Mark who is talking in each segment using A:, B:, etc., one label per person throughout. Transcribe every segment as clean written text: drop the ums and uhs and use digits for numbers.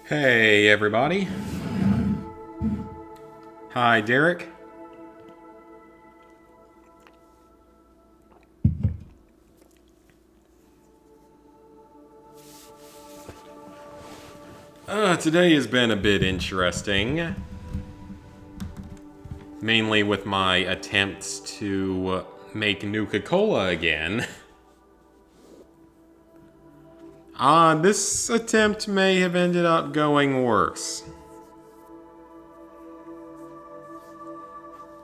A: Hey, everybody. Hi, Derek. Today has been a bit interesting. Mainly with my attempts to make Nuka-Cola again. This attempt may have ended up going worse.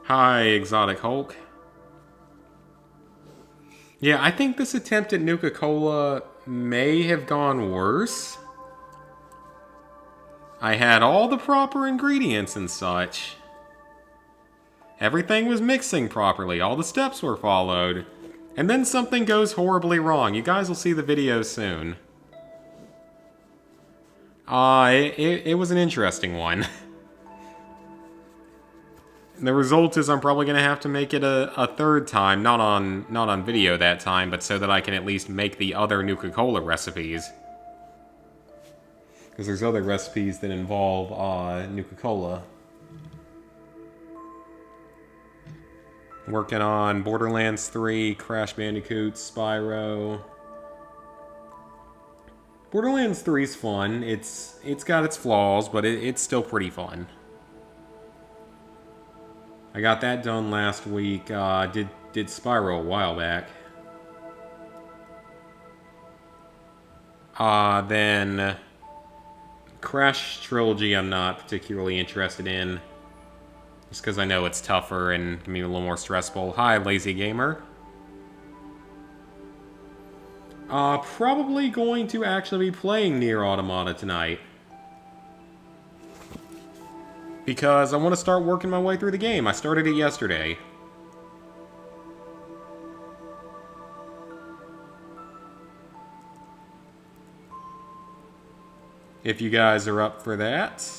A: Hi, Exotic Hulk. Yeah, I think this attempt at Nuka-Cola may have gone worse. I had all the proper ingredients and such. Everything was mixing properly, all the steps were followed. And then something goes horribly wrong. You guys will see the video soon. It was an interesting one. The result is I'm probably going to have to make it a third time, not on video that time, but so that I can at least make the other Nuka-Cola recipes. Because there's other recipes that involve Nuka-Cola. Working on Borderlands 3, Crash Bandicoot, Spyro. Borderlands 3's fun. It's got its flaws, but it's still pretty fun. I got that done last week. Did Spyro a while back. Then Crash Trilogy I'm not particularly interested in. Just because I know it's tougher and can be a little more stressful. Hi, Lazy Gamer. Probably going to actually be playing Nier Automata tonight. Because I want to start working my way through the game. I started it yesterday. If you guys are up for that.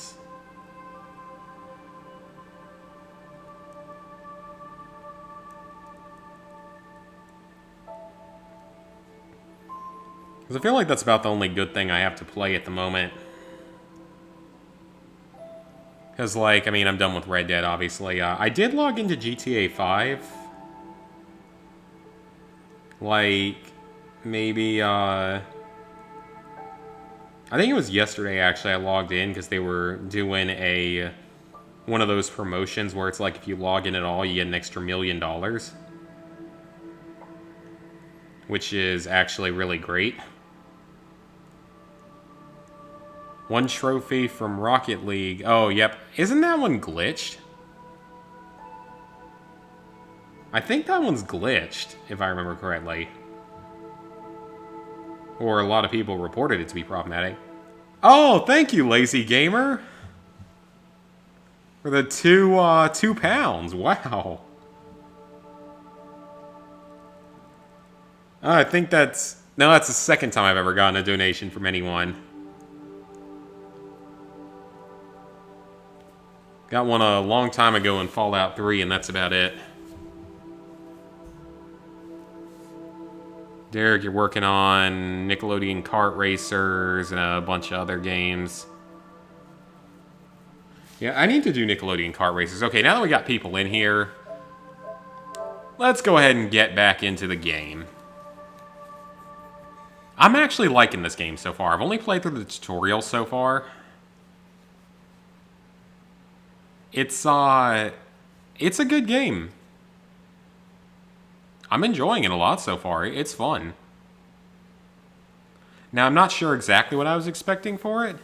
A: Because I feel like that's about the only good thing I have to play at the moment. Because, like, I mean, I'm done with Red Dead, obviously. I did log into GTA 5. Like, maybe, I think it was yesterday, actually, I logged in because they were doing one of those promotions where it's like if you log in at all, you get an extra $1 million. Which is actually really great. One trophy from Rocket League. Oh, yep. Isn't that one glitched? I think that one's glitched, if I remember correctly. Or a lot of people reported it to be problematic. Oh, thank you, Lazy Gamer! For the two pounds. Wow. I think that's... No, that's the second time I've ever gotten a donation from anyone. Got one a long time ago in Fallout 3, and that's about it. Derek, you're working on Nickelodeon Kart Racers and a bunch of other games. Yeah, I need to do Nickelodeon Kart Racers. Okay, now that we got people in here, let's go ahead and get back into the game. I'm actually liking this game so far. I've only played through the tutorial so far. It's a good game. I'm enjoying it a lot so far. It's fun. Now, I'm not sure exactly what I was expecting for it.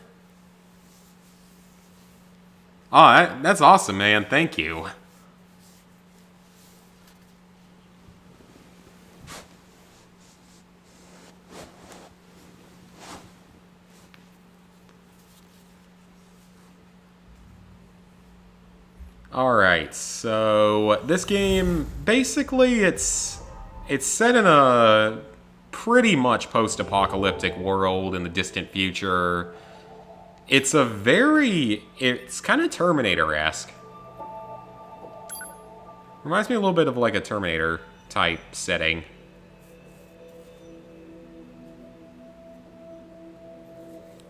A: Oh, that's awesome, man. Thank you. Alright, so this game, basically it's set in a pretty much post-apocalyptic world in the distant future. It's kind of Terminator-esque. Reminds me a little bit of like a Terminator type setting.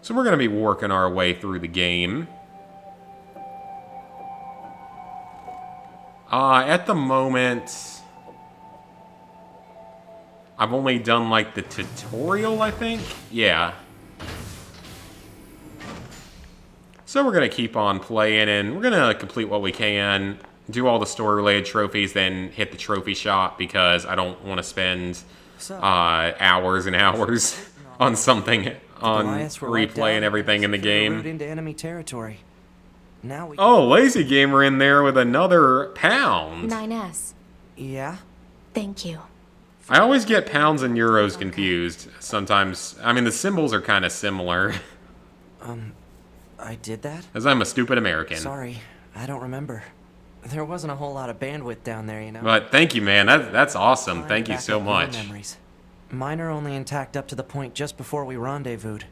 A: So we're going to be working our way through the game. At the moment, I've only done, like, the tutorial, I think? Yeah. So we're going to keep on playing, and we're going to complete what we can, do all the story-related trophies, then hit the trophy shop, because I don't want to spend hours and hours on something, on replay and everything in the game.
B: Into enemy territory. Now we...
A: Oh, Lazy Gamer in there with another pound.
C: 9S.
B: Yeah?
C: Thank you.
A: I always get pounds and euros confused. Sometimes, I mean, the symbols are kind of similar.
B: I did that?
A: As I'm a stupid American.
B: Sorry, I don't remember. There wasn't a whole lot of bandwidth down there, you know?
A: But thank you, man. That's awesome. Thank you
B: Back
A: so
B: up your
A: much.
B: memories. Mine are only intact up to the point just before we rendezvoused.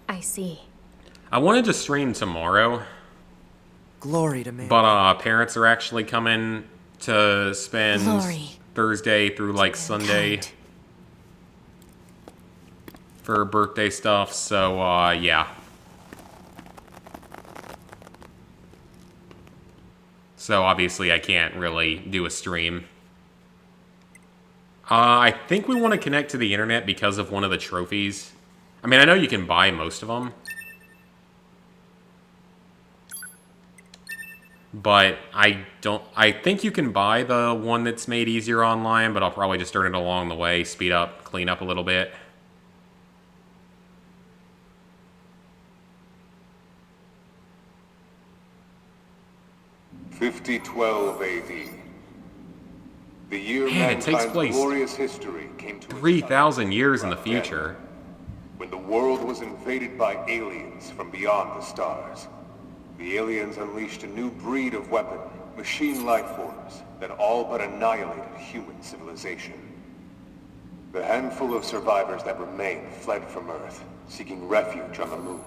C: I see.
A: I wanted to stream tomorrow,
B: Glory to me.
A: but parents are actually coming to spend
C: Glory
A: Thursday through like Sunday
C: mankind.
A: for birthday stuff, so yeah. So obviously I can't really do a stream. I think we want to connect to the internet because of one of the trophies. I mean, I know you can buy most of them. But I think you can buy the one that's made easier online, but I'll probably just turn it along the way, speed up, clean up a little bit.
D: (5012 AD). The year
A: Man, it takes
D: mankind's
A: place
D: glorious history came to its
A: 3,000 years in the future.
D: when the world was invaded by aliens from beyond the stars. The aliens unleashed a new breed of weapon, machine life forms, that all but annihilated human civilization. The handful of survivors that remained fled from Earth, seeking refuge on the moon.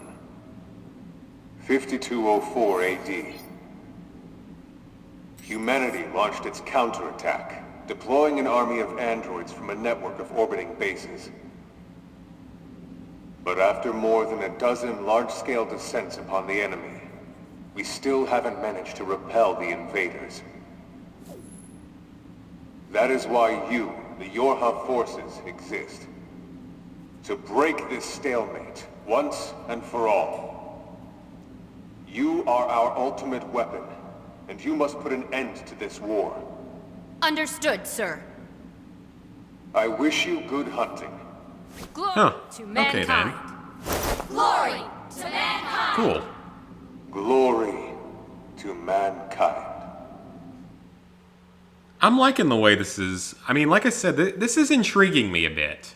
D: 5204 AD. Humanity launched its counterattack, deploying an army of androids from a network of orbiting bases. But after more than a dozen large-scale descents upon the enemy, we still haven't managed to repel the invaders. That is why you, the Yorha forces, exist. To break this stalemate, once and for all. You are our ultimate weapon, and you must put an end to this war.
E: Understood, sir.
D: I wish you good hunting.
E: Glory
A: Huh.
E: to
A: Okay, then.
E: mankind. Glory to mankind.
A: Cool.
D: Glory to mankind.
A: I'm liking the way this is... I mean, like I said, this is intriguing me a bit.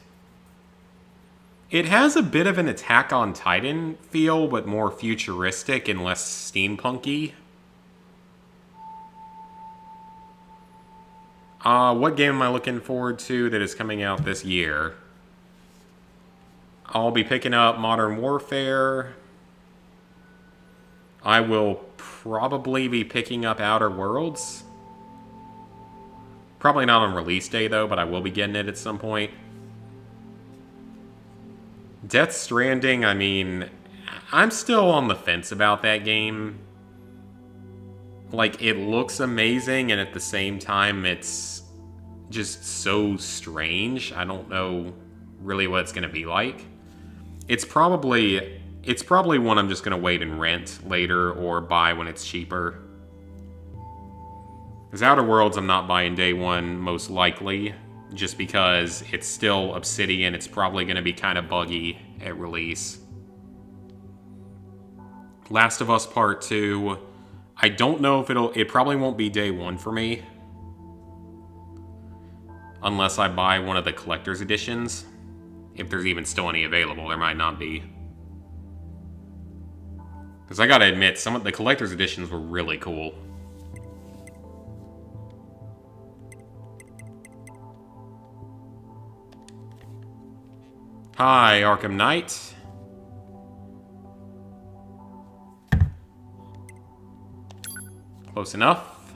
A: It has a bit of an Attack on Titan feel, but more futuristic and less steampunky. What game am I looking forward to that is coming out this year? I'll be picking up Modern Warfare. I will probably be picking up Outer Worlds. Probably not on release day, though, but I will be getting it at some point. Death Stranding, I mean, I'm still on the fence about that game. Like, it looks amazing, and at the same time, it's just so strange. I don't know really what it's going to be like. It's probably one I'm just going to wait and rent later or buy when it's cheaper. Because Outer Worlds I'm not buying day one, most likely, just because it's still Obsidian. It's probably going to be kind of buggy at release. Last of Us Part 2, I don't know if it probably won't be day one for me. Unless I buy one of the collector's editions. If there's even still any available, there might not be. Because I gotta admit, some of the collector's editions were really cool. Hi, Arkham Knight. Close enough.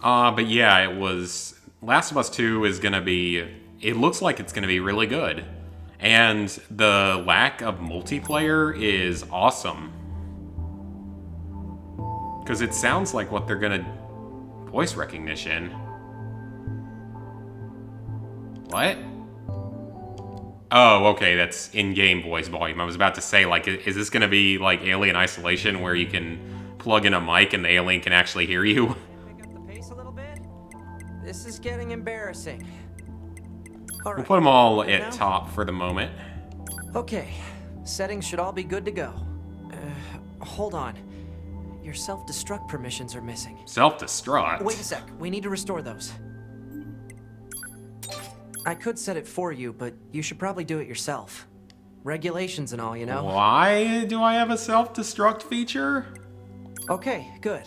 A: But yeah, it was... Last of Us 2 is gonna be... It looks like it's gonna be really good. And the lack of multiplayer is awesome. Because it sounds like what they're gonna... Voice recognition. What? Oh, okay, that's in-game voice volume. I was about to say, like, is this gonna be like Alien Isolation where you can plug in a mic and the alien can actually hear you?
B: Pick up the pace a little bit? This is getting embarrassing. All
A: We'll
B: right.
A: put them all
B: Good
A: at
B: now?
A: top for the moment.
B: Okay, settings should all be good to go. Hold on. Your self-destruct permissions are missing.
A: Self-destruct?
B: Wait a sec, we need to restore those. I could set it for you, but you should probably do it yourself. Regulations and all, you know?
A: Why do I have a self-destruct feature?
B: Okay, good.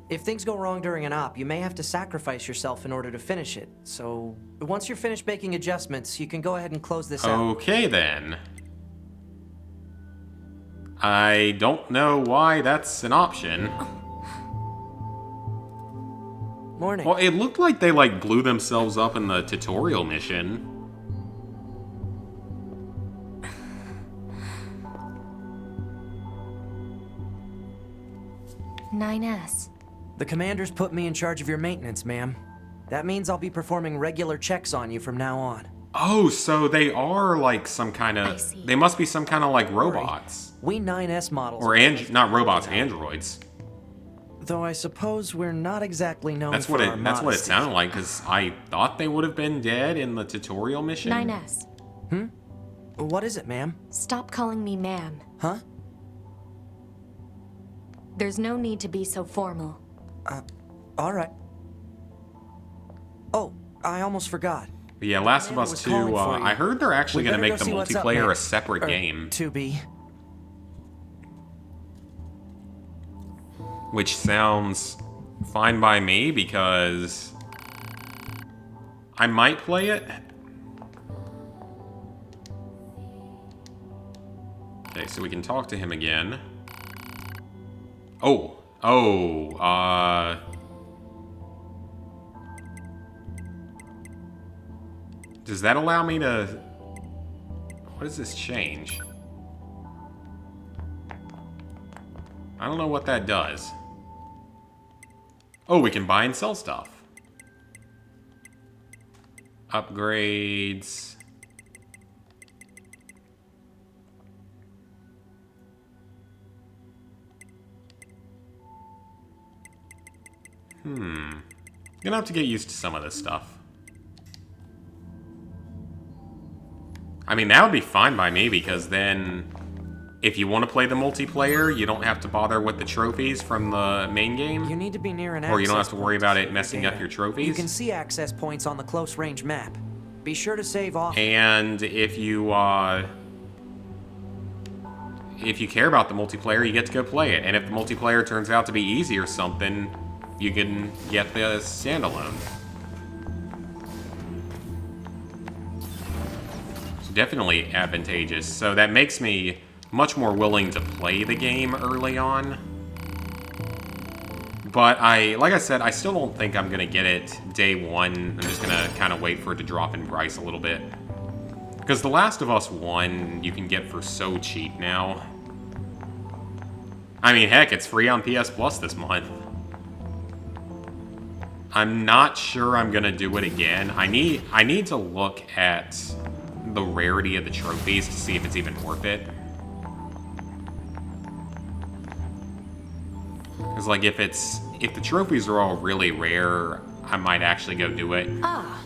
B: If things go wrong during an op, you may have to sacrifice yourself in order to finish it. So, once you're finished making adjustments, you can go ahead and close this out.
A: Okay, then. I don't know why that's an option.
B: Morning.
A: Well, it looked like they, like, blew themselves up in the tutorial mission.
C: S.
B: The commander's put me in charge of your maintenance, ma'am. That means I'll be performing regular checks on you from now on.
A: Oh, so they are, like, some kind
C: I
A: of...
C: see.
A: They must be some kind of, like, robots.
B: We 9S models.
A: Or, not robots, androids.
B: Though I suppose we're not exactly known
A: That's
B: for
A: what
B: our
A: it. That's what it
B: modesty.
A: sounded like, because I thought they would have been dead in the tutorial mission.
C: 9S.
B: What is it, ma'am?
C: Stop calling me ma'am.
B: Huh?
C: There's no need to be so formal.
B: All right. Oh, I almost forgot.
A: But yeah, Last of
B: Amanda
A: Us
B: was
A: 2,
B: calling for you.
A: I heard they're actually
B: We
A: going to
B: better
A: make
B: go
A: the
B: see what's up,
A: multiplayer
B: ma'am.
A: a separate game.
B: To be.
A: Which sounds fine by me, because I might play it. Okay, so we can talk to him again. Does that allow me to... What does this change? I don't know what that does. Oh, we can buy and sell stuff. Upgrades. Gonna have to get used to some of this stuff. I mean, that would be fine by me, because then if you want to play the multiplayer, you don't have to bother with the trophies from the main game.
B: You need to be near an
A: Or you don't have
B: access
A: to worry
B: point
A: about
B: to
A: it
B: save
A: messing
B: data.
A: up your trophies.
B: You can see access points on the close range map. Be sure to save off.
A: And if you care about the multiplayer, you get to go play it. And if the multiplayer turns out to be easy or something, you can get the standalone. It's definitely advantageous. So that makes me much more willing to play the game early on. But like I said, I still don't think I'm gonna get it day one. I'm just gonna kind of wait for it to drop in price a little bit. Because The Last of Us 1, you can get for so cheap now. I mean, heck, it's free on PS Plus this month. I'm not sure I'm gonna do it again. I need to look at the rarity of the trophies to see if it's even worth it. Because, like, if the trophies are all really rare, I might actually go do it.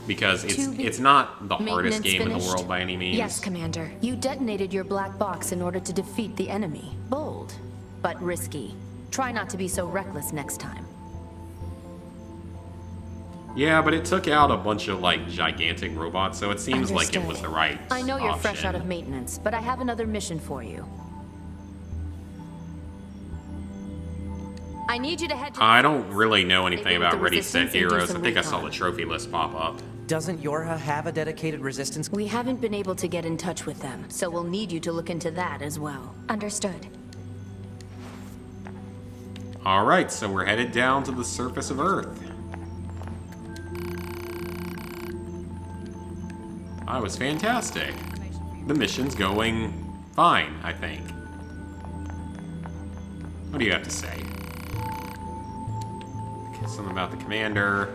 A: Because it's not the hardest
E: Maintenance
A: game in the
E: finished?
A: world by any means.
C: Yes, Commander.
E: You detonated your black box in order to defeat the enemy. Bold, but risky. Try not to be so reckless next time.
A: Yeah, but it took out a bunch of, like, gigantic robots, so it seems like it
C: Understood.
A: was the right
E: I know you're fresh
A: option.
E: out of maintenance, but I have another mission for you. I need you to head to...
A: I don't really know anything
E: Maybe with
A: about
E: the
A: Ready Set
E: Resistance and do
A: Heroes. I
E: some
A: think I saw
E: recon.
A: the trophy list pop up.
B: Doesn't Yorha have a dedicated resistance?
E: We haven't been able to get in touch with them, so we'll need you to look into that as well.
C: Understood.
A: Alright, so we're headed down to the surface of Earth. That was fantastic. the mission's going fine, I think. What do you have to say? Something about the commander.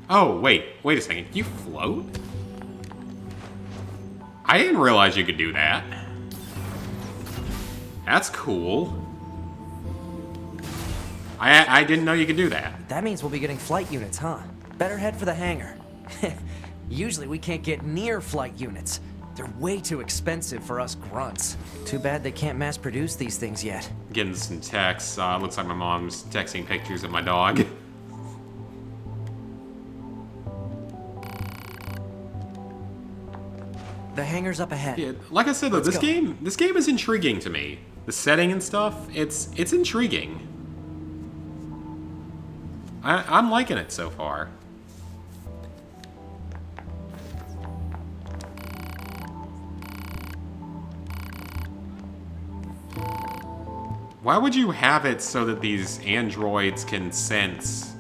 A: Oh, wait a second. Can you float? I didn't realize you could do that. That's cool. I didn't know you could do that.
B: That means we'll be getting flight units, huh? Better head for the hangar. Usually we can't get near flight units. They're way too expensive for us grunts. Too bad they can't mass produce these things yet.
A: Getting some texts. Looks like my mom's texting pictures of my dog.
B: The hangar's up ahead.
A: Yeah, like I said though, this game is intriguing to me. The setting and stuff, it's intriguing. I'm liking it so far. Why would you have it so that these androids can sense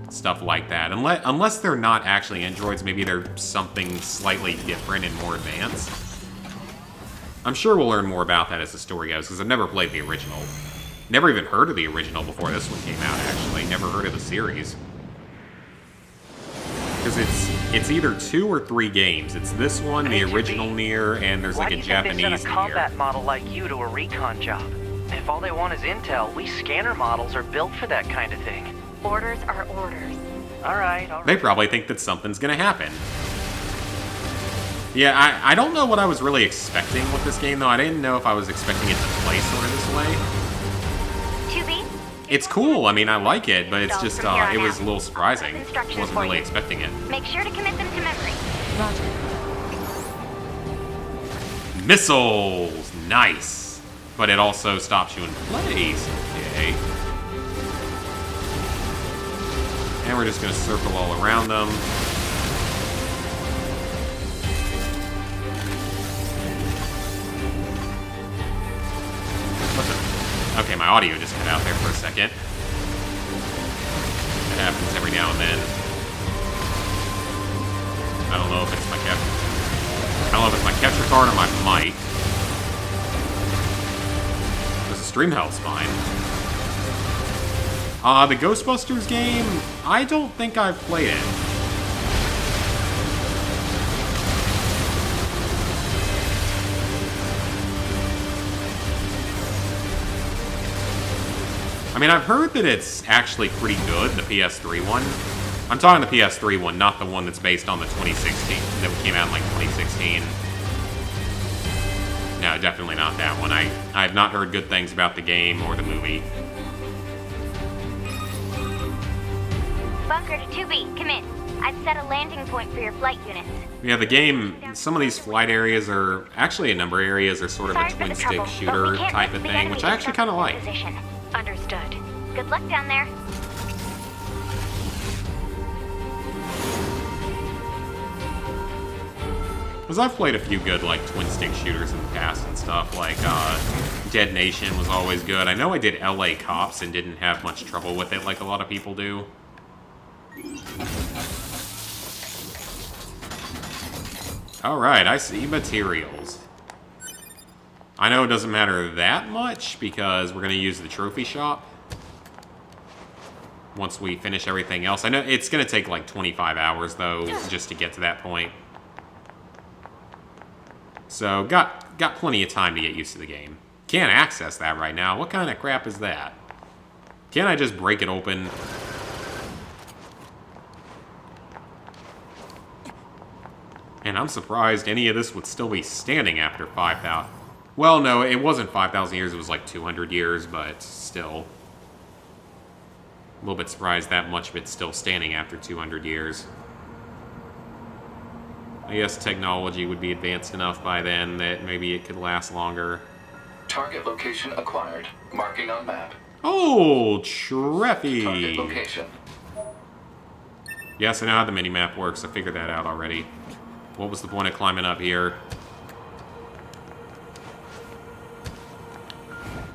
A: stuff like that? Unless they're not actually androids, maybe they're something slightly different and more advanced. I'm sure we'll learn more about that as the story goes, because I've never played the original. Never even heard of the original before this one came out, actually. Never heard of the series. Because it's either 2 or 3 games. It's this one, the original Nier, and there's like a Japanese Nier.
F: Why do you think they sent a combat model like you to a recon job? If all they want is intel, we scanner models are built for that kind of thing.
C: Orders are orders.
F: All right.
A: They probably think that something's gonna happen. Yeah, I don't know what I was really expecting with this game, though. I didn't know if I was expecting it to play sort of this way.
C: 2B?
A: It's cool, I mean, I like it, but it's just, it was a little surprising. Wasn't really expecting it.
C: Make sure to commit them to memory. Roger.
A: Missiles! Nice! But it also stops you in place. Okay. And we're just gonna circle all around them. What the? Okay, my audio just cut out there for a second. That happens every now and then. I don't know if it's my capture card or my mic. The stream health's fine. The Ghostbusters game, I don't think I've played it. I mean, I've heard that it's actually pretty good, the PS3 one. I'm talking the PS3 one, not the one that's based on the 2016, that came out in like 2016. No, definitely not that one. I have not heard good things about the game or the movie.
C: Bunker to 2B, come in. I've set a landing point for your flight units.
A: Yeah, the game, some of these flight areas are, actually a number of areas are sort of a twin-stick shooter type of thing, which I actually kind of like.
C: Understood. Good luck down there.
A: Because I've played a few good, like, twin-stick shooters in the past and stuff, like, Dead Nation was always good. I know I did LA Cops and didn't have much trouble with it like a lot of people do. Alright, I see materials. I know it doesn't matter that much because we're going to use the trophy shop once we finish everything else. I know it's going to take like 25 hours though just to get to that point. So got plenty of time to get used to the game. Can't access that right now. What kind of crap is that? Can't I just break it open? And I'm surprised any of this would still be standing after 5,000. Well, no, it wasn't 5,000 years, it was like 200 years, but still. A little bit surprised that much of it's still standing after 200 years. I guess technology would be advanced enough by then that maybe it could last longer.
G: Target location acquired. Marking on map.
A: Oh, Treffy!
G: Target location.
A: Yes, I know how the mini-map works. I figured that out already. What was the point of climbing up here?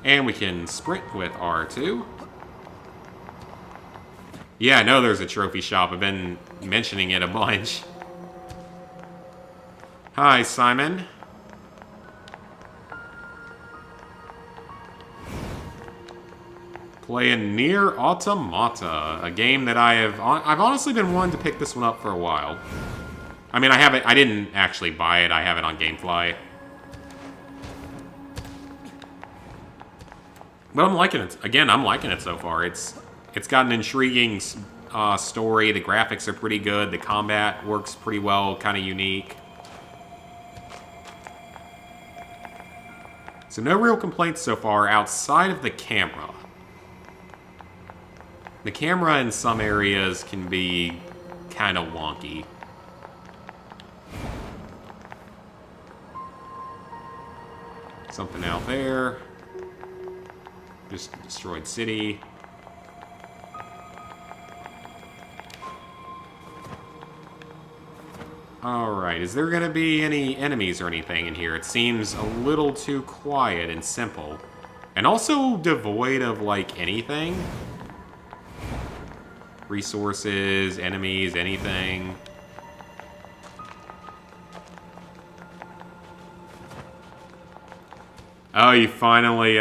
A: And we can sprint with R2. Yeah, I know there's a trophy shop. I've been mentioning it a bunch. Hi, Simon. Playing Nier Automata, a game that I've honestly been wanting to pick this one up for a while. I mean, I didn't actually buy it. I have it on GameFly. But I'm liking it. Again, I'm liking it so far. It's got an intriguing story. The graphics are pretty good. The combat works pretty well, kind of unique. So no real complaints so far outside of the camera. The camera in some areas can be kind of wonky. Something out there. Just a destroyed city. Alright, is there gonna be any enemies or anything in here? It seems a little too quiet and simple. And also devoid of, like, anything. Resources, enemies, anything. Oh, you finally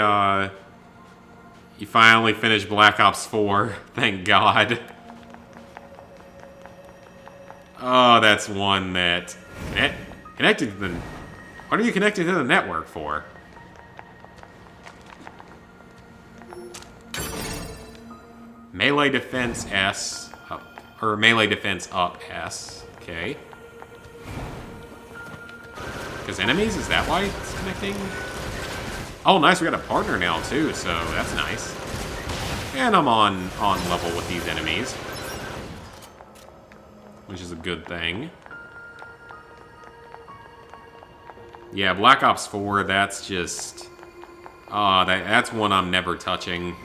A: finished Black Ops 4. Thank God. Oh, that's one that... Connected to the... What are you connected to the network for? Melee defense S up, or melee defense up S. Okay. Because enemies, is that why it's connecting? Oh, nice, we got a partner now too, so that's nice. And I'm on level with these enemies, which is a good thing. Yeah, Black Ops 4, that's just... that's one I'm never touching.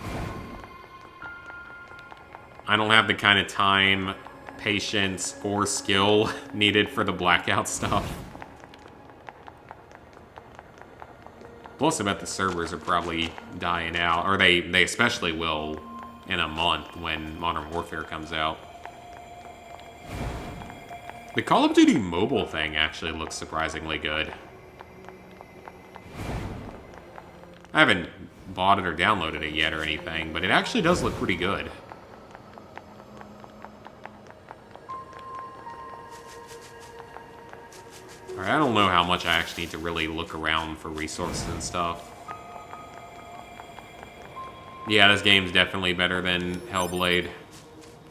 A: I don't have the kind of time, patience, or skill needed for the blackout stuff. Plus, I bet the servers are probably dying out, or they especially will in a month when Modern Warfare comes out. The Call of Duty mobile thing actually looks surprisingly good. I haven't bought it or downloaded it yet or anything, but it actually does look pretty good. Alright, I don't know how much I actually need to really look around for resources and stuff. Yeah, this game's definitely better than Hellblade.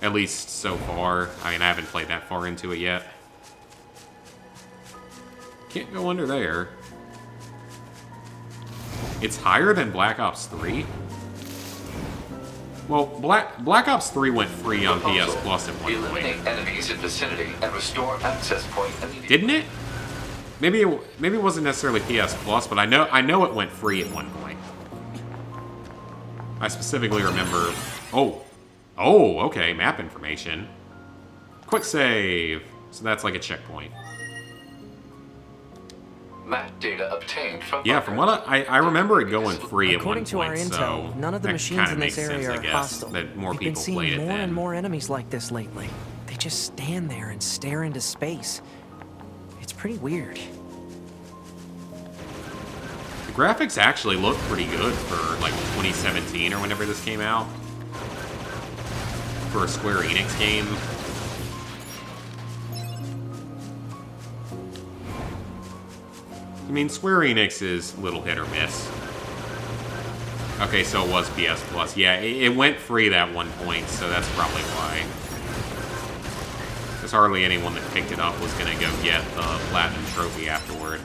A: At least so far. I mean, I haven't played that far into it yet. Can't go under there. It's higher than Black Ops 3? Well, Black Ops 3 went free on PS Plus at one point.
G: Eliminate enemies in vicinity and restore access point immediately.
A: Didn't it? Maybe it wasn't necessarily PS Plus, but I know it went free at one point. I specifically remember. Oh, okay. Map information. Quick save. So that's like a checkpoint.
G: Map data obtained from...
A: Yeah, from what I remember it going free at one
B: According to our
A: point.
B: intel,
A: So
B: none of the
A: that
B: machines
A: kinda
B: in
A: makes
B: this area
A: sense, I
B: are
A: guess,
B: hostile.
A: that more
B: We've been
A: people
B: seeing
A: played it
B: more
A: then.
B: and more enemies like this lately. They just stand there and stare into space. It's pretty weird.
A: The graphics actually look pretty good for like 2017 or whenever this came out. For a Square Enix game. I mean, Square Enix is little hit or miss. Okay, so it was PS Plus. Yeah, it went free that one point, so that's probably why. Because hardly anyone that picked it up was going to go get the Platinum Trophy afterward.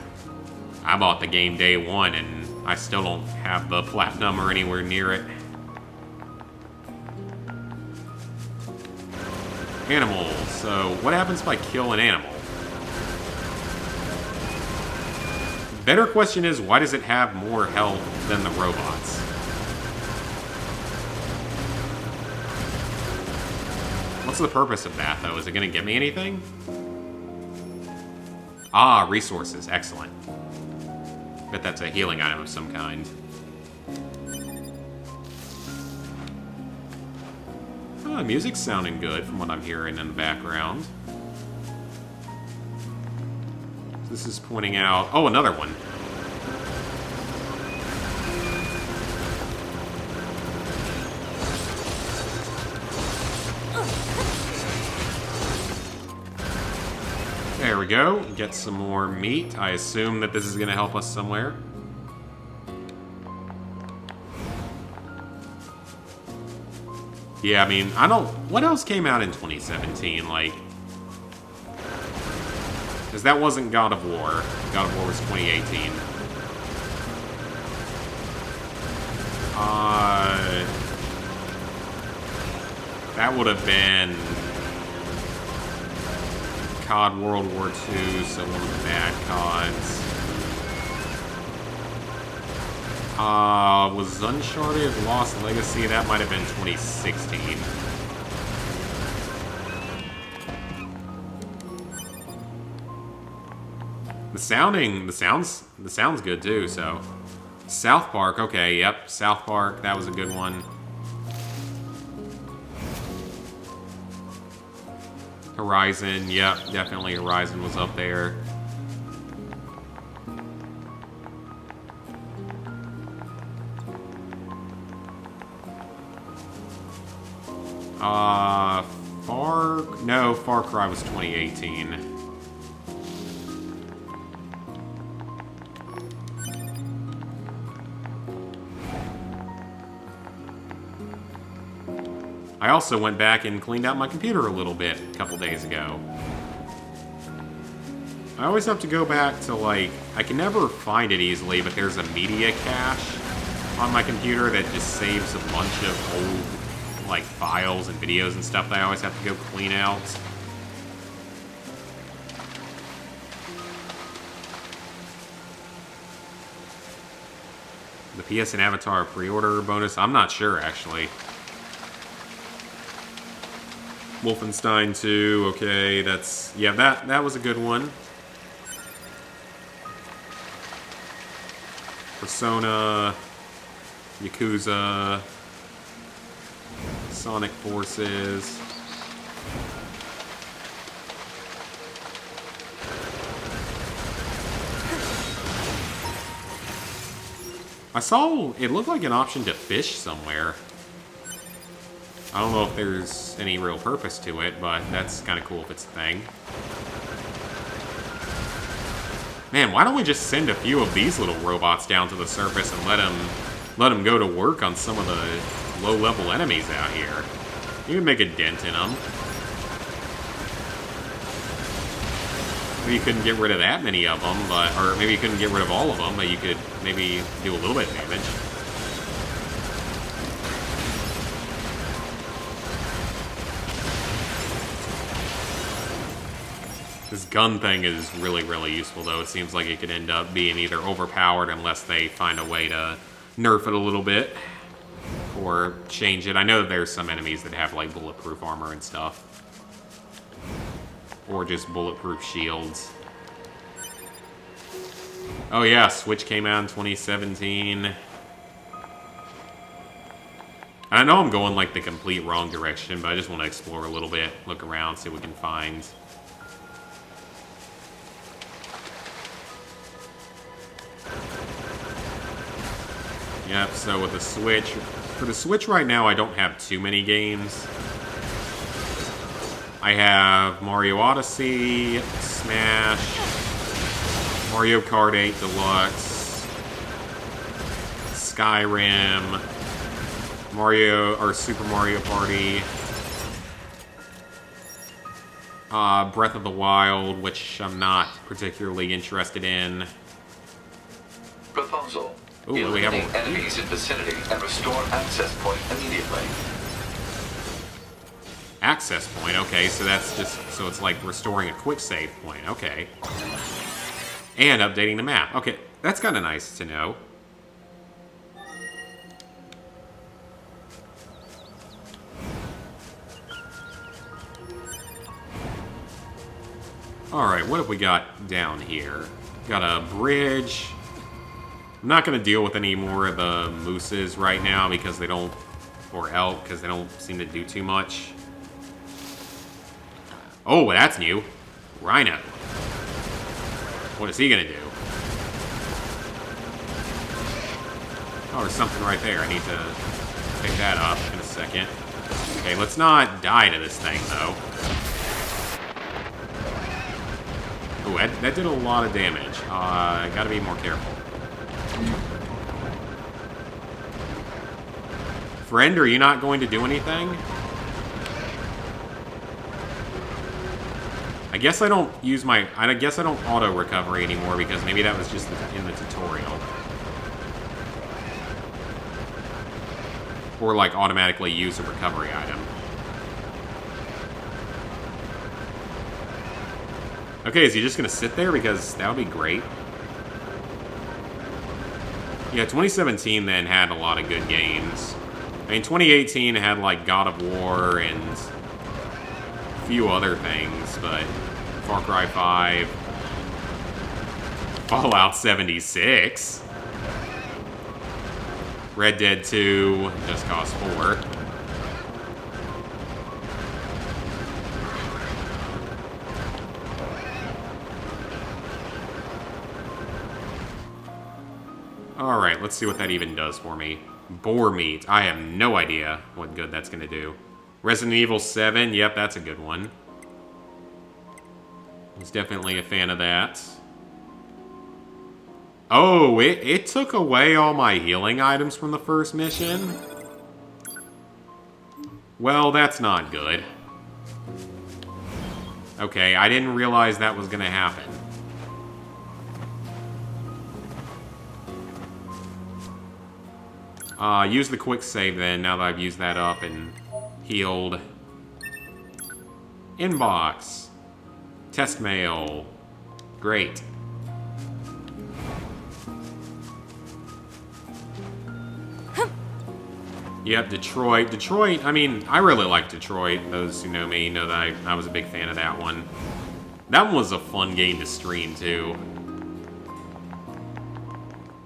A: I bought the game day one, and I still don't have the Platinum or anywhere near it. Animals. So, what happens if I kill an animal? Better question is, why does it have more health than the robots? What's the purpose of that, though? Is it going to give me anything? Ah, resources. Excellent. Bet that's a healing item of some kind. Oh, the music's sounding good from what I'm hearing in the background. This is pointing out... Oh, another one. There we go. Get some more meat. I assume that this is going to help us somewhere. Yeah, I mean, I don't... What else came out in 2017? Like... Because that wasn't God of War. God of War was 2018. That would have been... COD World War II, so one of the bad CODs. Was Uncharted Lost Legacy? That might have been 2016. The sound's good too, so. South Park, okay, yep, South Park, that was a good one. Horizon, yep, definitely Horizon was up there. Far Cry was 2018. I also went back and cleaned out my computer a little bit a couple days ago. I always have to go back to, like, I can never find it easily, but there's a media cache on my computer that just saves a bunch of old, like, files and videos and stuff that I always have to go clean out. The PSN Avatar pre-order bonus? I'm not sure, actually. Wolfenstein 2, okay, that's... Yeah, that was a good one. Persona, Yakuza, Sonic Forces. I saw it looked like an option to fish somewhere. I don't know if there's any real purpose to it, but that's kind of cool if it's a thing. Man, why don't we just send a few of these little robots down to the surface and let them go to work on some of the low-level enemies out here? You can make a dent in them. Maybe you couldn't get rid of that many of them, but or maybe you couldn't get rid of all of them, but you could maybe do a little bit of damage. This gun thing is really, really useful, though. It seems like it could end up being either overpowered unless they find a way to nerf it a little bit or change it. I know that there's some enemies that have, like, bulletproof armor and stuff. Or just bulletproof shields. Oh, yeah, Switch came out in 2017. And I know I'm going, like, the complete wrong direction, but I just want to explore a little bit, look around, see what we can find. Yep, so with the Switch... For the Switch right now, I don't have too many games. I have Mario Odyssey, Smash, Mario Kart 8 Deluxe, Skyrim, Super Mario Party, Breath of the Wild, which I'm not particularly interested in.
G: Proposal.
A: Ooh, what do we have?
G: Eliminate enemies in vicinity and restore access point immediately.
A: Access point, okay, so that's just, so it's like restoring a quick save point, okay. And updating the map, okay, that's kind of nice to know. Alright, what have we got down here? Got a bridge. I'm not going to deal with any more of the mooses right now because they don't, or elk, because they don't seem to do too much. Oh, that's new. Rhino. What is he gonna do? Oh, there's something right there. I need to pick that up in a second. Okay, let's not die to this thing, though. Ooh, that did a lot of damage. Gotta be more careful. Friend, are you not going to do anything? I guess I don't use my... I guess I don't auto-recovery anymore because maybe that was just in the tutorial. Or, like, automatically use a recovery item. Okay, is he just gonna sit there? Because that would be great. Yeah, 2017 then had a lot of good games. I mean, 2018 had, like, God of War and a few other things, but Far Cry 5, Fallout 76, Red Dead 2, Just Cause 4. Alright, let's see what that even does for me. Boar meat. I have no idea what good that's going to do. Resident Evil 7. Yep, that's a good one. I was definitely a fan of that. Oh, it took away all my healing items from the first mission? Well, that's not good. Okay, I didn't realize that was going to happen. Use the quick save then, now that I've used that up and healed. Inbox. Test mail. Great. Yep, Detroit. Detroit, I mean, I really like Detroit. Those who know me know that I was a big fan of that one. That one was a fun game to stream, too.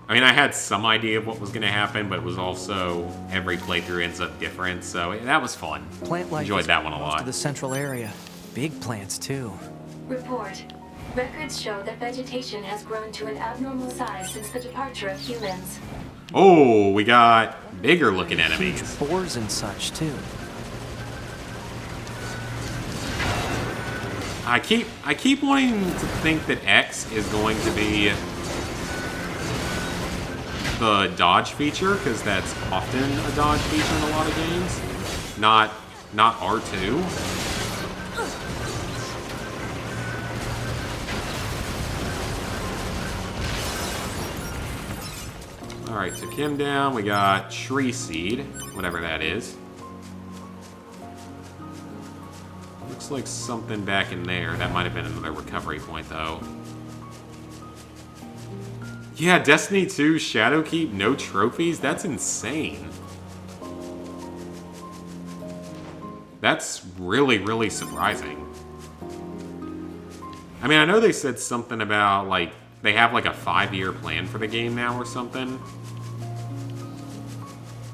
A: I mean, I had some idea of what was going to happen, but it was also every playthrough ends up different, so that was fun.
B: Plant life
A: Enjoyed that one a
B: most
A: lot.
B: of the central area. Big plants, too.
H: Report. Records show that vegetation has grown to an abnormal size since the departure of humans.
A: Oh, we got bigger looking enemies.
B: Boars and such, too.
A: I keep wanting to think that X is going to be the dodge feature, because that's often a dodge feature in a lot of games. Not R2. Alright, took him down. We got Tree Seed, whatever that is. Looks like something back in there. That might have been another recovery point, though. Yeah, Destiny 2, Shadowkeep, no trophies? That's insane. That's really, really surprising. I mean, I know they said something about, like, they have, like, a 5-year plan for the game now or something.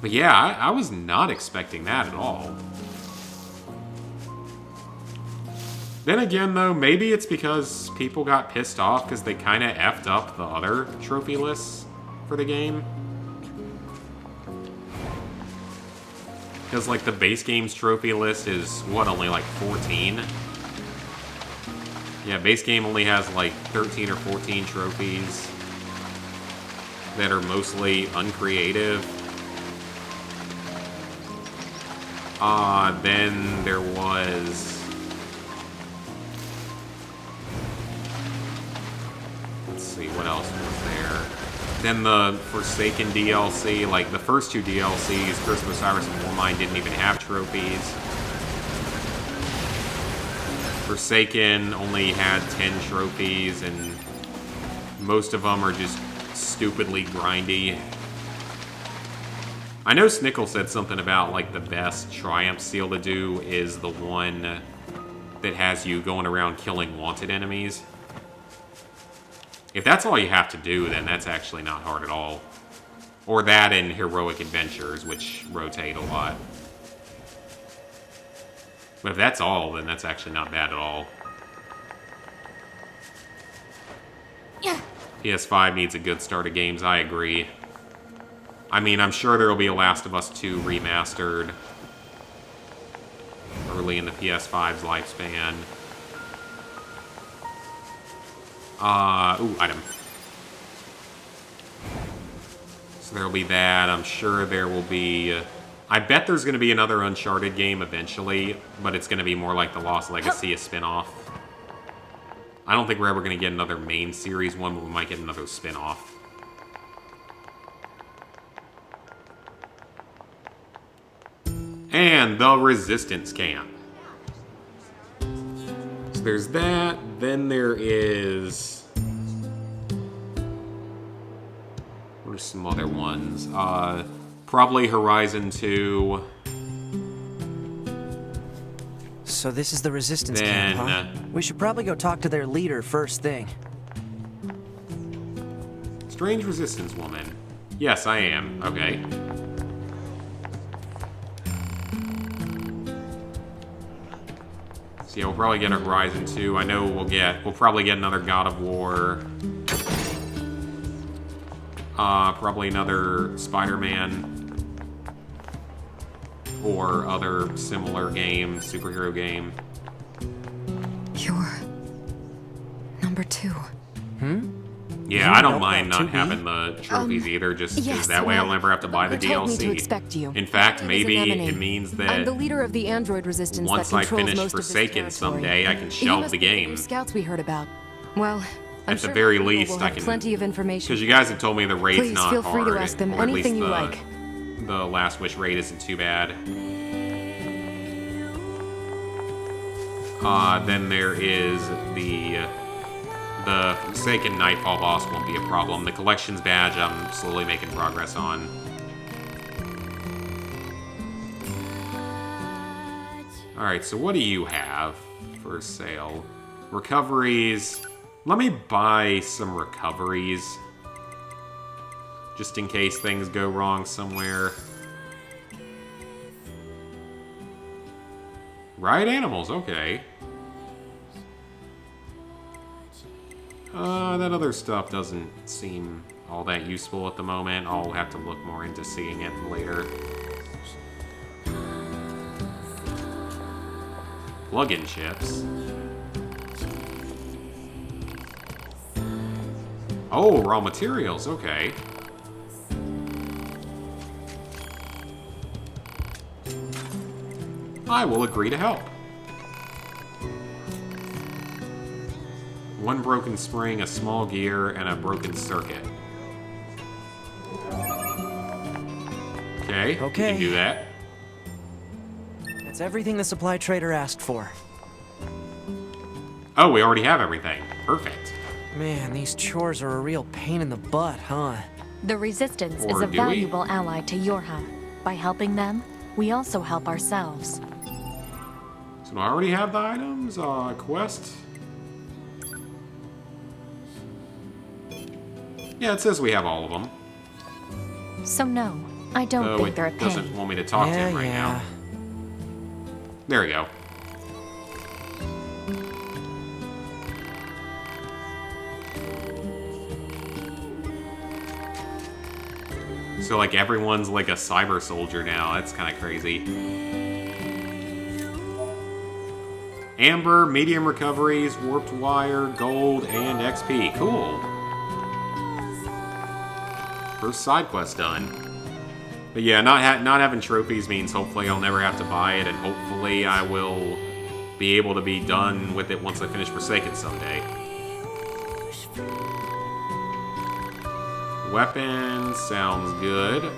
A: But yeah, I was not expecting that at all. Then again, though, maybe it's because people got pissed off because they kind of effed up the other trophy lists for the game. Because, like, the base game's trophy list is, what, only like 14? Yeah, base game only has like 13 or 14 trophies that are mostly uncreative. Then there was... Let's see, what else was there? Then the Forsaken DLC, like the first two DLCs, Curse of Osiris and Warmind, didn't even have trophies. Forsaken only had 10 trophies, and most of them are just stupidly grindy. I know Snickle said something about, like, the best Triumph seal to do is the one that has you going around killing wanted enemies. If that's all you have to do, then that's actually not hard at all. Or that and Heroic Adventures, which rotate a lot. But if that's all, then that's actually not bad at all. PS5 needs a good start of games, I agree. I mean, I'm sure there will be a Last of Us 2 remastered early in the PS5's lifespan. Ooh, item. So there will be that. I'm sure there will be... I bet there's going to be another Uncharted game eventually, but it's going to be more like the Lost Legacy, a spin-off. I don't think we're ever going to get another main series one, but we might get another spin-off. And the Resistance Camp. So there's that. Then there is... There's some other ones. Probably Horizon 2.
B: So this is the Resistance
A: Then,
B: camp, huh? We should probably go talk to their leader first thing.
A: Strange Resistance Woman. Yes, I am. Okay. So yeah, we'll probably get a Horizon 2. I know we'll probably get another God of War. Probably another Spider-Man. Or other similar game, superhero game.
I: You're... number 2.
A: Yeah, I don't
B: know
A: mind
B: about
A: not
B: 2B?
A: having the trophies either, just because
I: yes,
A: that way
I: well,
A: I'll never have to buy the
I: they told me to
A: DLC.
I: expect you.
A: In fact,
I: My name is
A: maybe
I: Anemone.
A: it means
I: I'm
A: that
I: the leader of the android resistance
A: once
I: that
A: I
I: controls
A: finish
I: most of this
A: Forsaken
I: territory.
A: someday, I can
I: You
A: shelve
I: must
A: the
I: be
A: game.
I: new scouts we heard about. Well, I'm
A: At the
I: sure
A: very
I: people
A: least,
I: will
A: I
I: have
A: can...
I: plenty of information.
A: Because you guys have told me the raid's
I: Please
A: not
I: feel
A: hard.
I: free to ask them
A: or at least
I: anything you like.
A: The Last Wish raid isn't too bad. Then there is the Forsaken Nightfall boss won't be a problem. The collections badge I'm slowly making progress on. Alright, so what do you have for sale? Recoveries. Let me buy some recoveries. Just in case things go wrong somewhere. Riot animals, okay. That other stuff doesn't seem all that useful at the moment. I'll have to look more into seeing it later. Plug-in chips. Oh, raw materials, okay. I will agree to help. One broken spring, a small gear, and a broken circuit. Okay, we can do that.
B: That's everything the supply trader asked for.
A: Oh, we already have everything. Perfect.
B: Man, these chores are a real pain in the butt, huh?
E: The Resistance
A: Or
E: is a
A: do we?
E: valuable ally to your hub. By helping them, we also help ourselves.
A: So do I already have the items? Quest? Yeah, it says we have all of them.
E: So no, I don't
A: Though
E: think they're a
A: it doesn't
E: pain.
A: want me to talk to him right now. There we go. So, like, everyone's like a cyber soldier now. That's kind of crazy. Amber, medium recoveries, warped wire, gold, and XP. Cool. First side quest done. But yeah, not having trophies means hopefully I'll never have to buy it, and hopefully I will be able to be done with it once I finish Forsaken someday. Weapon sounds good.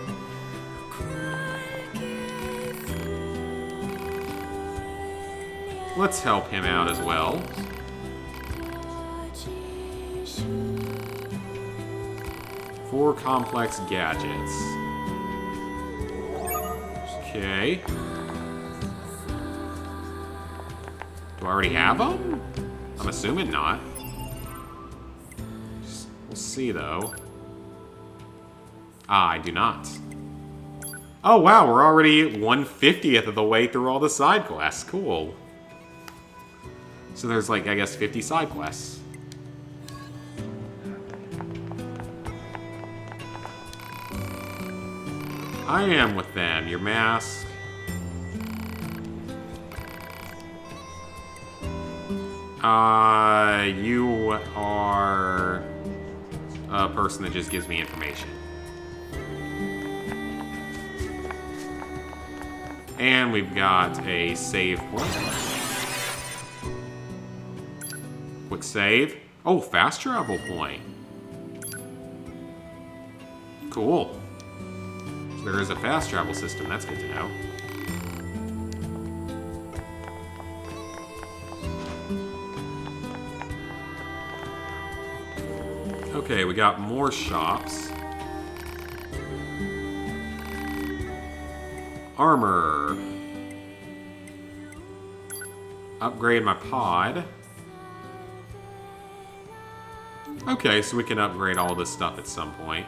A: Let's help him out as well. Four complex gadgets. Okay. Do I already have them? I'm assuming not. We'll see, though. Ah, I do not. Oh, wow, we're already 1/50th of the way through all the side quests. Cool. So there's, like, I guess 50 side quests. I am with them. Your mask. You are a person that just gives me information. And we've got a save point. Quick save. Oh, fast travel point. Cool. So there is a fast travel system. That's good to know. Okay, we got more shops. Armor. Upgrade my pod. Okay, so we can upgrade all this stuff at some point.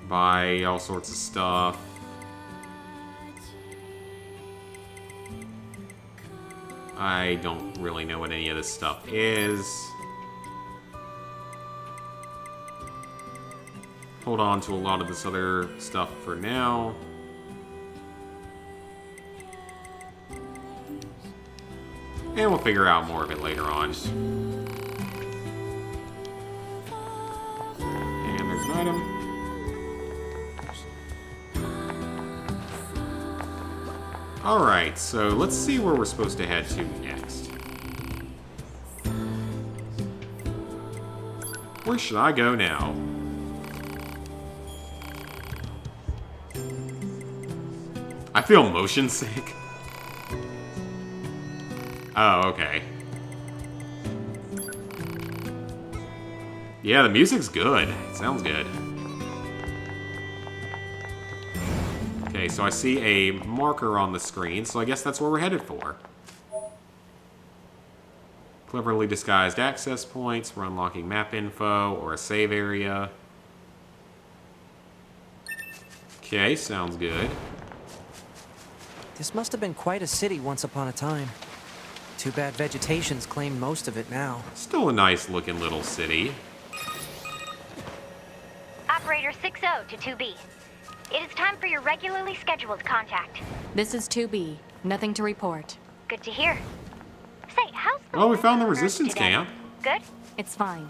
A: Buy all sorts of stuff. I don't really know what any of this stuff is. Hold on to a lot of this other stuff for now. And we'll figure out more of it later on. And there's an item. Alright, so let's see where we're supposed to head to next. Where should I go now? I feel motion sick. Oh, okay. Yeah, the music's good. It sounds good. Okay, so I see a marker on the screen, so I guess that's where we're headed for. Cleverly disguised access points for unlocking map info or a save area. Okay, sounds good.
B: This must have been quite a city once upon a time. Too bad vegetation's claimed most of it now.
A: Still a nice looking little city.
C: Operator 60 to 2B. It is time for your regularly scheduled contact.
I: This is 2B. Nothing to report.
C: Good to hear. Say, how's the
A: Oh, we found the
C: weather
A: resistance
C: today?
A: camp.
C: Good?
I: It's fine.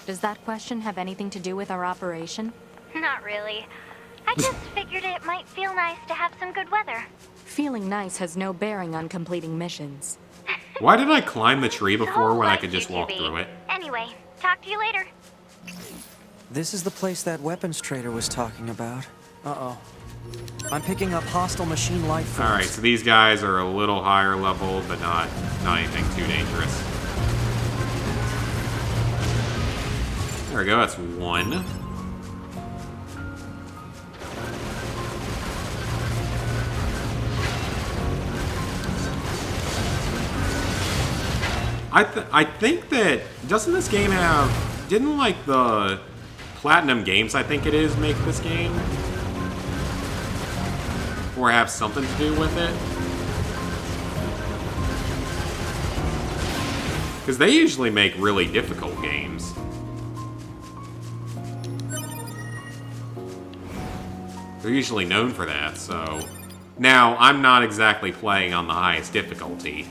I: Does that question have anything to do with our operation?
C: Not really. I just figured it might feel nice to have some good weather.
I: Feeling nice has no bearing on completing missions.
A: Why did I climb the tree before when I
C: like
A: could just
C: you,
A: walk
C: 2B.
A: through it?
C: Anyway, talk to you later.
B: This is the place that weapons trader was talking about. Uh-oh. I'm picking up hostile machine life forms.
A: Alright, so these guys are a little higher level, but not anything too dangerous. There we go, that's one. I think that, doesn't this game have, didn't like the Platinum Games, I think it is, make this game? Or have something to do with it? Because they usually make really difficult games. They're usually known for that, so... Now, I'm not exactly playing on the highest difficulty.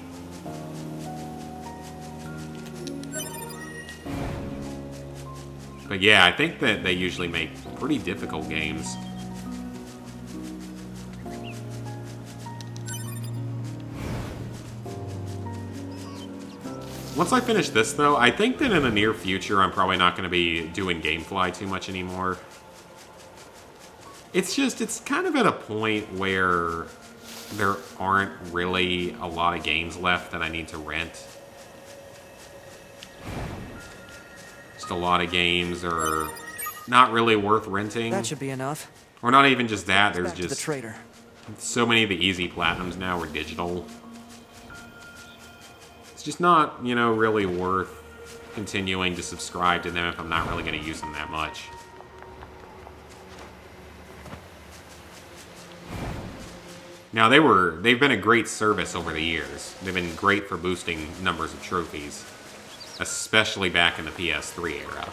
A: But yeah, I think that they usually make pretty difficult games. Once I finish this, though, I think that in the near future, I'm probably not going to be doing Gamefly too much anymore. It's just, it's kind of at a point where there aren't really a lot of games left that I need to rent. Just a lot of games are not really worth renting.
B: That should be enough.
A: Or not even just that, there's
B: Back to the
A: just
B: trader.
A: so many of the easy platinums now are digital. It's just not, you know, really worth continuing to subscribe to them if I'm not really going to use them that much. Now, they've been a great service over the years. They've been great for boosting numbers of trophies, especially back in the PS3 era.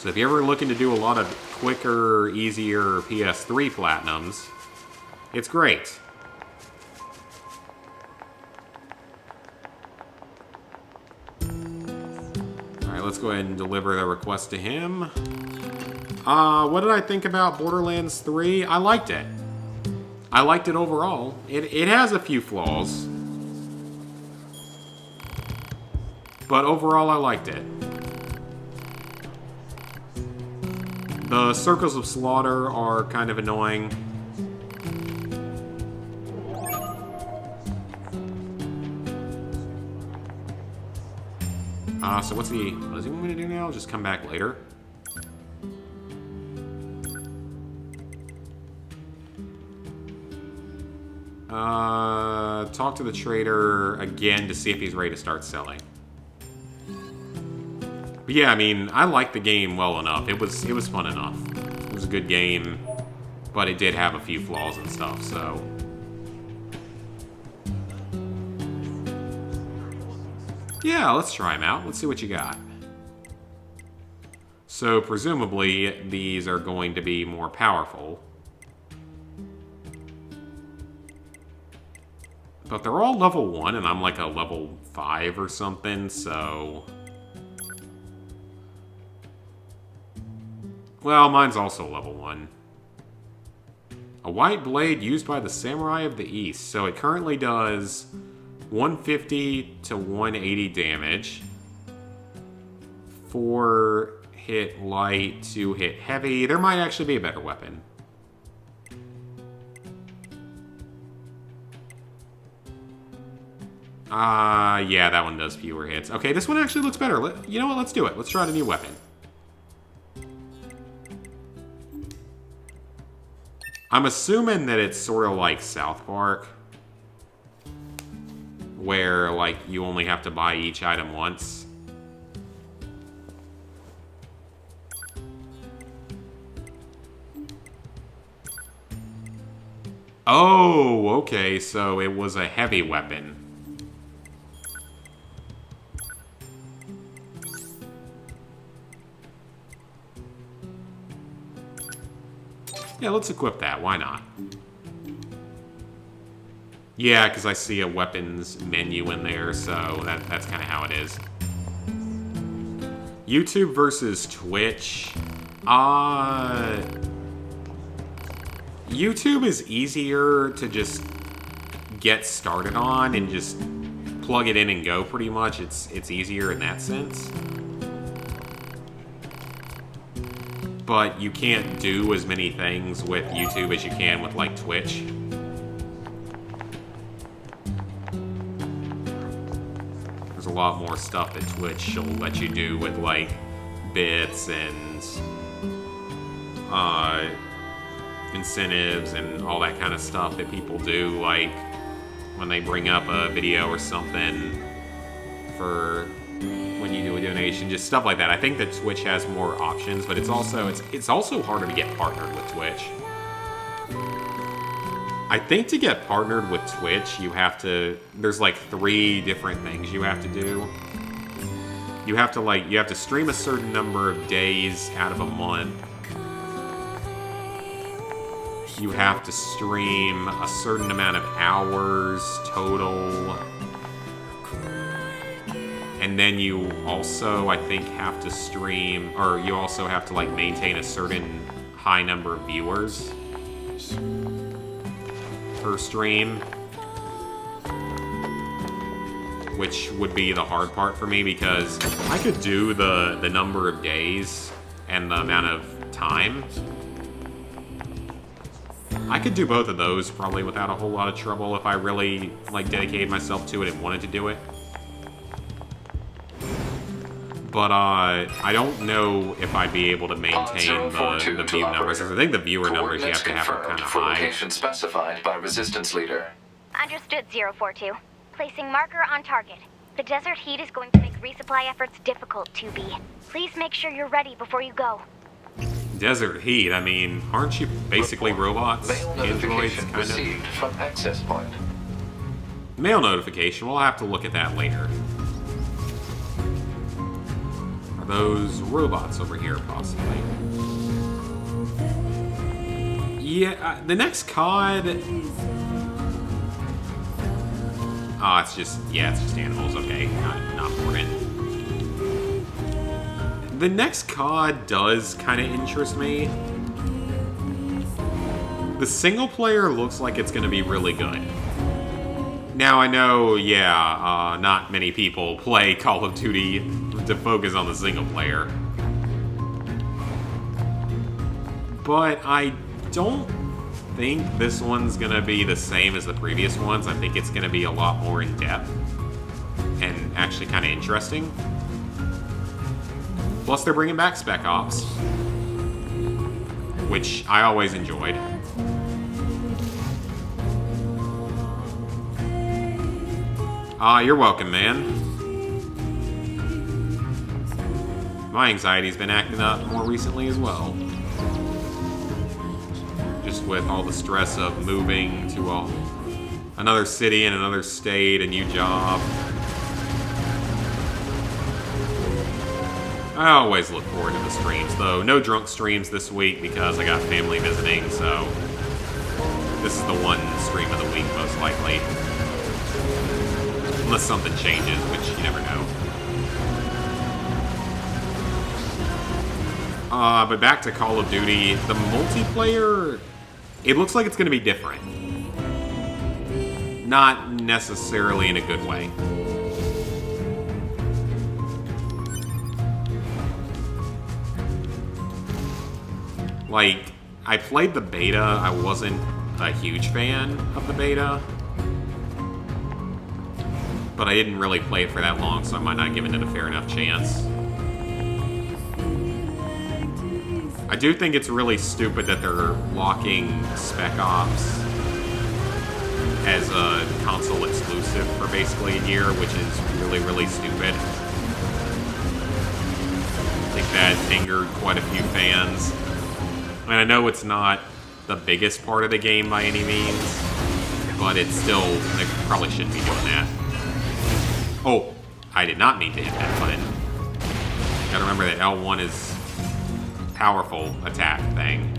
A: So if you're ever looking to do a lot of quicker, easier PS3 platinums, it's great. Alright, let's go ahead and deliver the request to him. What did I think about Borderlands 3? I liked it. I liked it overall. It has a few flaws. But overall, I liked it. The circles of slaughter are kind of annoying. So what does he want me to do now? Just come back later? Talk to the trader again to see if he's ready to start selling. But yeah, I mean, I liked the game well enough. It was fun enough. It was a good game, but it did have a few flaws and stuff, so... Yeah, let's try them out. Let's see what you got. So, presumably, these are going to be more powerful. But they're all level 1, and I'm like a level 5 or something, so... Well, mine's also level 1. A white blade used by the Samurai of the East. So it currently does 150 to 180 damage. 4 hit light, 2 hit heavy. There might actually be a better weapon. Yeah, that one does fewer hits. Okay, this one actually looks better. You know what? Let's do it. Let's try the new weapon. I'm assuming that it's sort of like South Park, where, like, you only have to buy each item once. Oh, okay, so it was a heavy weapon. Yeah, let's equip that. Why not? Yeah, because I see a weapons menu in there, so that's kind of how it is. YouTube versus Twitch. YouTube is easier to just get started on and just plug it in and go, pretty much. It's easier in that sense. But you can't do as many things with YouTube as you can with, like, Twitch. There's a lot more stuff that Twitch will let you do with, like, bits and incentives and all that kind of stuff that people do, like when they bring up a video or something for when you do a donation, just stuff like that. I think that Twitch has more options, but it's also harder to get partnered with Twitch. I think to get partnered with Twitch, there's like 3 different things you have to do. You have to stream a certain number of days out of a month. You have to stream a certain amount of hours total. And then you also, I think, have to stream, or you also have to, like, maintain a certain high number of viewers per stream. Which would be the hard part for me, because I could do the number of days and the amount of time. I could do both of those probably without a whole lot of trouble if I really, like, dedicated myself to it and wanted to do it. But, I don't know if I'd be able to maintain the view numbers, because I think the viewer numbers you have to have are kind of high.
G: Location specified by Resistance Leader.
C: Understood, 042. Placing marker on target. The desert heat is going to make resupply efforts difficult, 2B. Please make sure you're ready before you go.
A: Desert heat? I mean, aren't you basically robots? Androids, kind of?
G: Received from access point.
A: Mail notification. We'll have to look at that later. Are those robots over here, possibly? Yeah, the next COD... Oh, it's just animals, okay. Not important. The next COD does kind of interest me. The single player looks like it's going to be really good. Now, I know, not many people play Call of Duty to focus on the single player. But I don't think this one's going to be the same as the previous ones. I think it's going to be a lot more in-depth and actually kind of interesting. Plus, they're bringing back Spec Ops, which I always enjoyed. You're welcome, man. My anxiety's been acting up more recently as well. Just with all the stress of moving to another city and another state, a new job. I always look forward to the streams, though. No drunk streams this week because I got family visiting, so this is the one stream of the week, most likely. Unless something changes, which you never know. But back to Call of Duty, the multiplayer, it looks like it's going to be different. Not necessarily in a good way. Like, I played the beta, I wasn't a huge fan of the beta. But I didn't really play it for that long, so I might not have given it a fair enough chance. I do think it's really stupid that they're locking Spec Ops as a console exclusive for basically a year, which is really, really stupid. I think that angered quite a few fans. And I know it's not the biggest part of the game by any means, but it's still, they probably shouldn't be doing that. Oh, I did not mean to hit that button. Gotta remember that L1 is powerful attack thing.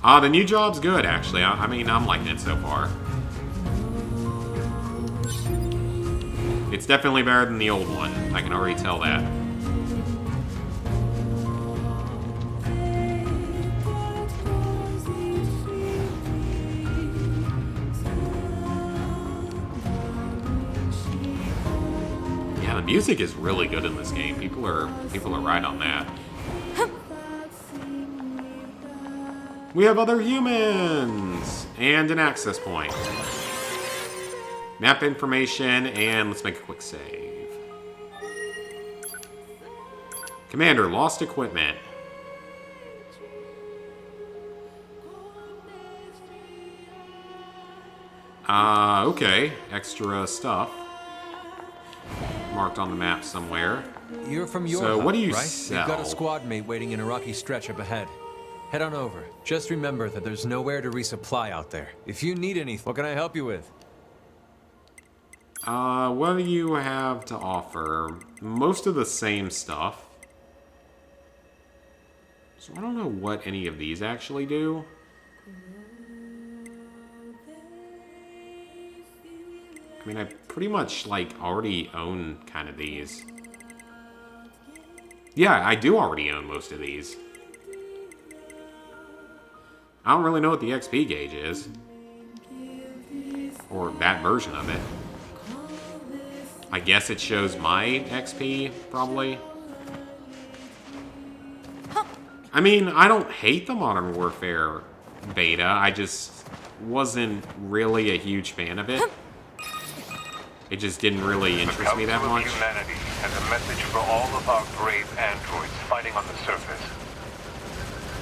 A: The new job's good, actually. I mean, I'm liking it so far. It's definitely better than the old one. I can already tell that. The music is really good in this game. People are right on that. We have other humans and an access point. Map information, and let's make a quick save. Commander, lost equipment. Okay. Extra stuff. Marked on the map somewhere.
J: You're from your
A: So what do you
J: right?
A: sell?
J: We've got a squad mate waiting in a rocky stretch up ahead. Head on over. Just remember that there's nowhere to resupply out there. If you need anything, what can I help you with?
A: What do you have to offer? Most of the same stuff. So I don't know what any of these actually do. I mean, I pretty much, like, already own kind of these. Yeah, I do already own most of these. I don't really know what the XP gauge is. Or that version of it. I guess it shows my XP, probably. I mean, I don't hate the Modern Warfare beta. I just wasn't really a huge fan of it. It just didn't really interest me that much.
D: The Council of Humanity has a message for all of our brave androids fighting on the surface.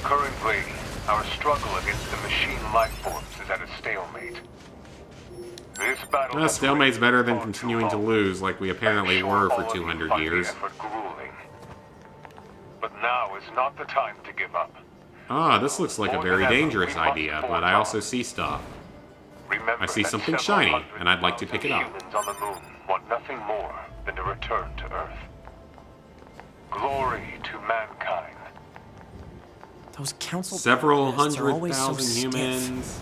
D: Currently, our struggle against the machine life forms is at a stalemate. This battle
A: Stalemate's better than continuing to lose like we apparently were for 200 years.
D: But now is not the time to give up.
A: This looks like a very dangerous idea, but I also see stuff. I see something shiny, and I'd like to pick it up.
D: Humans on the moon want nothing more than to return to Earth. Glory to mankind.
B: Those council
A: Several
B: protests are
A: hundred
B: always so
A: thousand
B: stiff.
A: humans.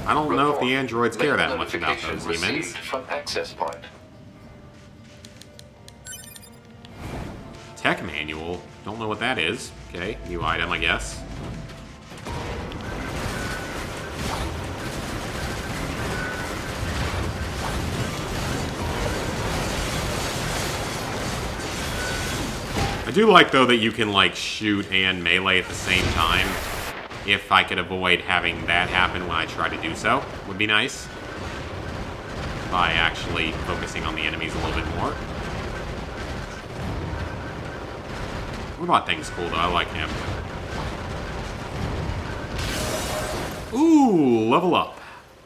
A: I don't know if the androids care that much about those humans.
G: Received from access point.
A: Tech manual. Don't know what that is. Okay, new item, I guess. I do like, though, that you can, like, shoot and melee at the same time. If I could avoid having that happen when I try to do so, would be nice. By actually focusing on the enemies a little bit more. Robot thing's cool, though. I like him. Ooh, level up.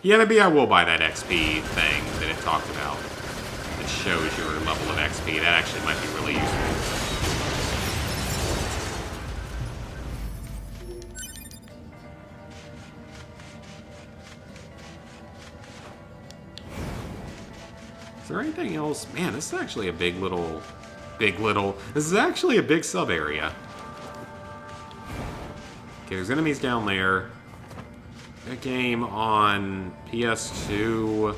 A: Yeah, maybe I will buy that XP thing that it talked about. It shows your level of XP. That actually might be really useful. Is there anything else? Man, this is actually a big little... This is actually a big sub area. Okay, there's enemies down there. That game on PS2.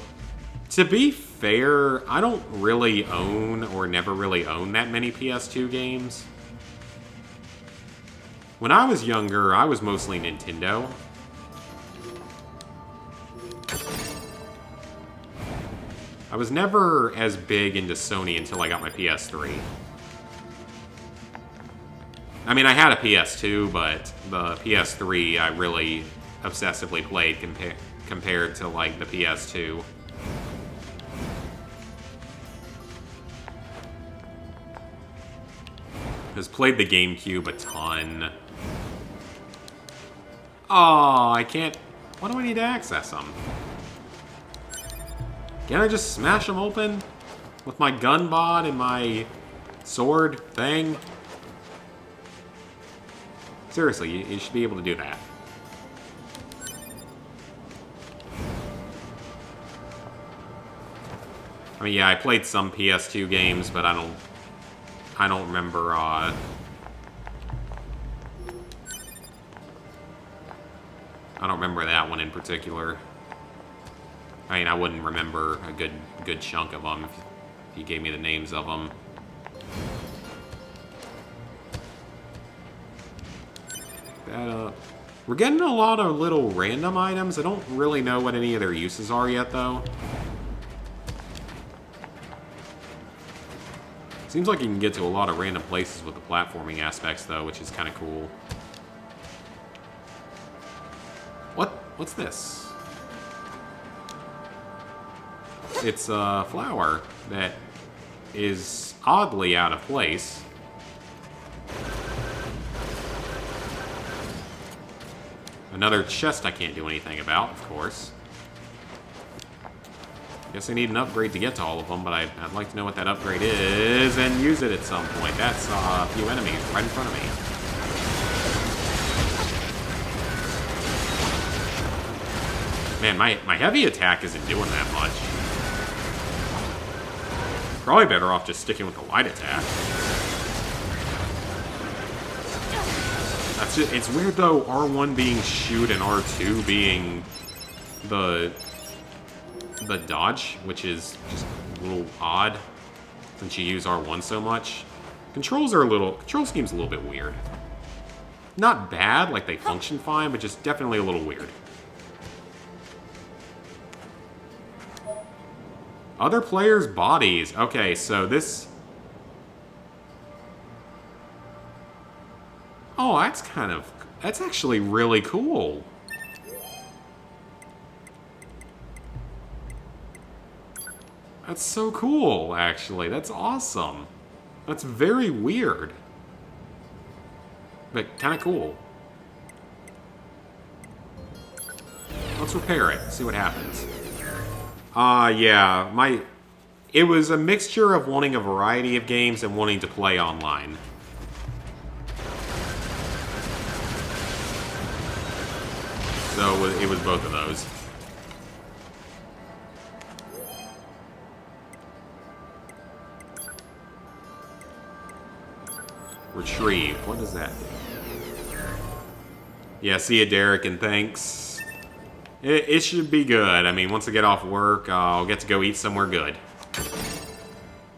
A: To be fair, I don't really own or never really own that many PS2 games. When I was younger, I was mostly Nintendo. I was never as big into Sony until I got my PS3. I mean, I had a PS2, but the PS3 I really obsessively played compared to, like, the PS2. Just played the GameCube a ton. Oh, I can't... Why do I need to access them? Can't I just smash them open? With my gun bod and my sword thing? Seriously, you should be able to do that. I mean, yeah, I played some PS2 games, but I don't remember, I don't remember that one in particular. I mean, I wouldn't remember a good chunk of them if you gave me the names of them. We're getting a lot of little random items. I don't really know what any of their uses are yet, though. Seems like you can get to a lot of random places with the platforming aspects, though, which is kind of cool. What's this? It's a flower that is oddly out of place. Another chest I can't do anything about, of course. Guess I need an upgrade to get to all of them, but I'd like to know what that upgrade is and use it at some point. That's a few enemies right in front of me. Man, my heavy attack isn't doing that much. Probably better off just sticking with the light attack. That's just, it's weird though, R1 being shoot and R2 being the dodge, which is just a little odd since you use R1 so much. Control scheme's a little bit weird. Not bad, like they function fine, but just definitely a little weird. Other players' bodies. Okay, so this... Oh, that's actually really cool. That's so cool, actually. That's awesome. That's very weird. But kind of cool. Let's repair it, see what happens. Yeah, it was a mixture of wanting a variety of games and wanting to play online. So it was both of those. Retrieve. What does that do? Yeah, see you, Derek, and thanks. It should be good. I mean, once I get off work, I'll get to go eat somewhere good.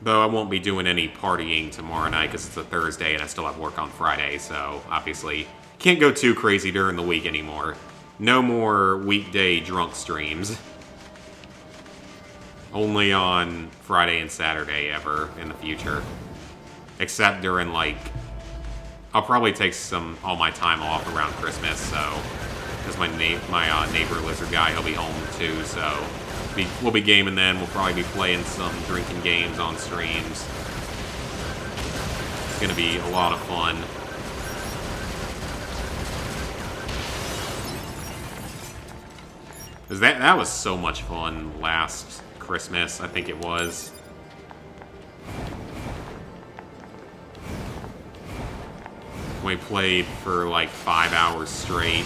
A: Though I won't be doing any partying tomorrow night because it's a Thursday and I still have work on Friday, so obviously can't go too crazy during the week anymore. No more weekday drunk streams. Only on Friday and Saturday ever in the future. Except during, like... I'll probably take all my time off around Christmas, so... Because my neighbor lizard guy, he'll be home too, so... We'll be gaming then. We'll probably be playing some drinking games on streams. It's gonna be a lot of fun. Cause that was so much fun last Christmas, I think it was. We played for like 5 hours straight.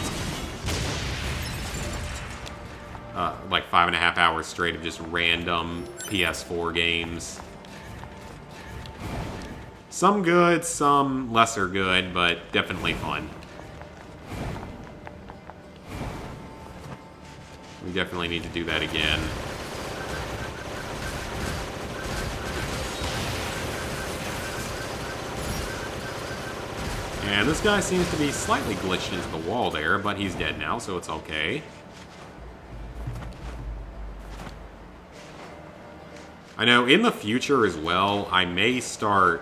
A: Like 5.5 hours straight of just random PS4 games. Some good, some lesser good, but definitely fun. We definitely need to do that again. And this guy seems to be slightly glitched into the wall there, but he's dead now, so it's okay. I know in the future as well, I may start,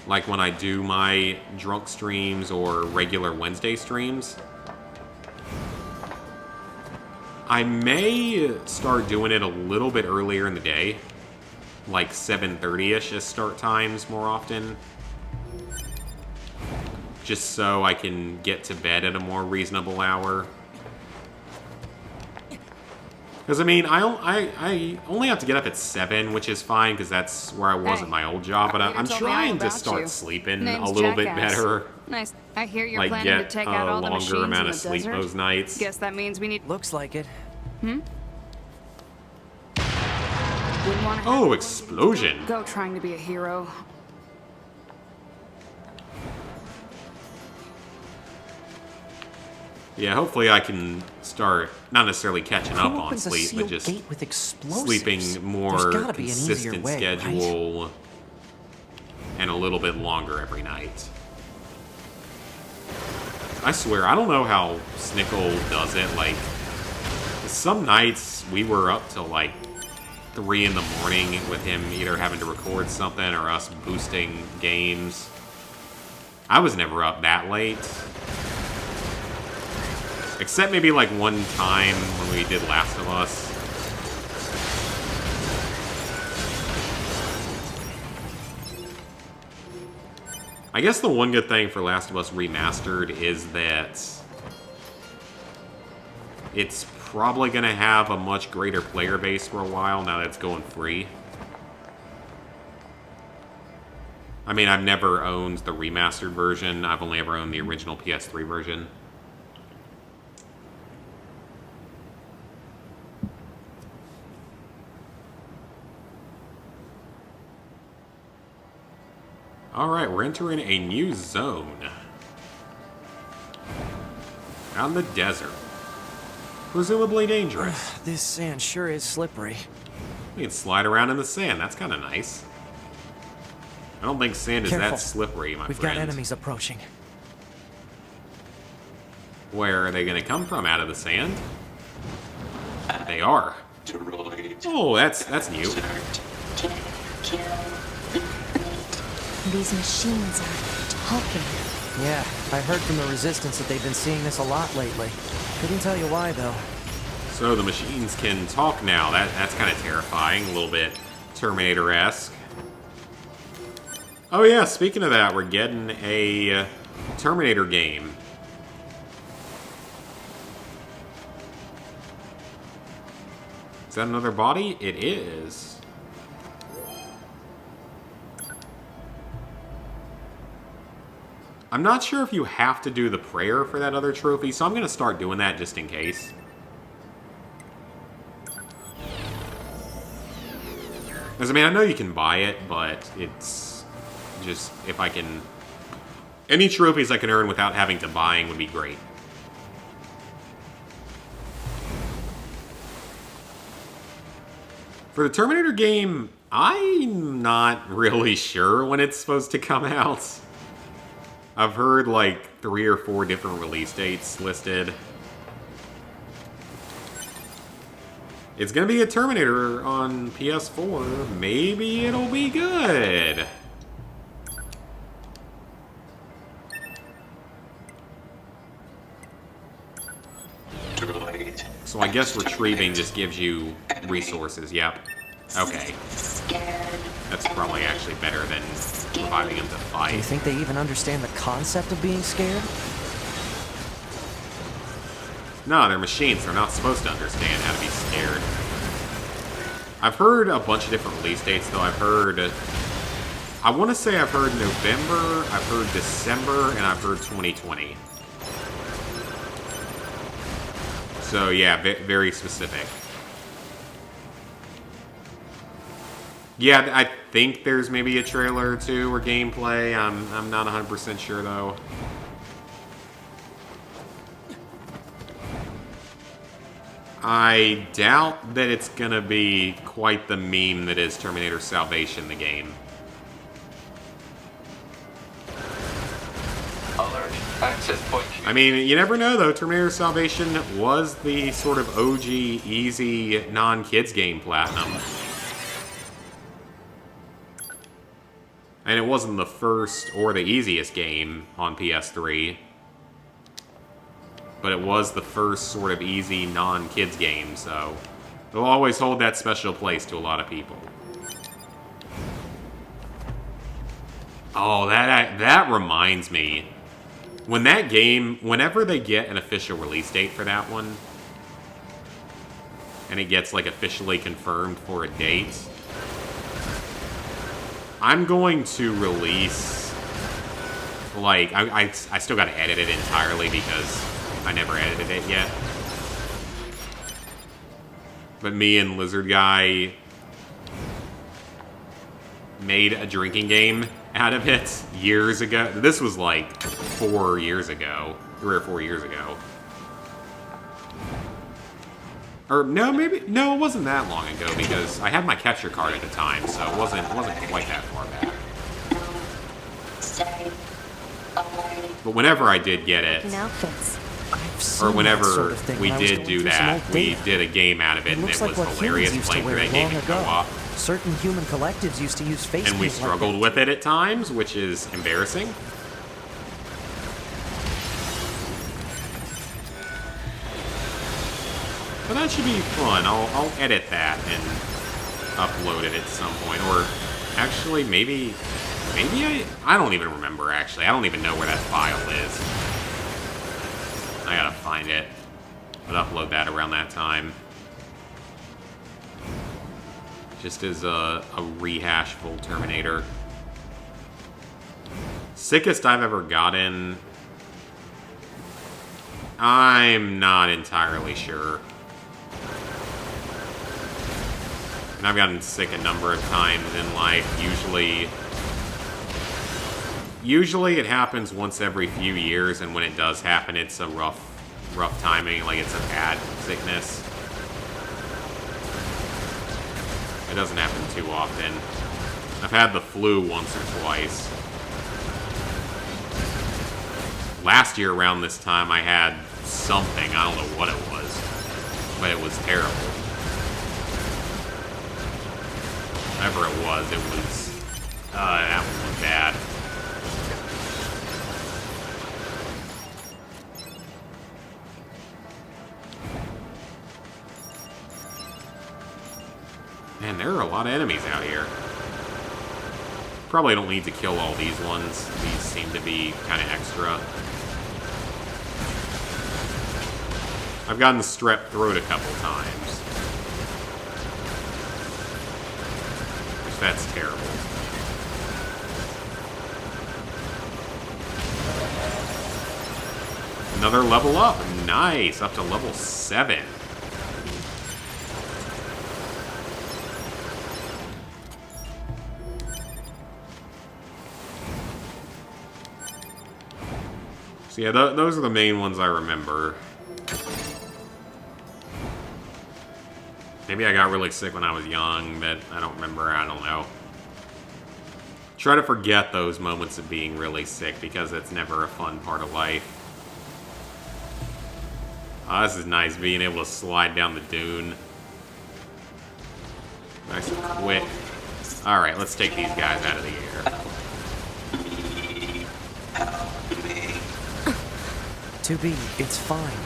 A: like when I do my drunk streams or regular Wednesday streams, I may start doing it a little bit earlier in the day, like 7:30-ish as start times more often. Just so I can get to bed at a more reasonable hour. Because, I mean, I only have to get up at 7, which is fine, because that's where I was at my old job. But I'm trying to start sleeping a little bit better.
K: Nice. I hear you're
A: like,
K: planning to
A: get
K: take out all the machines
A: longer
K: in
A: amount
K: the
A: of sleep
K: desert.
A: those nights.
K: Guess that means we need...
B: Looks like it.
K: Hmm?
A: Oh, explosion.
K: Go trying to be a hero.
A: Yeah, hopefully I can start not necessarily catching up on
B: opens a
A: sleep, but
B: sealed
A: just
B: gate with explosives?
A: sleeping
B: There's
A: more
B: gotta be an easier
A: consistent
B: way,
A: schedule and a little bit longer every night. I swear, I don't know how Snickle does it. Like, some nights we were up till like 3 in the morning with him either having to record something or us boosting games. I was never up that late. Except maybe like one time when we did Last of Us. I guess the one good thing for Last of Us Remastered is that it's probably going to have a much greater player base for a while now that it's going free. I mean, I've never owned the remastered version. I've only ever owned the original PS3 version. Alright, we're entering a new zone. Out in the desert. Presumably dangerous.
B: This sand sure is slippery.
A: We can slide around in the sand. That's kind of nice. I don't think sand is
B: Careful.
A: that slippery, my
B: We've
A: friend.
B: got enemies approaching.
A: Where are they going to come from? Out of the sand? They are. Oh, that's new.
E: These machines are talking.
B: Yeah, I heard from the Resistance that they've been seeing this a lot lately. Couldn't tell you why, though.
A: So the machines can talk now. That's kind of terrifying. A little bit Terminator-esque. Oh yeah, speaking of that, we're getting a Terminator game. Is that another body? It is. I'm not sure if you have to do the prayer for that other trophy, so I'm going to start doing that just in case. Because, I mean, I know you can buy it, but it's just if I can Any trophies I can earn without having to buying would be great. For the Terminator game, I'm not really sure when it's supposed to come out. I've heard like 3 or 4 different release dates listed. It's gonna be a Terminator on PS4. Maybe it'll be good. So I guess retrieving just gives you resources. Yep. Okay. That's probably actually better than reviving him to fight.
B: Do you think they even understand the concept of being scared?
A: No, they're machines. They're not supposed to understand how to be scared. I've heard a bunch of different release dates, though. I've heard... I want to say I've heard November, I've heard December, and I've heard 2020. So, yeah, very specific. Yeah, I think there's maybe a trailer or two or gameplay. I'm not 100% sure, though. I doubt that it's gonna be quite the meme that is Terminator Salvation, the game.
G: Alert. Access point.
A: I mean, you never know, though. Terminator Salvation was the sort of OG, easy, non-kids game platinum. And it wasn't the first or the easiest game on PS3. But it was the first sort of easy non-kids game, so it'll always hold that special place to a lot of people. Oh, that reminds me. When that game, whenever they get an official release date for that one, and it gets like officially confirmed for a date, I'm going to release, like, I still gotta edit it entirely because I never edited it yet. But me and Lizard Guy made a drinking game out of it years ago. This was like 4 years ago, 3 or 4 years ago. Or no, maybe no, it wasn't that long ago because I had my capture card at the time, so it wasn't quite that far back. But whenever I did get it, or whenever
B: sort of thing
A: we
B: when I was
A: did
B: going
A: do
B: through some
A: that,
B: old
A: we
B: data.
A: did a game out of it, and it
B: looks
A: was
B: like what
A: hilarious
B: humans used
A: playing
B: to
A: through
B: wear
A: that game
B: long
A: in
B: ago.
A: co-op.
B: Certain human collectives used to use face
A: And we
B: paint like
A: struggled
B: that.
A: with it at times, which is embarrassing. But that should be fun. I'll edit that and upload it at some point. Or actually, maybe I don't even remember, actually. I don't even know where that file is. I gotta find it. But upload that around that time. Just as a rehash full Terminator. Sickest I've ever gotten... I'm not entirely sure. And I've gotten sick a number of times in life. Usually it happens once every few years, and when it does happen, it's a rough timing, like it's a bad sickness. It doesn't happen too often. I've had the flu once or twice. Last year around this time I had something, I don't know what it was, but it was terrible. Whatever it was, that one was bad. Man, there are a lot of enemies out here. Probably don't need to kill all these ones. These seem to be kind of extra. I've gotten strep throat a couple times. Which, that's terrible. Another level up. Nice. Up to level 7. So yeah, those are the main ones I remember. Maybe I got really sick when I was young, but I don't remember. I don't know. Try to forget those moments of being really sick because it's never a fun part of life. Oh, this is nice, being able to slide down the dune. Nice and quick. Alright, let's take these guys out of the air.
B: 2B, it's fine.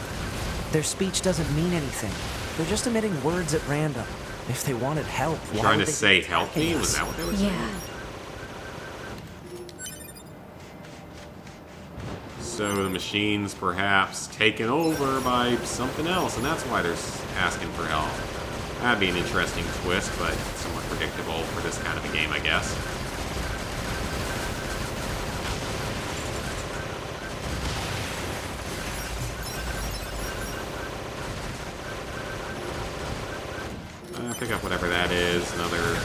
B: Their speech doesn't mean anything. They're just emitting words at random. If they wanted help, why
A: Trying
B: would
A: to
B: they
A: say
B: be
A: help me?
B: attacking
A: Was
B: us?
A: that what they were saying?
E: Yeah.
A: So the machine's perhaps taken over by something else, and that's why they're asking for help. That'd be an interesting twist, but somewhat predictable for this kind of a game, I guess. Pick up whatever that is. Another...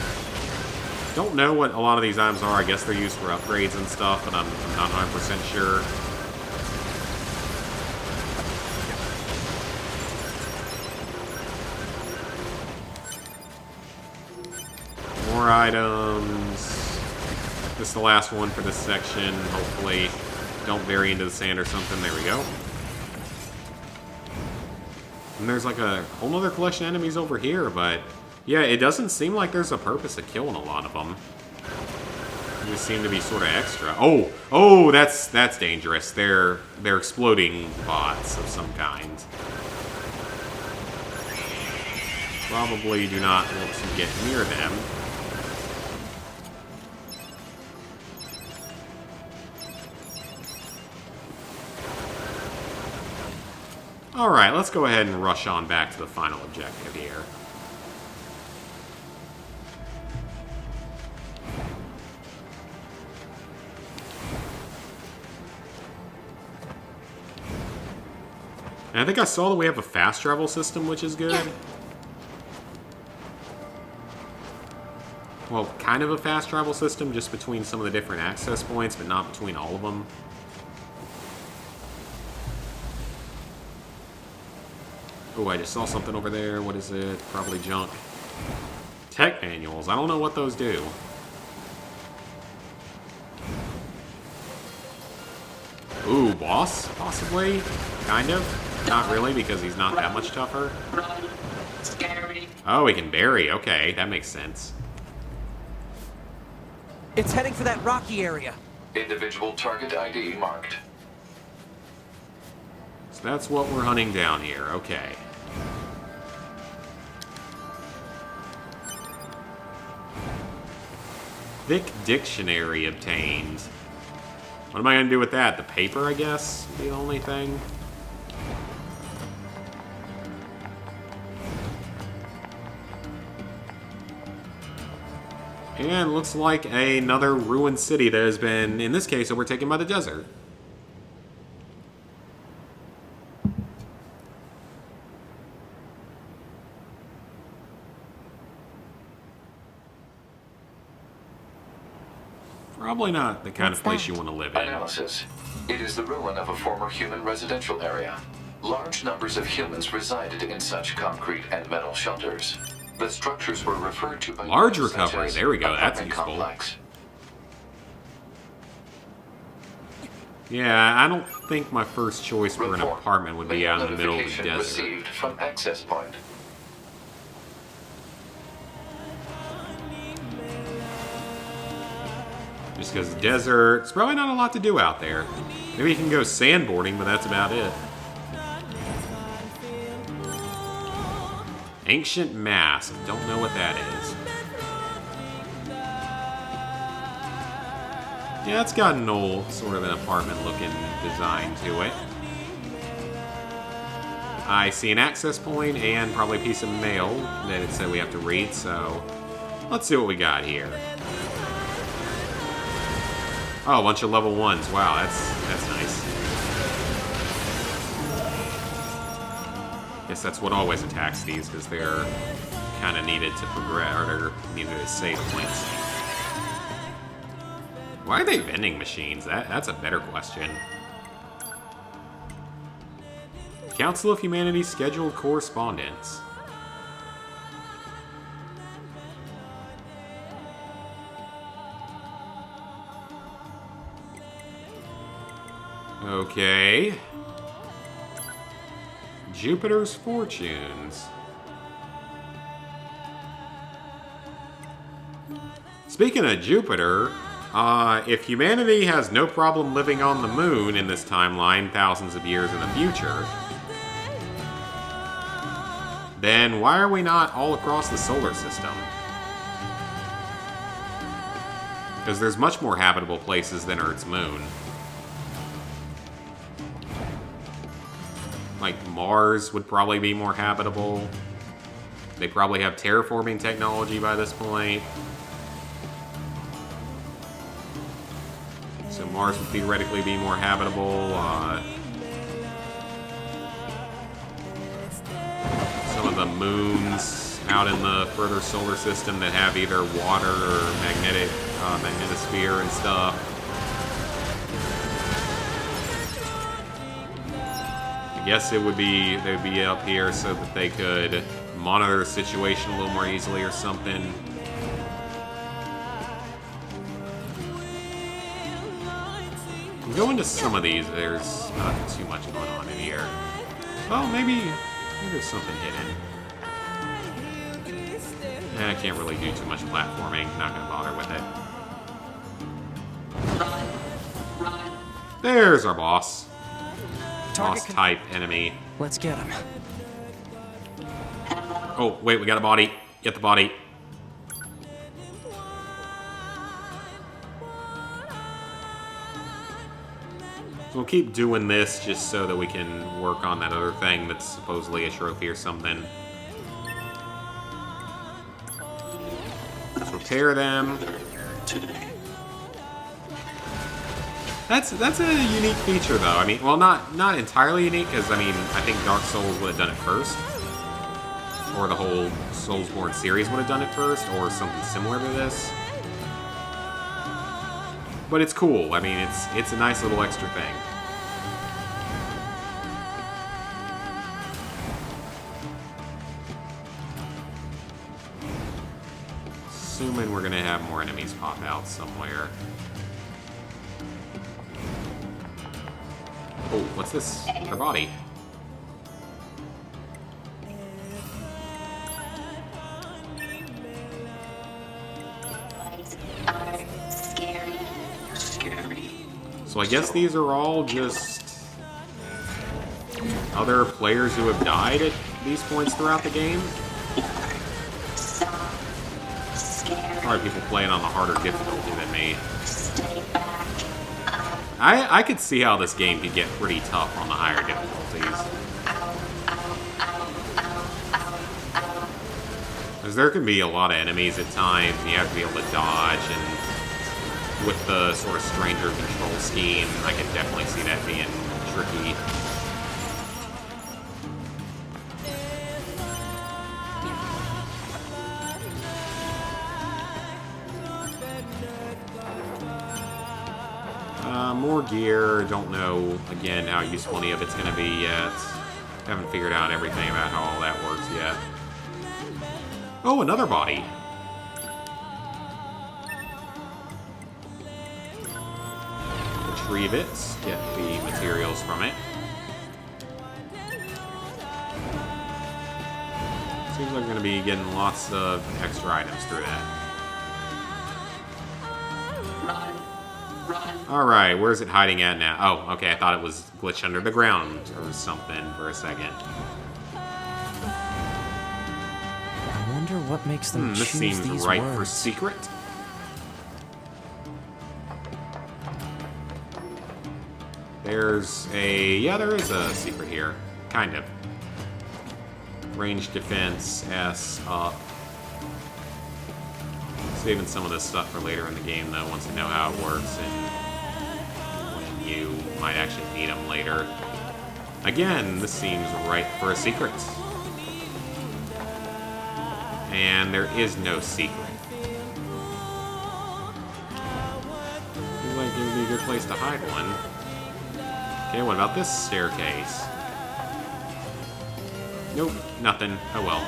A: Don't know what a lot of these items are. I guess they're used for upgrades and stuff, but I'm not 100% sure. More items. This is the last one for this section. Hopefully, don't bury into the sand or something. There we go. And there's like a whole other collection of enemies over here, but yeah, it doesn't seem like there's a purpose of killing a lot of them. They just seem to be sort of extra. Oh, that's dangerous. They're exploding bots of some kind. Probably do not want to get near them. Alright, let's go ahead and rush on back to the final objective here. And I think I saw that we have a fast travel system, which is good. Well, kind of a fast travel system, just between some of the different access points, but not between all of them. Oh, I just saw something over there. What is it? Probably junk. Tech manuals. I don't know what those do. Ooh, boss? Possibly? Kind of? Not really, because he's not that much tougher. Oh, he can bury. Okay, that makes sense.
B: It's heading for that rocky area.
G: Individual target ID marked.
A: So that's what we're hunting down here. Okay. Thick dictionary obtained. What am I going to do with that? The paper, I guess, would be the only thing. And looks like another ruined city that has been, in this case, overtaken by the desert. Probably not the kind of place you want to live in.
G: Analysis. It is the ruin of a former human residential area. Large numbers of humans resided in such concrete and metal shelters. The structures were referred to by
A: large
G: names such
A: recovery.
G: as
A: There we go. That's
G: apartment
A: useful.
G: complex.
A: Yeah, I don't think my first choice for an
G: Report.
A: apartment would be out in the middle of the
G: Notification
A: desert.
G: received from access point.
A: Just because the desert, it's probably not a lot to do out there. Maybe you can go sandboarding, but that's about it. Ancient Mask. Don't know what that is. Yeah, it's got an old, sort of an apartment-looking design to it. I see an access point and probably a piece of mail that it said we have to read, so let's see what we got here. Oh, a bunch of level 1s. Wow, that's nice. Guess that's what always attacks these, because they're kind of needed to progress, or they're needed to save points. Why are they vending machines? That's a better question. Council of Humanity scheduled correspondence. Okay. Jupiter's fortunes. Speaking of Jupiter, if humanity has no problem living on the moon in this timeline thousands of years in the future, then why are we not all across the solar system? Because there's much more habitable places than Earth's moon. Like, Mars would probably be more habitable. They probably have terraforming technology by this point. So Mars would theoretically be more habitable. Some of the moons out in the further solar system that have either water or magnetosphere and stuff. I guess they would be up here so that they could monitor the situation a little more easily or something. Go into some of these, there's not too much going on in here. Well, maybe there's something hidden. I can't really do too much platforming, not gonna bother with it. There's our boss. Boss type enemy.
B: Let's get him.
A: Oh, wait, we got a body. Get the body. So we'll keep doing this just so that we can work on that other thing that's supposedly a trophy or something. Let's repair them. That's a unique feature, though. I mean, well, not entirely unique, because, I mean, I think Dark Souls would have done it first. Or the whole Soulsborne series would have done it first, or something similar to this. But it's cool. I mean, it's a nice little extra thing. Assuming we're gonna have more enemies pop out somewhere. Oh, what's this? Her body. So I guess these are all just other players who have died at these points throughout the game. Probably people playing on the harder difficulty than me. I could see how this game could get pretty tough on the higher difficulties. Because there can be a lot of enemies at times, and you have to be able to dodge, and with the sort of stranger control scheme, I can definitely see that being tricky. More gear. Don't know, again, how useful any of it's going to be yet. Haven't figured out everything about how all that works yet. Oh, another body. Retrieve it. Get the materials from it. Seems like we're going to be getting lots of extra items through that. Alright, where's it hiding at now? Oh, okay, I thought it was glitched under the ground or something for a second.
B: I wonder what makes them
A: this
B: choose
A: seems
B: these
A: right
B: words.
A: for secret. There's a... yeah, there is a secret here. Kind of. Range defense, S, up. Saving some of this stuff for later in the game, though, once I know how it works and when you might actually need them later. Again, this seems right for a secret. And there is no secret. Seems like it would be a good place to hide one. Okay, what about this staircase? Nope, nothing. Oh well.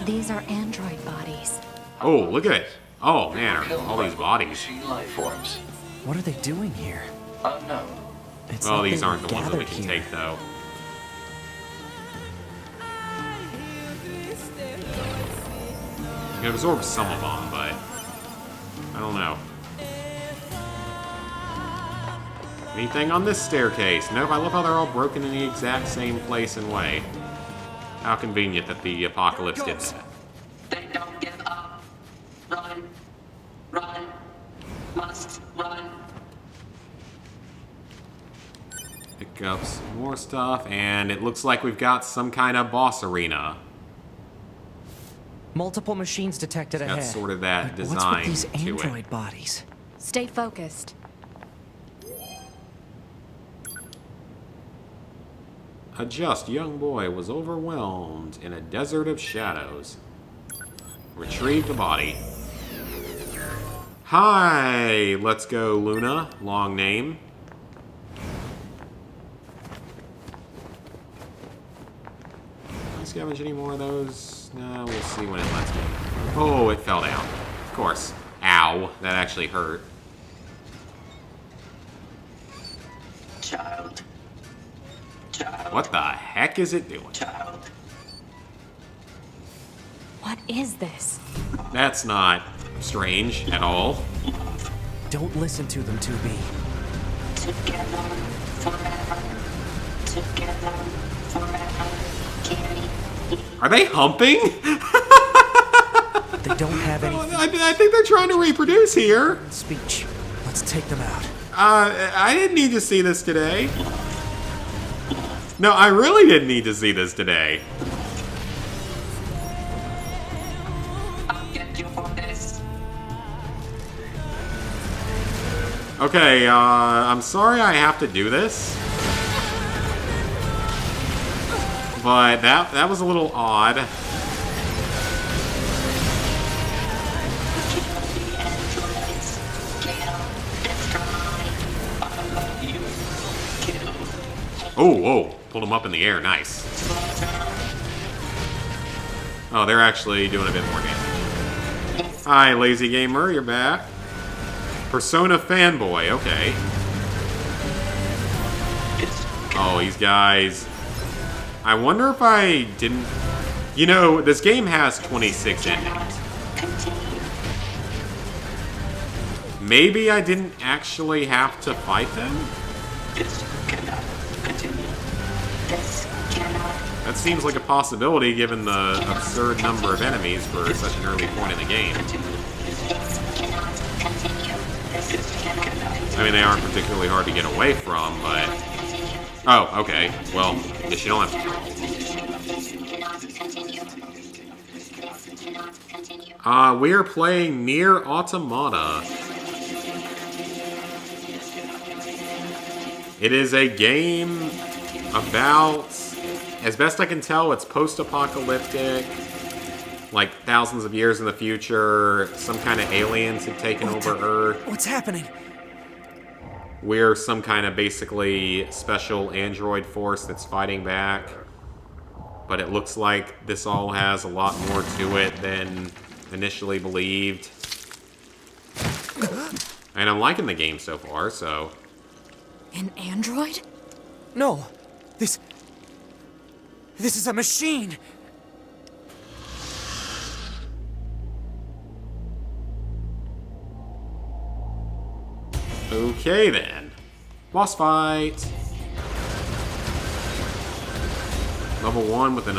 I: These are android bodies.
A: Oh, look at it. Oh man, all these bodies.
G: Machine life forms.
B: What are they doing here?
G: Unknown.
B: It's
A: Well,
B: like
A: these
B: they were
A: aren't the ones that we
B: gathered
A: can
B: here.
A: take, though. You can absorb some of them, but I don't know. Anything on this staircase? Nope, I love how they're all broken in the exact same place and way. How convenient that the apocalypse did that.
L: They don't give up. Run. Run. Must run.
A: Pick up some more stuff, and it looks like we've got some kind of boss arena.
B: Multiple machines detected
A: Got
B: ahead.
A: sort of that
B: But
A: design
B: what's with these
A: to
B: android
A: it.
B: bodies?
I: Stay focused.
A: A just young boy was overwhelmed in a desert of shadows. Retrieve the body. Hi! Let's go, Luna. Long name. Can I scavenge any more of those? No, we'll see when it lets me. Oh, it fell down. Of course. Ow. That actually hurt.
L: Child. Child.
A: What the heck is it doing?
L: Child.
I: What is this?
A: That's not strange at all.
B: Don't listen to them, 2B.
L: Together forever. Together forever. Carry.
A: Are they humping?
B: They don't have any
A: I think they're trying to reproduce here.
B: speech. Let's take them out.
A: I didn't need to see this today. No, I really didn't need to see this today.
L: I'll get you for this.
A: Okay, I'm sorry I have to do this. But that was a little odd. Oh, whoa. Pulled them up in the air. Nice. Oh, they're actually doing a bit more damage. Hi, Lazy Gamer. You're back. Persona Fanboy. Okay. Oh, these guys. I wonder if I didn't... You know, this game has 26 endings. Maybe I didn't actually have to fight them?
L: This cannot continue. This cannot.
A: That seems like a possibility given the absurd number of enemies for such an early point in the game.
L: This cannot continue. This cannot.
A: I mean, they aren't particularly hard to get away from, but... Oh, okay. Well, guess you don't have to. We are playing Nier Automata. It is a game about, as best I can tell, it's post-apocalyptic, like thousands of years in the future, some kind of aliens have taken over Earth.
B: What's happening?
A: We're some kind of basically special android force that's fighting back. But it looks like this all has a lot more to it than initially believed. And I'm liking the game so far, so...
I: An android?
B: No. This is a machine.
A: Okay then. Boss fight. Level 1 with a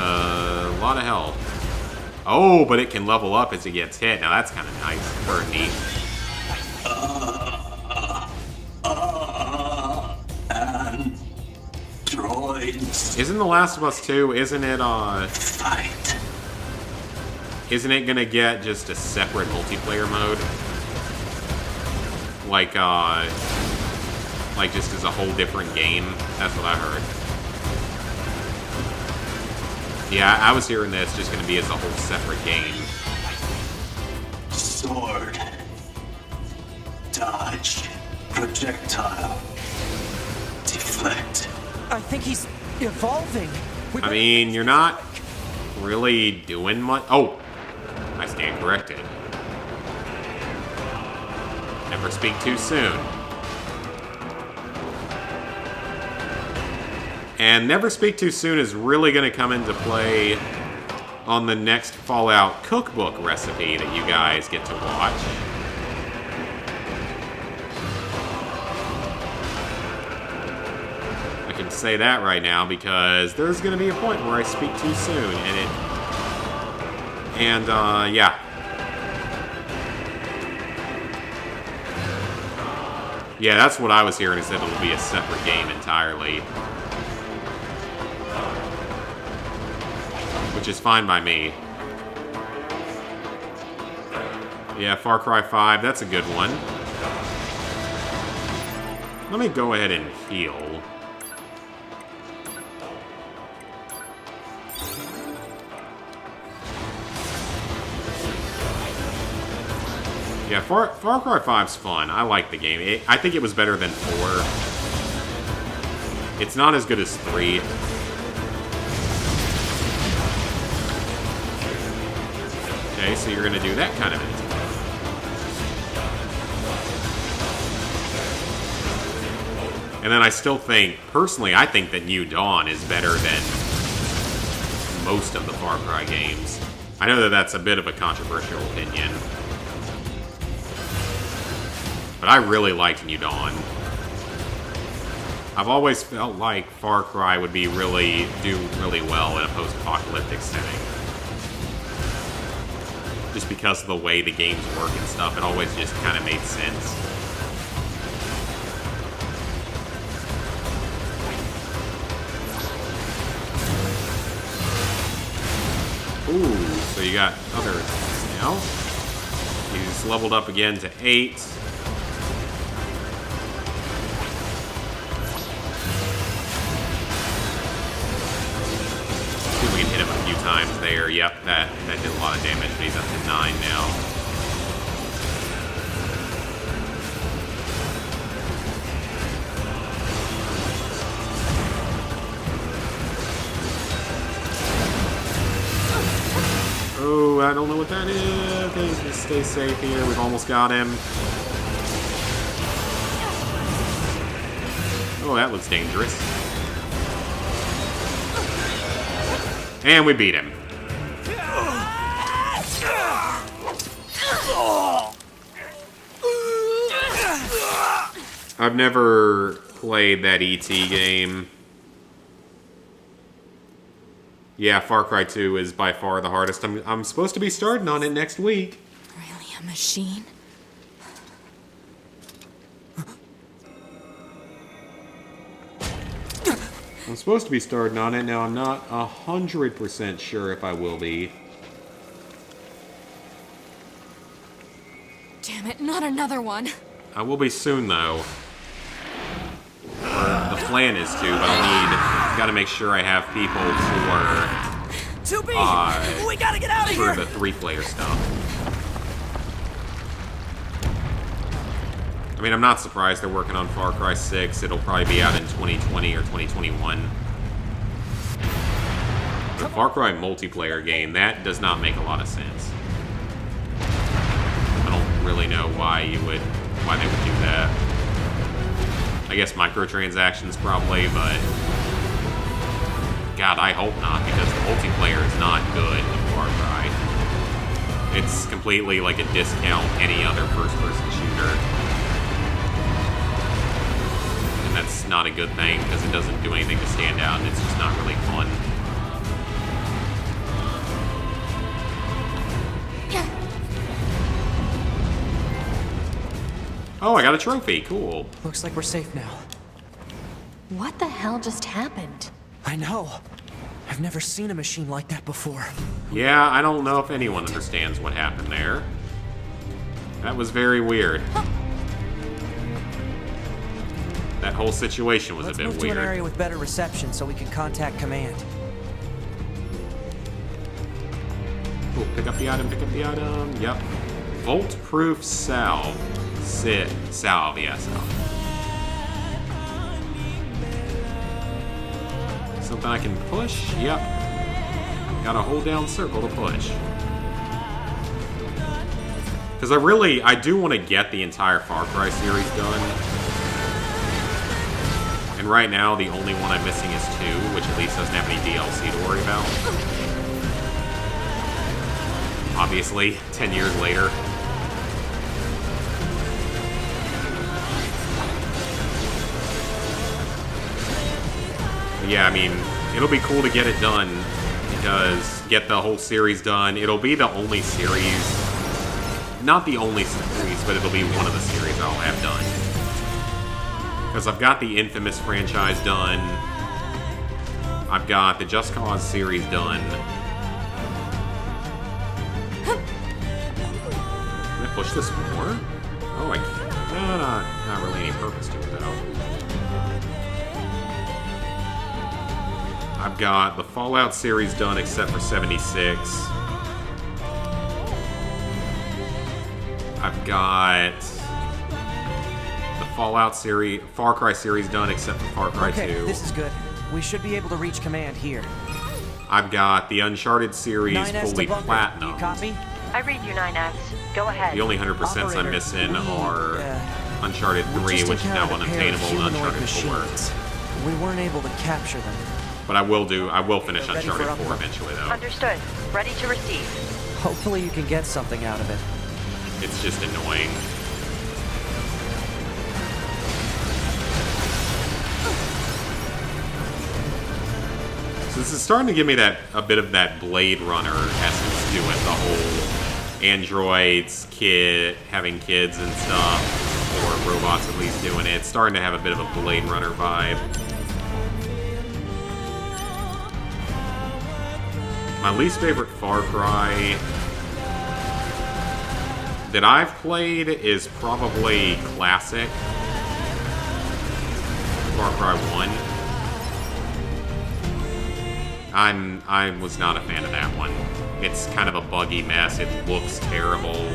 A: lot of health. Oh, but it can level up as it gets hit. Now that's kind of nice. Or neat.
L: Androids.
A: Isn't The Last of Us 2, isn't it,
L: Fight.
A: isn't it gonna get just a separate multiplayer mode? Like just as a whole different game? That's what I heard. Yeah, I was hearing that it's just gonna be as a whole separate game.
L: Sword. Dodge. Projectile. Deflect.
B: I think he's evolving.
A: I mean, you're not really doing much. Oh, I stand corrected. Never speak too soon. And Never Speak Too Soon is really going to come into play on the next Fallout cookbook recipe that you guys get to watch. I can say that right now because there's going to be a point where I speak too soon, yeah. Yeah, that's what I was hearing, is that it'll be a separate game entirely. Which is fine by me. Yeah, Far Cry 5, that's a good one. Let me go ahead and heal. Yeah, Far Cry 5's fun. I like the game. I think it was better than 4. It's not as good as 3. Okay, so you're gonna do that kind of it. And then I still think, personally, I think that New Dawn is better than most of the Far Cry games. I know that that's a bit of a controversial opinion. But I really liked New Dawn. I've always felt like Far Cry would do really well in a post-apocalyptic setting. Just because of the way the games work and stuff, it always just kind of made sense. Ooh, so you got other now. He's leveled up again to 8. See if we can hit him a few times there. Yep, that did a lot of damage, but he's up to 9 now. Oh, I don't know what that is. Okay, just stay safe here. We've almost got him. Oh, that looks dangerous. And we beat him. I've never played that E.T. game. Yeah, Far Cry 2 is by far the hardest. I'm supposed to be starting on it next week.
I: Really, a machine?
A: I'm supposed to be starting on it. Now, I'm not 100% sure if I will be.
I: Damn it, not another one.
A: I will be soon, though. The plan is to, but I'll gotta make sure I have people
B: we gotta get out of
A: for
B: here.
A: the 3-player stuff. I mean, I'm not surprised they're working on Far Cry 6. It'll probably be out in 2020 or 2021. The Far Cry multiplayer game, that does not make a lot of sense. I don't really know why they would do that. I guess microtransactions probably, but God, I hope not, because the multiplayer is not good in Far Cry. It's completely like a discount any other first-person shooter. And that's not a good thing, because it doesn't do anything to stand out, and it's just not really fun. Oh, I got a trophy. Cool.
B: Looks like we're safe now.
E: What the hell just happened?
B: I know. I've never seen a machine like that before.
A: Yeah, I don't know if anyone understands what happened there. That was very weird. That whole situation was
B: Let's
A: a bit
B: move
A: weird.
B: to an area with better reception so we can contact command.
A: Cool. Pick up the item, pick up the item. Yep. Volt-proof salve. Salve, yeah, salve. Something I can push? Yep. Gotta hold down circle to push. Because I do want to get the entire Far Cry series done. And right now, the only one I'm missing is 2, which at least doesn't have any DLC to worry about. Obviously, 10 years later. But yeah, I mean, it'll be cool to get it done, because get the whole series done. It'll be the only series, not the only series, but it'll be one of the series I'll have done. Because I've got the Infamous franchise done. I've got the Just Cause series done. Can I push this more? Oh, I can't. Not really any purpose to it, though. I've got the Fallout series done except for 76. I've got the Fallout series, Far Cry series done except for Far Cry 2.
B: Okay, this is good. We should be able to reach command here.
A: I've got the Uncharted series
B: 9S
A: fully
B: to bunker.
A: platinum.
B: You copy?
F: I read you, 9S. Go ahead.
A: The only 100% I'm
B: Operator,
A: missing
B: we,
A: are Uncharted 3, which is now unobtainable, and Uncharted 4.
B: We weren't able to capture them.
A: But I will finish
B: They're ready
A: Uncharted
B: for
A: 4
B: upload.
A: eventually, though.
F: Understood. Ready to receive.
B: Hopefully you can get something out of it.
A: It's just annoying. So this is starting to give me a bit of that Blade Runner essence to it. The whole androids, having kids and stuff, or robots at least doing it. It's starting to have a bit of a Blade Runner vibe. My least favorite Far Cry that I've played is probably Classic. Far Cry 1. I was not a fan of that one. It's kind of a buggy mess. It looks terrible.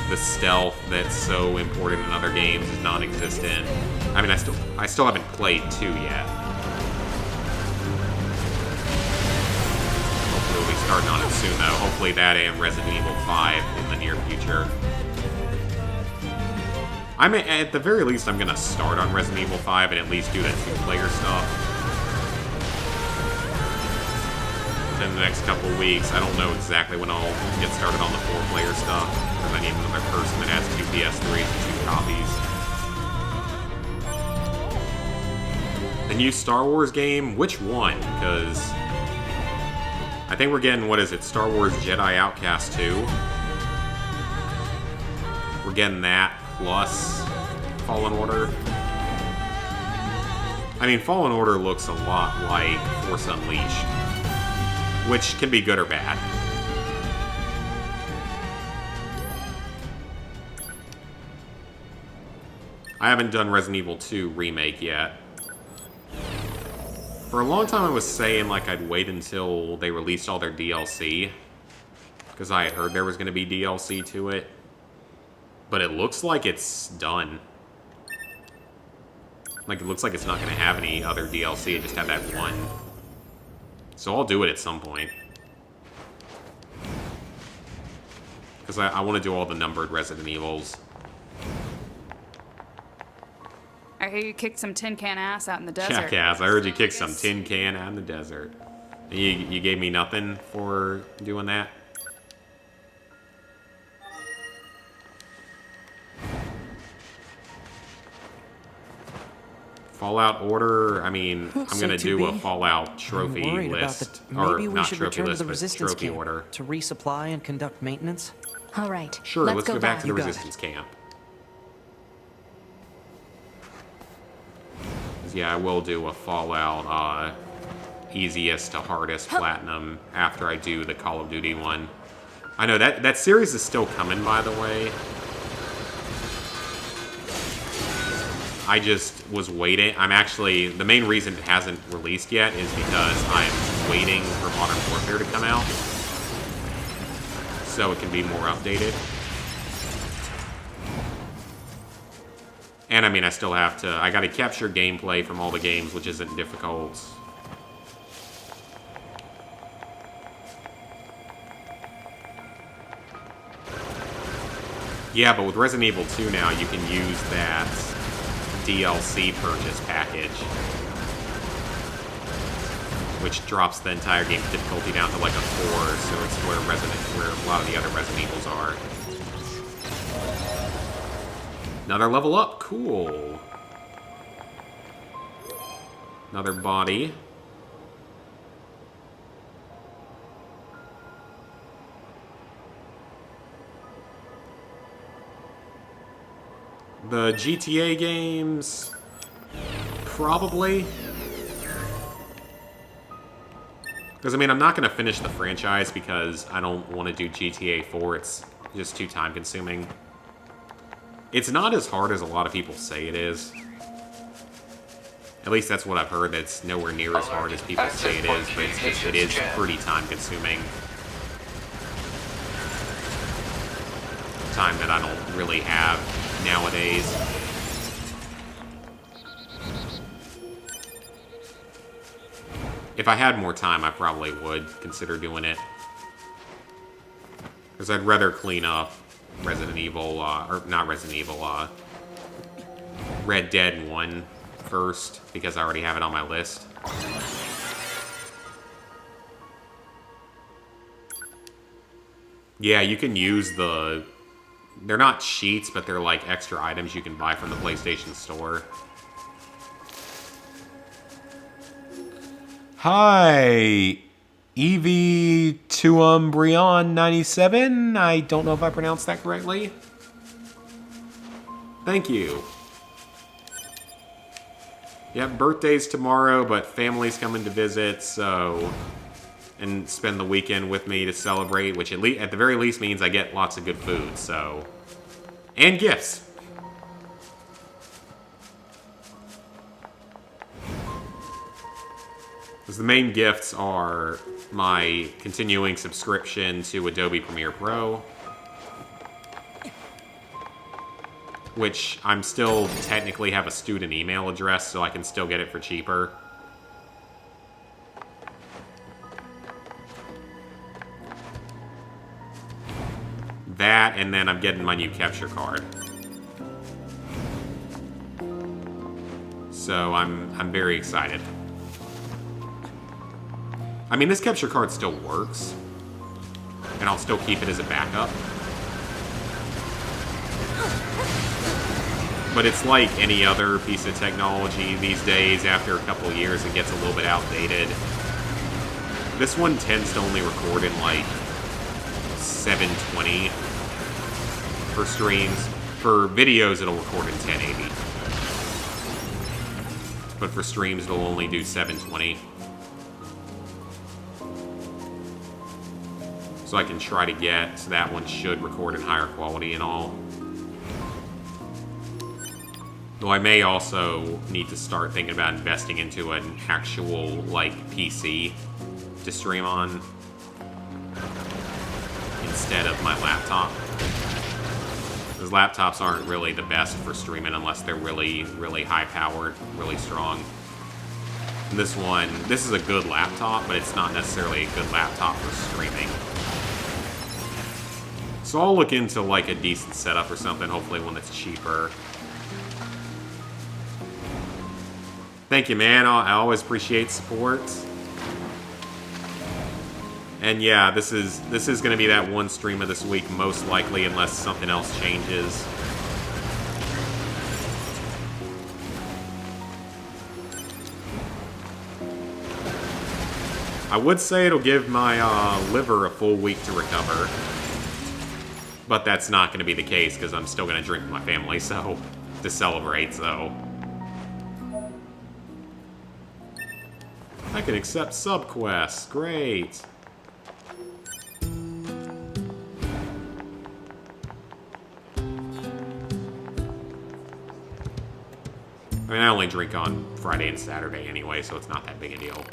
A: The stealth that's so important in other games is non-existent. I mean, I still haven't played 2 yet. Hopefully we'll be starting on it soon, though. Hopefully that and Resident Evil 5 in the near future. I mean, at the very least, I'm gonna start on Resident Evil 5 and at least do the 2-player stuff. In the next couple of weeks, I don't know exactly when I'll get started on the 4-player stuff, because I need another person that has 2 PS3s and 2 copies. The new Star Wars game? Which one? Because I think we're getting, what is it, Star Wars Jedi Outcast 2? We're getting that, plus Fallen Order. I mean, Fallen Order looks a lot like Force Unleashed, which can be good or bad. I haven't done Resident Evil 2 Remake yet. For a long time I was saying like I'd wait until they released all their DLC, because I had heard there was going to be DLC to it. But it looks like it's done. Like, it looks like it's not going to have any other DLC, it just had that one. So I'll do it at some point. Because I want to do all the numbered Resident Evils.
K: I hear you kicked some tin can ass out in the desert.
A: Jackass, I heard you kick some tin can out in the desert. You gave me nothing for doing that? Fallout Order, I mean, I'm going to do a Fallout trophy list. Or
B: maybe we
A: not
B: should
A: trophy
B: return to
A: list,
B: the
A: but
B: resistance
A: trophy
B: camp
A: order.
B: to resupply and conduct maintenance.
E: All right.
A: Sure, let's go back to the
B: You got it.
A: resistance camp. Yeah, I will do a Fallout easiest to hardest platinum after I do the Call of Duty one. I know that series is still coming, by the way. I just was waiting. The main reason it hasn't released yet is because I'm waiting for Modern Warfare to come out, so it can be more updated. And I mean, I still have to, I gotta capture gameplay from all the games, which isn't difficult. Yeah, but with Resident Evil 2 now, you can use that DLC purchase package, which drops the entire game's difficulty down to like a 4, so it's where a lot of the other Resident Evils are. Another level up, cool. Another body. The GTA games, probably. Because, I mean, I'm not going to finish the franchise because I don't want to do GTA 4. It's just too time-consuming. It's not as hard as a lot of people say it is. At least that's what I've heard. It's nowhere near as hard as people say it is, but it is pretty time-consuming. Time that I don't really have nowadays. If I had more time, I probably would consider doing it. Because I'd rather clean up Resident Evil, or not Resident Evil, Red Dead 1 first, because I already have it on my list. Yeah, you can use the... They're not cheats, but they're like extra items you can buy from the PlayStation Store. Hi, Evie Tuumbrion 97. I don't know if I pronounced that correctly. Thank you. Yep, birthday's tomorrow, but family's coming to visit, so... And spend the weekend with me to celebrate, which at the very least means I get lots of good food, so... And gifts! Because the main gifts are my continuing subscription to Adobe Premiere Pro, which I'm still technically have a student email address, so I can still get it for cheaper. That, and then I'm getting my new capture card. So I'm very excited. I mean, this capture card still works, and I'll still keep it as a backup. But it's like any other piece of technology these days. After a couple of years, it gets a little bit outdated. This one tends to only record in like 720 for streams. For videos, it'll record in 1080. But for streams, it'll only do 720. So I can try to get, so that one should record in higher quality and all. Though I may also need to start thinking about investing into an actual, like, PC to stream on instead of my laptop. Because laptops aren't really the best for streaming unless they're really, really high-powered, really strong. And this is a good laptop, but it's not necessarily a good laptop for streaming. So I'll look into, like, a decent setup or something, hopefully one that's cheaper. Thank you, man. I always appreciate support. And yeah, this is going to be that one stream of this week, most likely, unless something else changes. I would say it'll give my liver a full week to recover. But that's not going to be the case, because I'm still going to drink with my family, so... to celebrate, so... I can accept sub-quests. Great. I mean, I only drink on Friday and Saturday anyway, so it's not that big a deal.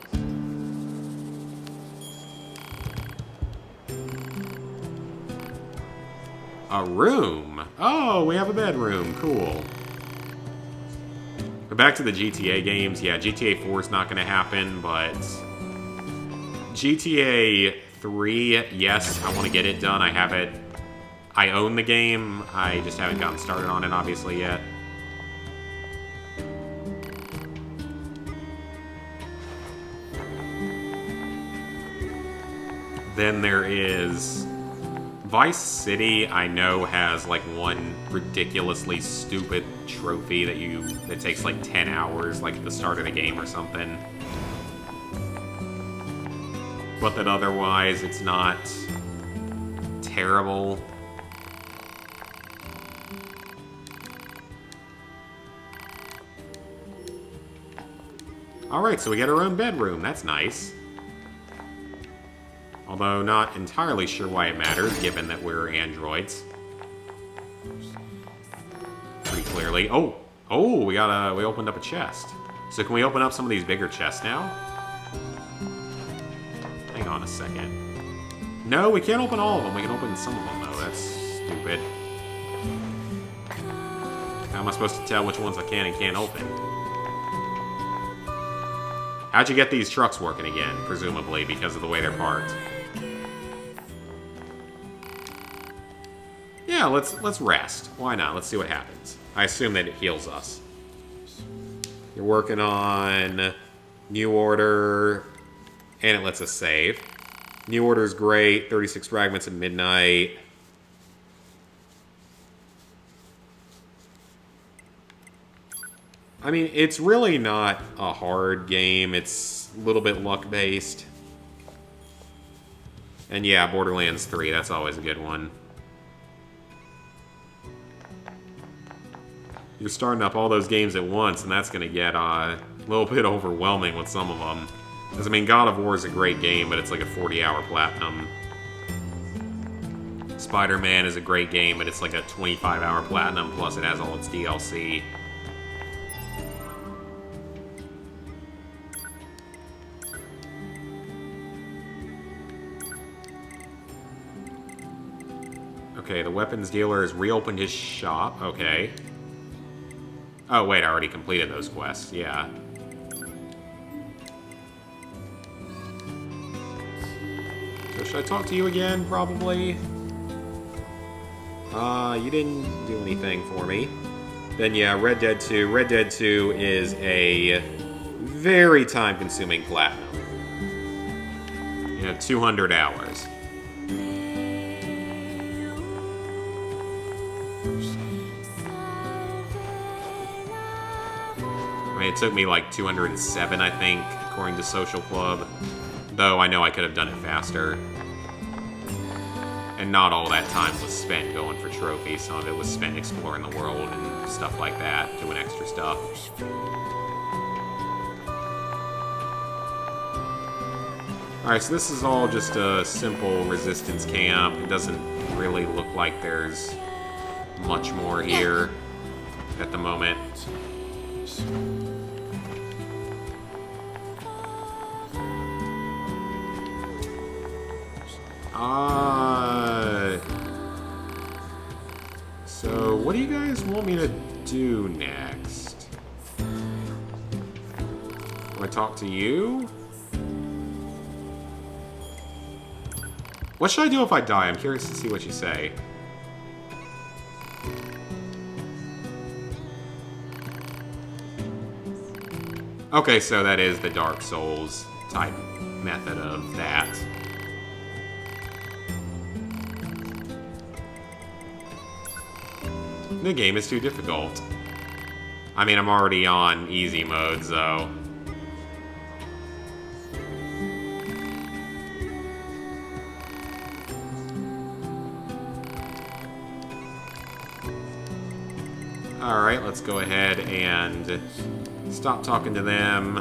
A: A room. Oh, we have a bedroom. Cool. But back to the GTA games. Yeah, GTA 4 is not going to happen, but GTA 3, yes, I want to get it done. I have it I own the game. I just haven't gotten started on it, obviously, yet. Then there is Vice City. I know has like one ridiculously stupid trophy that takes like 10 hours, like at the start of the game or something. But that otherwise it's not terrible. Alright, so we get our own bedroom. That's nice. Although not entirely sure why it matters, given that we're androids. Pretty clearly. Oh! Oh, we opened up a chest. So can we open up some of these bigger chests now? Hang on a second. No, we can't open all of them. We can open some of them, though. That's stupid. How am I supposed to tell which ones I can and can't open? How'd you get these trucks working again? Presumably, because of the way they're parked. Yeah, let's rest. Why not? Let's see what happens. I assume that it heals us. You're working on New Order, and it lets us save. New Order's great. 36 fragments at midnight. I mean, it's really not a hard game. It's a little bit luck-based. And yeah, Borderlands 3, that's always a good one. You're starting up all those games at once, and that's going to get a little bit overwhelming with some of them. Because, I mean, God of War is a great game, but it's like a 40-hour platinum. Spider-Man is a great game, but it's like a 25-hour platinum, plus it has all its DLC. Okay, the weapons dealer has reopened his shop. Okay. Oh, wait, I already completed those quests. Yeah. So should I talk to you again, probably? You didn't do anything for me. Then, yeah, Red Dead 2. Red Dead 2 is a very time-consuming platinum. You have 200 hours. I mean, it took me like 207, I think, according to Social Club. Though I know I could have done it faster. And not all that time was spent going for trophies. Some of it was spent exploring the world and stuff like that, doing extra stuff. Alright, so this is all just a simple resistance camp. It doesn't really look like there's much more here at the moment. So what do you guys want me to do next? Do I talk to you? What should I do if I die? I'm curious to see what you say. Okay, so that is the Dark Souls type method of that. The game is too difficult. I mean, I'm already on easy mode, so... Alright, let's go ahead and stop talking to them.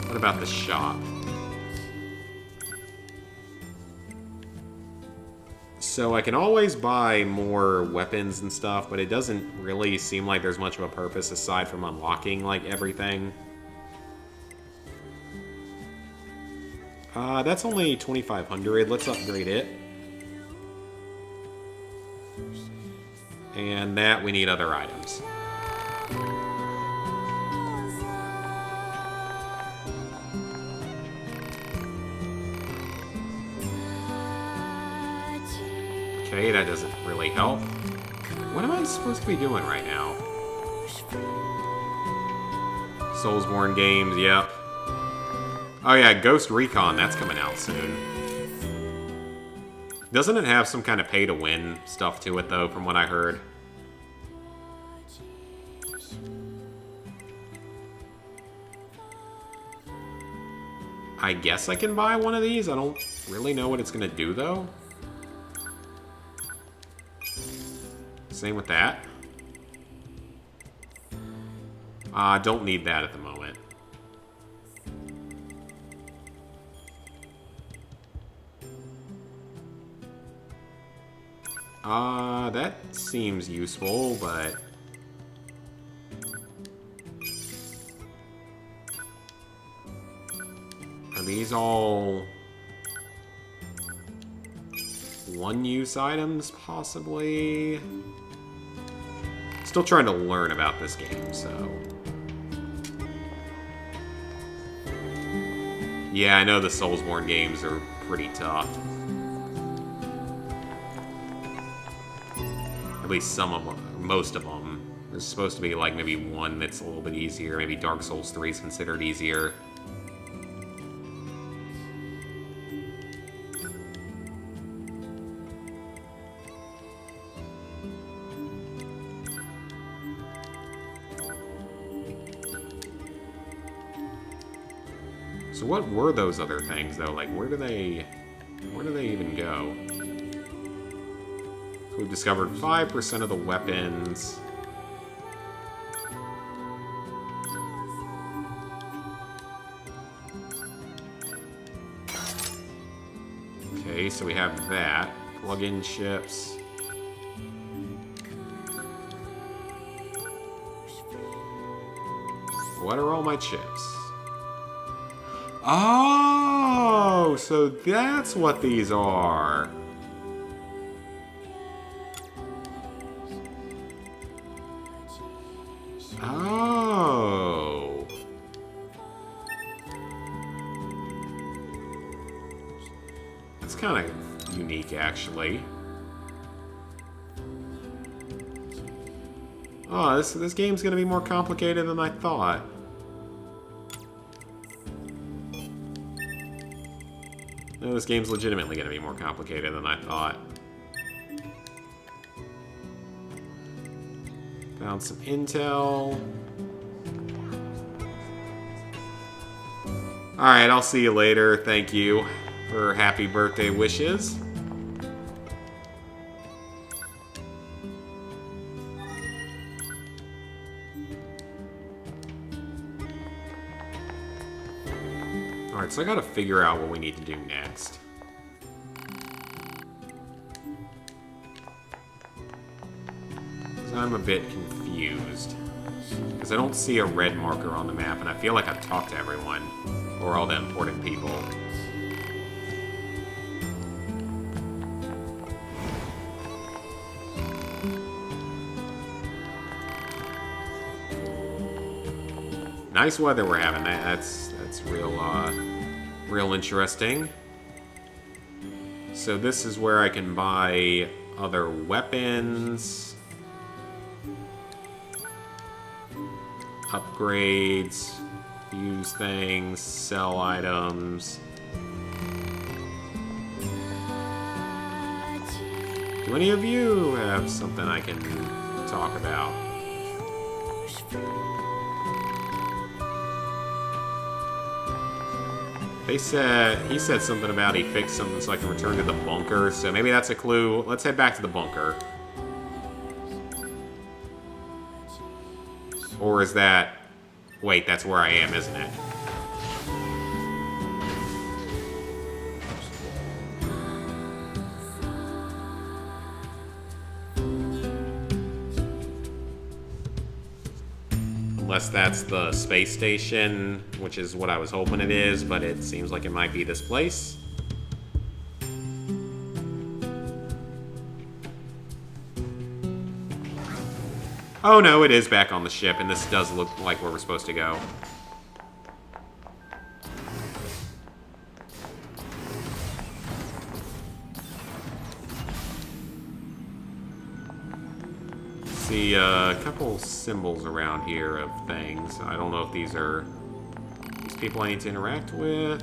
A: What about the shop? So I can always buy more weapons and stuff, but it doesn't really seem like there's much of a purpose aside from unlocking, like, everything. That's only 2,500. Let's upgrade it. And that, we need other items. Okay, that doesn't really help. What am I supposed to be doing right now? Soulsborne games, yep. Oh yeah, Ghost Recon, that's coming out soon. Doesn't it have some kind of pay-to-win stuff to it, though, from what I heard? I guess I can buy one of these. I don't really know what it's going to do, though. Same with that. Don't need that at the moment. That seems useful, but... Are these all... one-use items, possibly? Still trying to learn about this game, so... Yeah, I know the Soulsborne games are pretty tough. At least some of them, most of them. There's supposed to be like maybe one that's a little bit easier. Maybe Dark Souls 3 is considered easier. So what were those other things though? Like where do they even go? We've discovered 5% of the weapons. Okay, so we have that. Plug-in chips. What are all my chips? Oh, so that's what these are. Oh. That's kind of unique, actually. Oh, this game's gonna be more complicated than I thought. No, this game's legitimately gonna be more complicated than I thought. Found some intel. Alright, I'll see you later. Thank you for happy birthday wishes. Alright, so I gotta figure out what we need to do next. I'm a bit confused. Because I don't see a red marker on the map, and I feel like I've talked to everyone. Or all the important people. Nice weather we're having. That's real interesting. So this is where I can buy other weapons. Upgrades, use things, sell items. Do any of you have something I can talk about? He said something about he fixed something so I can return to the bunker, so maybe that's a clue. Let's head back to the bunker. Or is that... Wait, that's where I am, isn't it? Unless that's the space station, which is what I was hoping it is, but it seems like it might be this place. Oh no, it is back on the ship, and this does look like where we're supposed to go. see a couple symbols around here of things. I don't know if these are these people I need to interact with.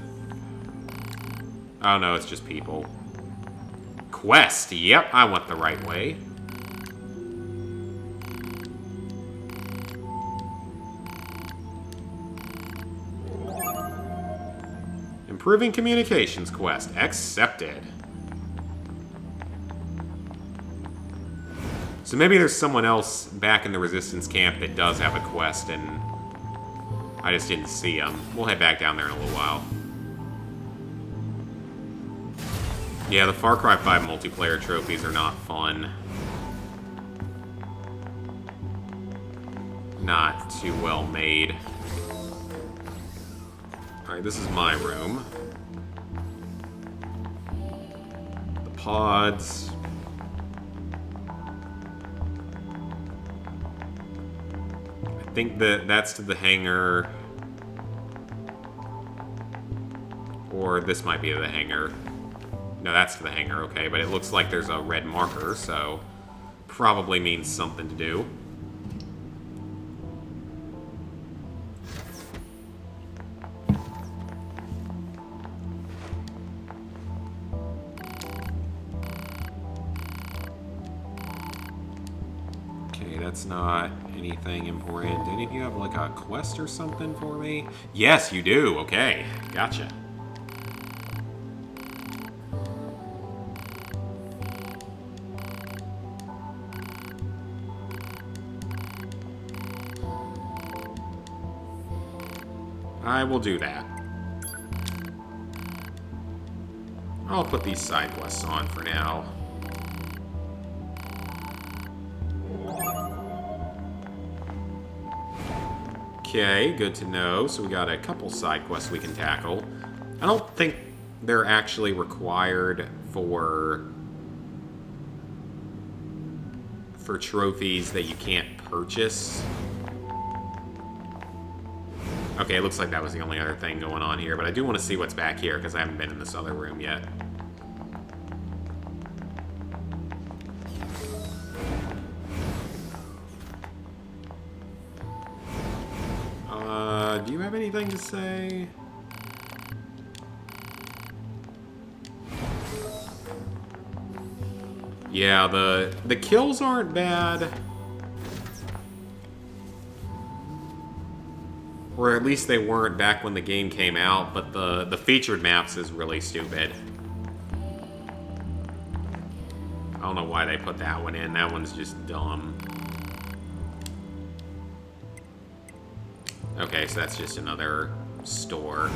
A: Oh no, it's just people. Quest, yep, I went the right way. Improving communications quest, accepted. So maybe there's someone else back in the Resistance camp that does have a quest, and I just didn't see them. We'll head back down there in a little while. Yeah, the Far Cry 5 multiplayer trophies are not fun. Not too well made. Alright, this is my room. The pods. I think that's to the hangar. Or this might be to the hangar. No, that's to the hangar, okay, but it looks like there's a red marker, so probably means something to do. Okay, that's not anything important. Do any of you have like a quest or something for me? Yes, you do. Okay, gotcha. I will do that. I'll put these side quests on for now. Okay, good to know. So we got a couple side quests we can tackle. I don't think they're actually required for trophies that you can't purchase. Okay, it looks like that was the only other thing going on here, but I do want to see what's back here, because I haven't been in this other room yet. Do you have anything to say? Yeah, the kills aren't bad. Or at least they weren't back when the game came out, but the featured maps is really stupid. I don't know why they put that one in. That one's just dumb. Okay, so that's just another store.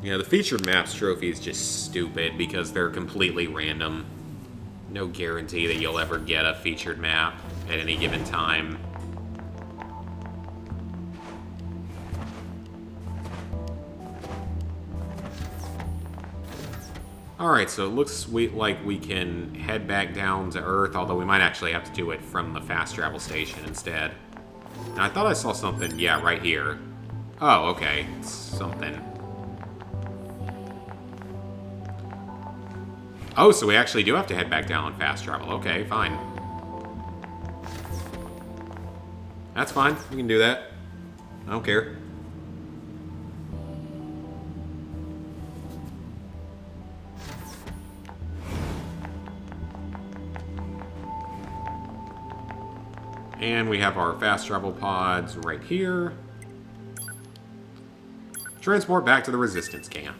A: Yeah, the featured maps trophy is just stupid because they're completely random. No guarantee that you'll ever get a featured map at any given time. Alright, so it looks like we can head back down to Earth, although we might actually have to do it from the fast travel station instead. Now, I thought I saw something, yeah, right here. Oh, okay, it's something. Oh, so we actually do have to head back down on fast travel. Okay, fine. That's fine, we can do that. I don't care. And we have our fast travel pods right here. Transport back to the Resistance camp.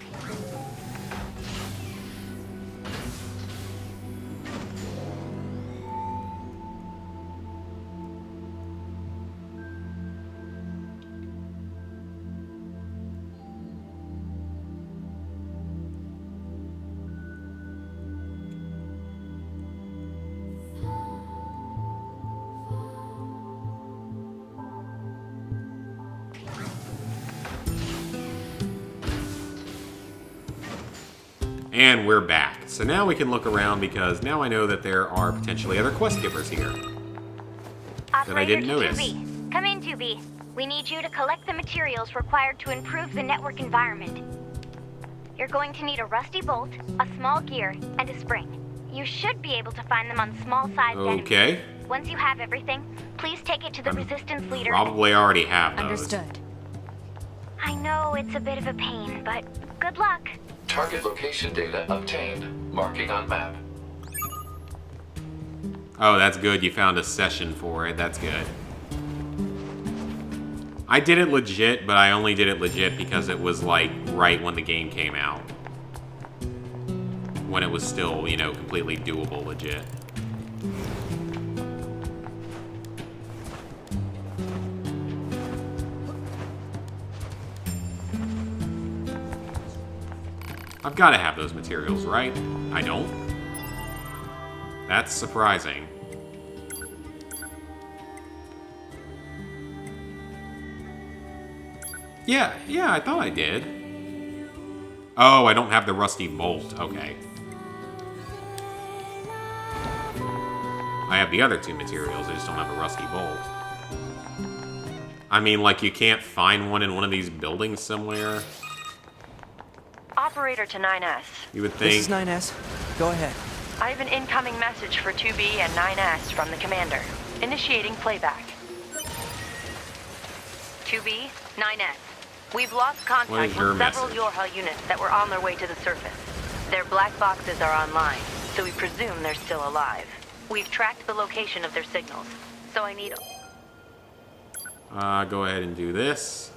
A: And we're back. So now we can look around because now I know that there are potentially other quest givers here. That I didn't notice.
C: 2B. Come in, 2B. We need you to collect the materials required to improve the network environment. You're going to need a rusty bolt, a small gear, and a spring. You should be able to find them on small-sized
A: Okay.
C: enemies. Once you have everything, please take it to the Resistance leader.
A: Probably already have those.
I: Understood.
C: I know it's a bit of a pain, but good luck.
G: Target location data obtained. Marking on map.
A: Oh, that's good. You found a session for it. That's good. I did it legit, but I only did it legit because it was, like, right when the game came out. When it was still, you know, completely doable legit. I've got to have those materials, right? I don't? That's surprising. Yeah, I thought I did. Oh, I don't have the rusty bolt. Okay. I have the other two materials, I just don't have a rusty bolt. I mean, like, you can't find one in one of these buildings somewhere?
F: Operator to 9S.
A: You would think...
B: This is 9S. Go ahead.
F: I have an incoming message for 2B and 9S from the commander. Initiating playback. 2B, 9S. We've lost
A: What
F: contact
A: is
F: with
A: your
F: several
A: message?
F: Yorha units that were on their way to the surface. Their black boxes are online, so we presume they're still alive. We've tracked the location of their signals, so I need...
A: Go ahead and do this.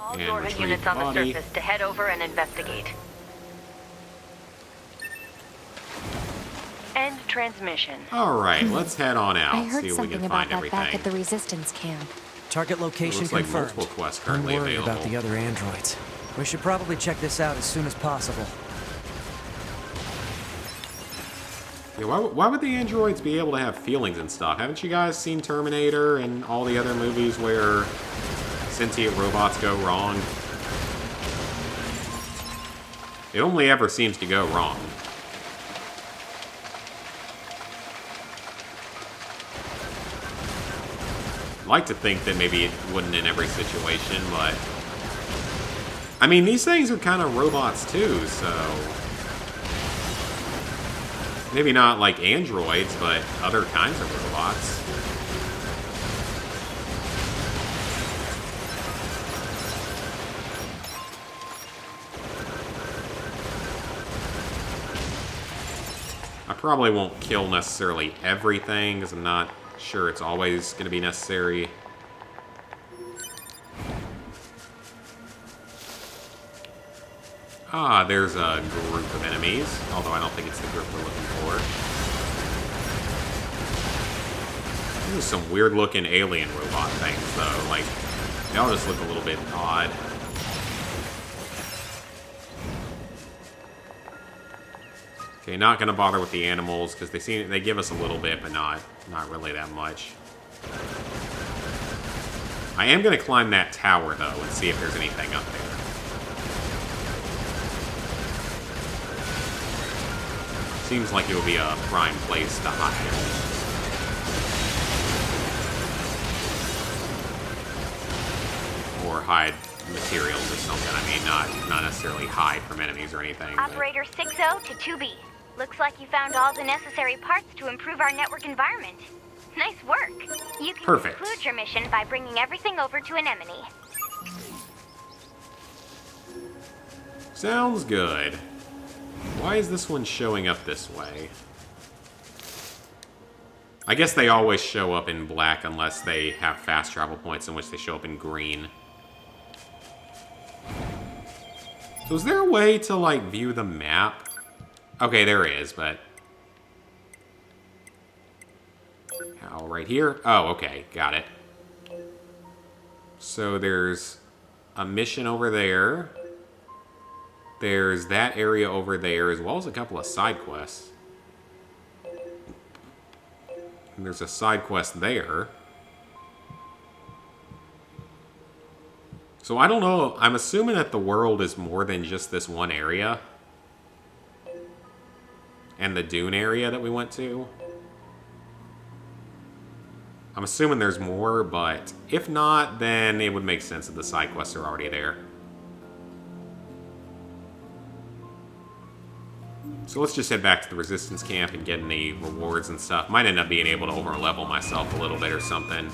F: all
A: And
F: Yorha
A: retrieve
F: units on the
A: body.
F: surface to head over and investigate. End transmission.
A: Alright, let's head on out.
I: I heard
A: See if we
I: something
A: can
I: about
A: find
I: that
A: everything.
I: back at the Resistance camp.
B: Target location
A: Looks like
B: confirmed.
A: multiple quests
B: I'm
A: currently
B: worried
A: available.
B: about the other androids. We should probably check this out as soon as possible.
A: Yeah, why would the androids be able to have feelings and stuff? Haven't you guys seen Terminator and all the other movies where sentient robots go wrong? It only ever seems to go wrong. I'd like to think that maybe it wouldn't in every situation, but... I mean, these things are kind of robots too, so... Maybe not like androids, but other kinds of robots. I probably won't kill necessarily everything, because I'm not sure it's always going to be necessary. Ah, there's a group of enemies, although I don't think it's the group we're looking for. These are some weird-looking alien robot things, though. Like, they all just look a little bit odd. Okay, not gonna bother with the animals because they give us a little bit, but not really that much. I am gonna climb that tower though and see if there's anything up there. Seems like it would be a prime place to hide. Or hide materials or something. I mean, not necessarily hide from enemies or anything. But...
C: Operator 60 to 2B. Looks like you found all the necessary parts to improve our network environment. Nice work. You can
A: Perfect.
C: conclude your mission by bringing everything over to Anemone.
A: Sounds good. Why is this one showing up this way? I guess they always show up in black unless they have fast travel points in which they show up in green. So is there a way to, like, view the map? Okay, there is, but... How, right here? Oh, okay, got it. So there's a mission over there. There's that area over there, as well as a couple of side quests. And there's a side quest there. So I don't know, I'm assuming that the world is more than just this one area. And the dune area that we went to. I'm assuming there's more, but if not, then it would make sense that the side quests are already there. So let's just head back to the Resistance camp and get any rewards and stuff. Might end up being able to over-level myself a little bit or something.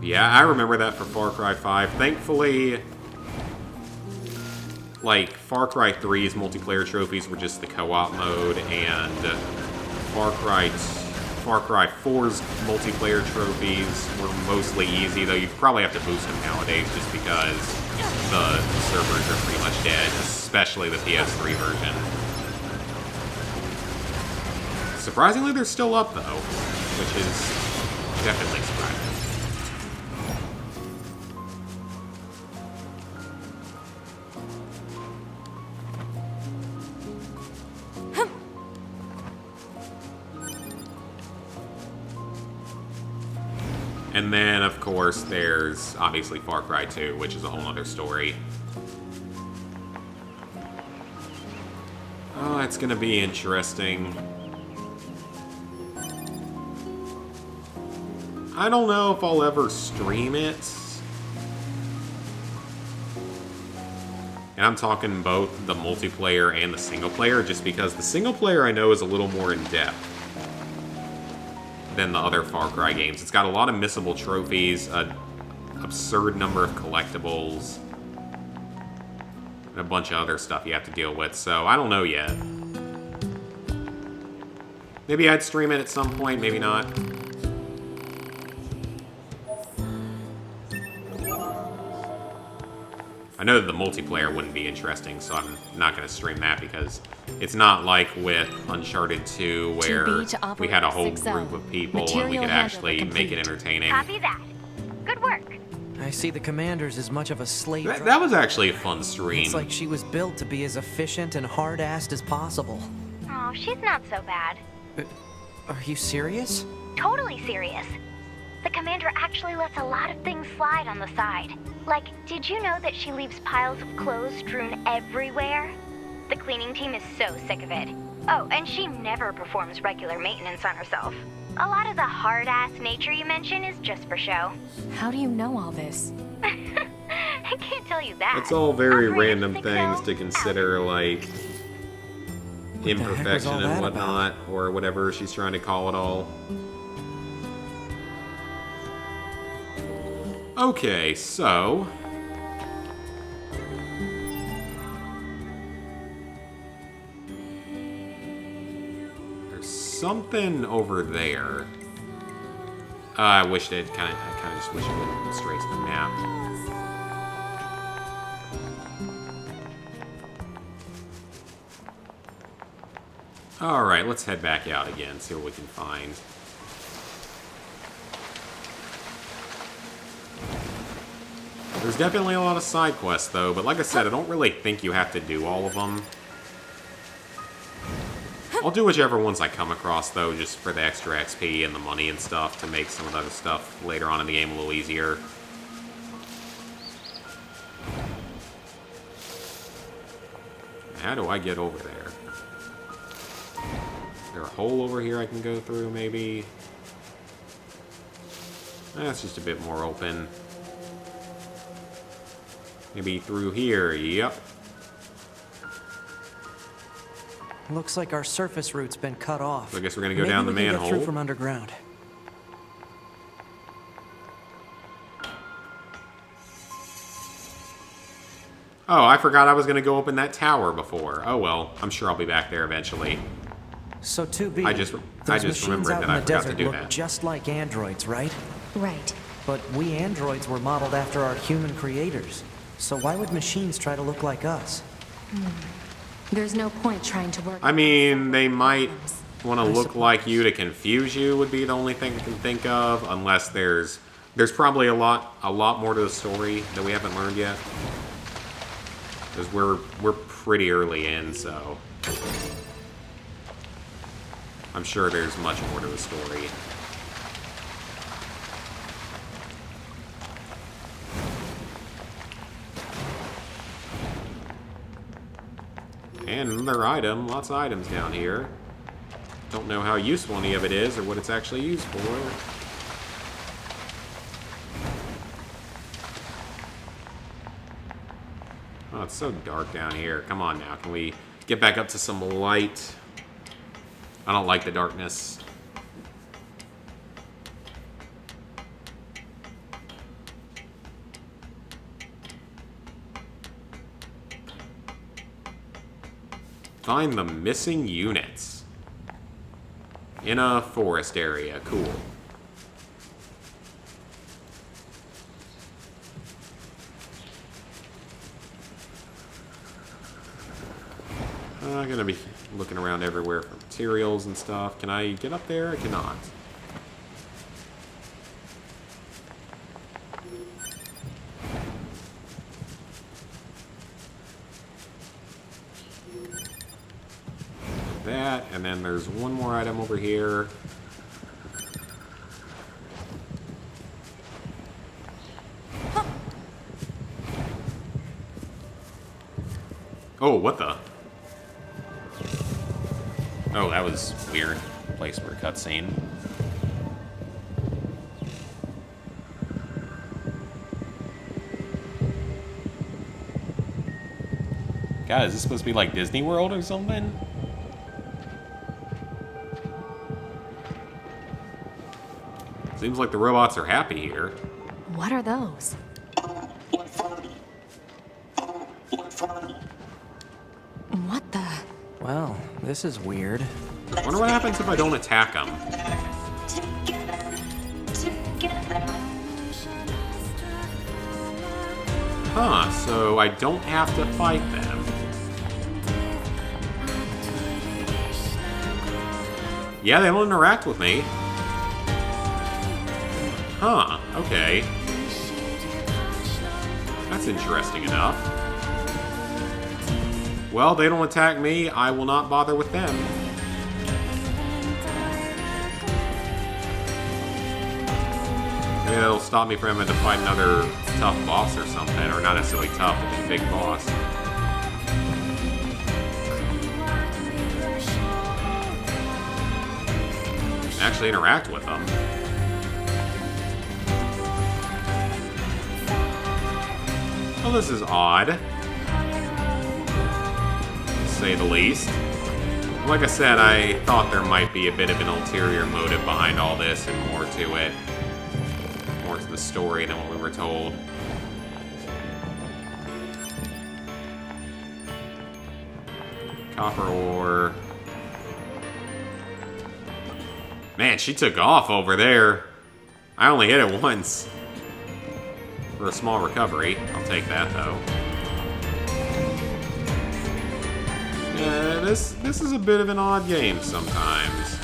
A: Yeah, I remember that for Far Cry 5. Thankfully, like, Far Cry 3's multiplayer trophies were just the co-op mode, and Far Cry 4's multiplayer trophies were mostly easy, though you probably have to boost them nowadays just because the servers are pretty much dead, especially the PS3 version. Surprisingly, they're still up, though, which is definitely surprising. And then, of course, there's obviously Far Cry 2, which is a whole other story. Oh, it's gonna be interesting. I don't know if I'll ever stream it. And I'm talking both the multiplayer and the single player, just because the single player I know is a little more in-depth than the other Far Cry games. It's got a lot of missable trophies, an absurd number of collectibles, and a bunch of other stuff you have to deal with, so I don't know yet. Maybe I'd stream it at some point, maybe not. I know that the multiplayer wouldn't be interesting, so I'm not going to stream that because it's not like with Uncharted 2 where we had a whole group of people and we could actually make it entertaining.
C: Copy that. Good work.
B: I see the commander's as much of a slave driver.
A: That was actually a fun stream.
B: It's like she was built to be as efficient and hard-assed as possible.
C: Oh, she's not so bad.
B: Are you serious?
C: Totally serious. The commander actually lets a lot of things slide on the side. Like, did you know that she leaves piles of clothes strewn everywhere? The cleaning team is so sick of it. Oh, and she never performs regular maintenance on herself. A lot of the hard-ass nature you mention is just for show.
I: How do you know all this?
C: I can't tell you that.
A: It's all very
C: Operator
A: random
C: 60
A: things to consider, like imperfection and whatnot, or whatever she's trying to call it all. Okay, so there's something over there. I wish it I kind of just wish it went straight to the map. All right, let's head back out again, see what we can find. There's definitely a lot of side quests, though, but like I said, I don't really think you have to do all of them. I'll do whichever ones I come across, though, just for the extra XP and the money and stuff to make some of the other stuff later on in the game a little easier. How do I get over there? Is there a hole over here I can go through, maybe? That's just a bit more open. Maybe through here, yep.
B: Looks like our surface route's been cut off.
A: So I guess we're gonna go down the manhole.
B: Maybe we can get through from underground.
A: Oh, I forgot I was gonna go up in that tower before. Oh well, I'm sure I'll be back there eventually.
B: So 2B,
A: I just remembered that I forgot to do that.
B: Just like androids, right?
E: Right.
B: But we androids were modeled after our human creators. So why would machines try to look like us?
E: There's no point trying to work.
A: I mean, they might want to look like you to confuse you would be the only thing I can think of, unless there's probably a lot more to the story that we haven't learned yet. Because we're pretty early in, so I'm sure there's much more to the story. And another item, lots of items down here. Don't know how useful any of it is or what it's actually used for. Oh, it's so dark down here. Come on now. Can we get back up to some light? I don't like the darkness. Find the missing units. In a forest area. Cool. I'm gonna be looking around everywhere for materials and stuff. Can I get up there? I cannot. That, and then there's one more item over here. Oh, what the? Oh, that was weird. Place for a cutscene. God, is this supposed to be like Disney World or something? Seems like the robots are happy here.
I: What are those? What the?
B: Well, this is weird.
A: I wonder what happens if I don't attack them. Huh, so I don't have to fight them. Yeah, they don't interact with me. Huh, okay. That's interesting enough. Well, they don't attack me, I will not bother with them. Maybe that'll stop me from having to fight another tough boss or something, or not necessarily tough, but just big boss. Actually interact with them. Well, this is odd, to say the least. Like I said, I thought there might be a bit of an ulterior motive behind all this and more to it. More to the story than what we were told. Copper ore. Man, she took off over there. I only hit it once. For a small recovery. I'll take that, though. Yeah, this is a bit of an odd game sometimes.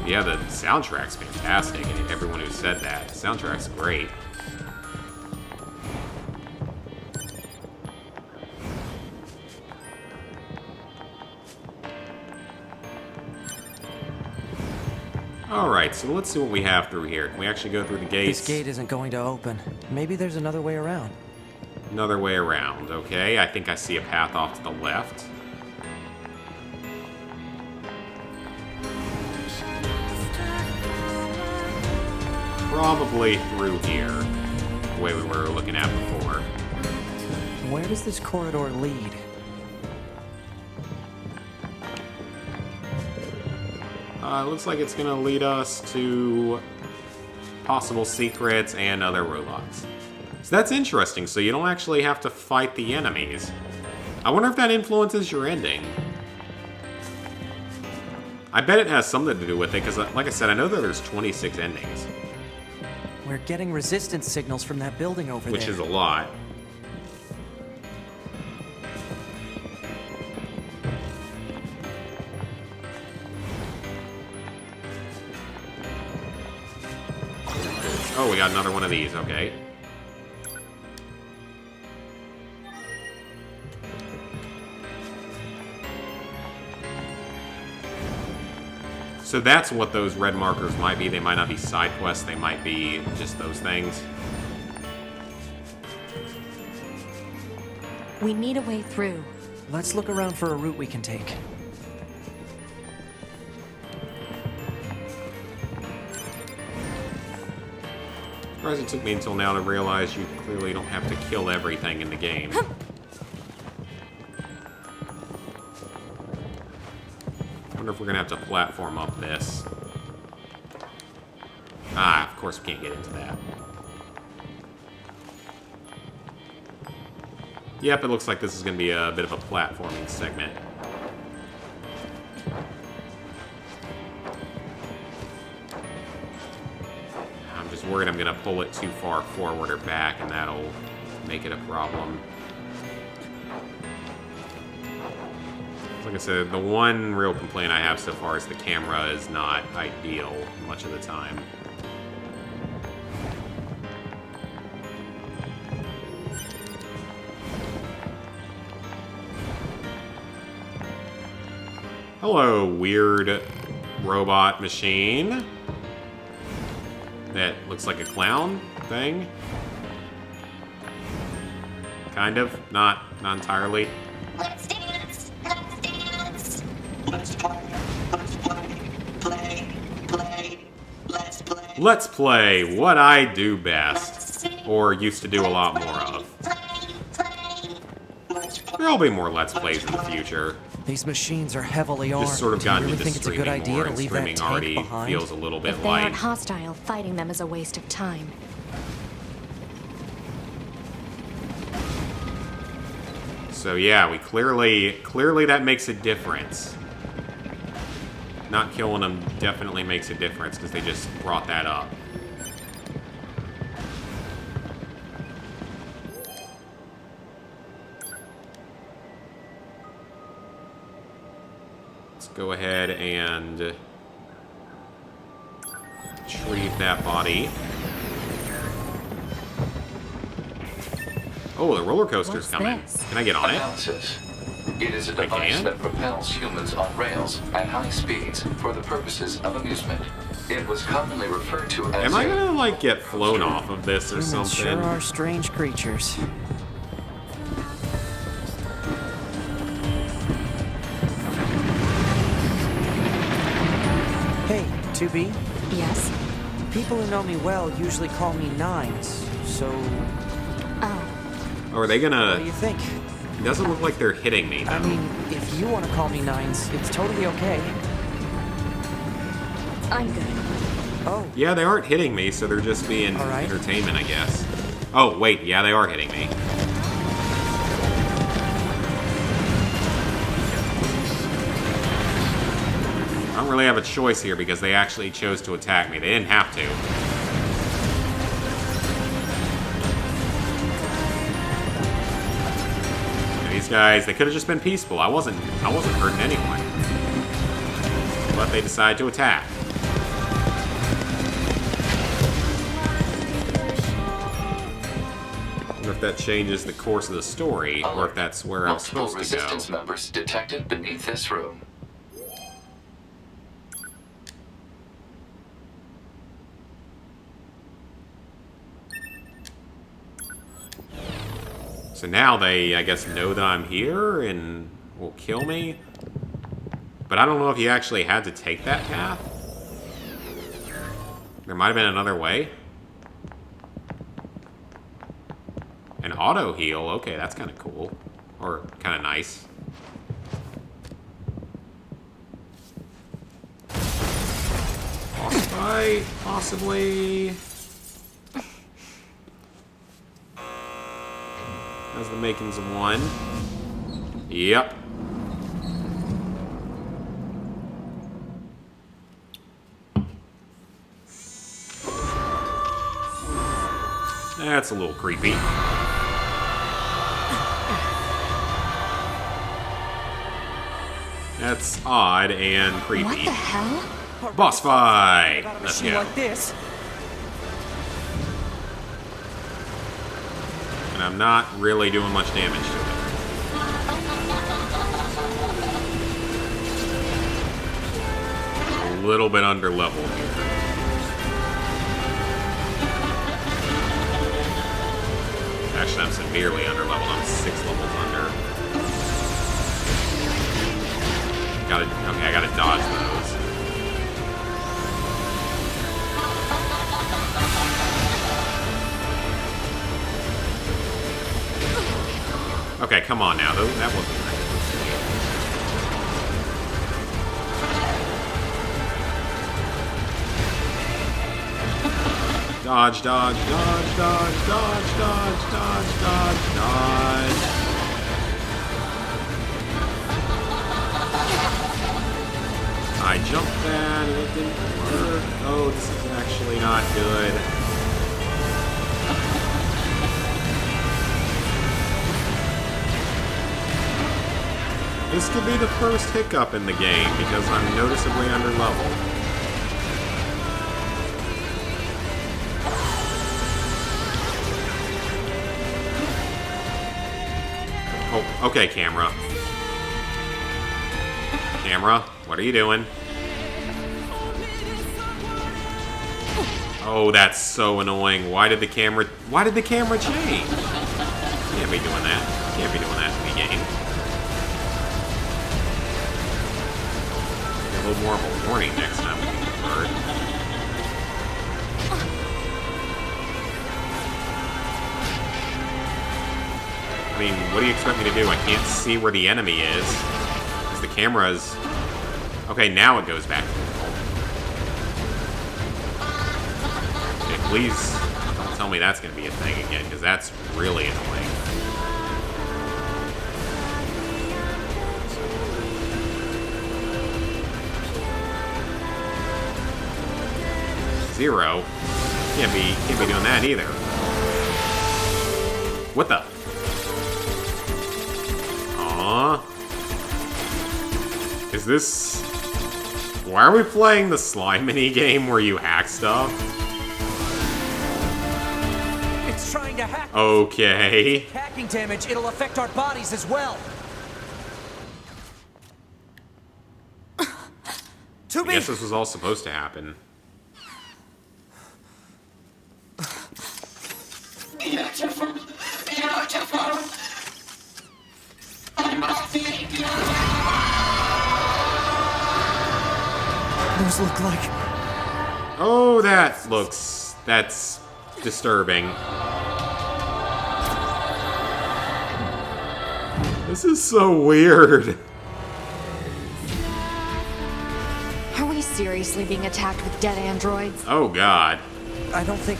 A: Yeah, the soundtrack's fantastic, and everyone who said that, the soundtrack's great. Alright, so let's see what we have through here. Can we actually go through the gates?
B: This gate isn't going to open. Maybe there's another way around.
A: Another way around, okay. I think I see a path off to the left. Probably through here. The way we were looking at before.
B: Where does this corridor lead?
A: It looks like it's gonna lead us to possible secrets and other robots. So that's interesting, so you don't actually have to fight the enemies. I wonder if that influences your ending. I bet it has something to do with it, because like I said, I know that there's 26 endings.
B: We're getting resistance signals from that building over there.
A: Which is a lot. Oh, we got another one of these, okay. So that's what those red markers might be. They might not be side quests, they might be just those things.
I: We need a way through.
B: Let's look around for a route we can take.
A: Surprised it took me until now to realize you clearly don't have to kill everything in the game. I wonder if we're gonna have to platform up this. Ah, of course we can't get into that. Yep, it looks like this is gonna be a bit of a platforming segment. I'm just worried I'm gonna pull it too far forward or back, and that'll make it a problem. Like I said, the one real complaint I have so far is the camera is not ideal much of the time. Hello, weird robot machine. That looks like a clown thing. Kind of. Not entirely.
L: Let's dance. Let's dance. Let's play. Let's play. Let's play.
A: Let's play what I do best. Or used to do a lot more of. There'll be more Let's Plays in the future.
B: These machines are heavily armed.
A: Just sort of
B: Do you
A: gotten
B: really
A: into
B: think it's a good
A: streaming
B: idea
A: more,
B: to
A: and
B: leave that
A: streaming
B: tank
A: already
B: behind?
A: feels a little bit
I: If they
A: light.
I: aren't hostile, fighting them is a waste of time.
A: So yeah, we clearly that makes a difference. Not killing them definitely makes a difference because they just brought that up. Let's go ahead and retrieve that body. Oh, the roller coaster's coming. Can I get on it?
G: Analysis. It is a device that propels humans on rails at high speeds for the purposes of amusement. It was commonly referred to as
A: Am I gonna, like, get flown off of this or
B: Humans
A: something?
B: sure are strange creatures. Hey, 2B?
I: Yes?
B: People who know me well usually call me Nines, so
I: Oh.
A: Or are they gonna...
B: what do you think?
A: It doesn't look like they're hitting me, though.
B: I mean, if you want to call me Nines, it's totally okay.
I: I'm good.
B: Oh,
A: Yeah, they aren't hitting me, so they're just being
B: All right.
A: entertainment, I guess. Oh, wait, yeah, they are hitting me. I don't really have a choice here because they actually chose to attack me. They didn't have to. And these guys, they could have just been peaceful. I wasn't hurting anyone. But they decided to attack. I wonder if that changes the course of the story, or if that's where I'm
G: multiple
A: supposed to go.
G: resistance members detected beneath this room.
A: So now they, I guess, know that I'm here and will kill me. But I don't know if you actually had to take that path. There might have been another way. An auto heal. Okay, that's kind of cool. Or kind of nice. Boss fight, possibly. Has the makings of one. Yep. That's a little creepy. That's odd and creepy.
I: What the hell?
A: Boss fight!
B: Got a
A: Let's
B: machine
A: go.
B: like this.
A: And I'm not really doing much damage to it. A little bit under level here. Actually, I'm severely under level. I'm 6 levels under. Okay, come on now. That wasn't right. Dodge, dodge, dodge, dodge, dodge, dodge, dodge, dodge, dodge. I jumped that and it didn't work. Oh, this is actually not good. This could be the first hiccup in the game because I'm noticeably underleveled. Oh, okay, camera. Camera, what are you doing? Oh, that's so annoying. Why did the camera change? Can't be doing that. Can't be doing that in the game. A little more of a warning next time we get bird. I mean, what do you expect me to do? I can't see where the enemy is. Because the camera's... Okay, now it goes back to normal. Okay, please don't tell me that's going to be a thing again, because that's really annoying. Zero. Can't be doing that either. What the? Aww. Is this... Why are we playing the slime mini game where you hack stuff?
B: It's trying to hack.
A: Okay.
B: Hacking damage, it'll affect our bodies as well.
A: I guess this was all supposed to happen.
L: Beautiful, beautiful. I must thank you.
B: Those look like...
A: Oh, that's disturbing. This is so weird.
I: Are we seriously being attacked with dead androids?
A: Oh, God.
B: I don't think...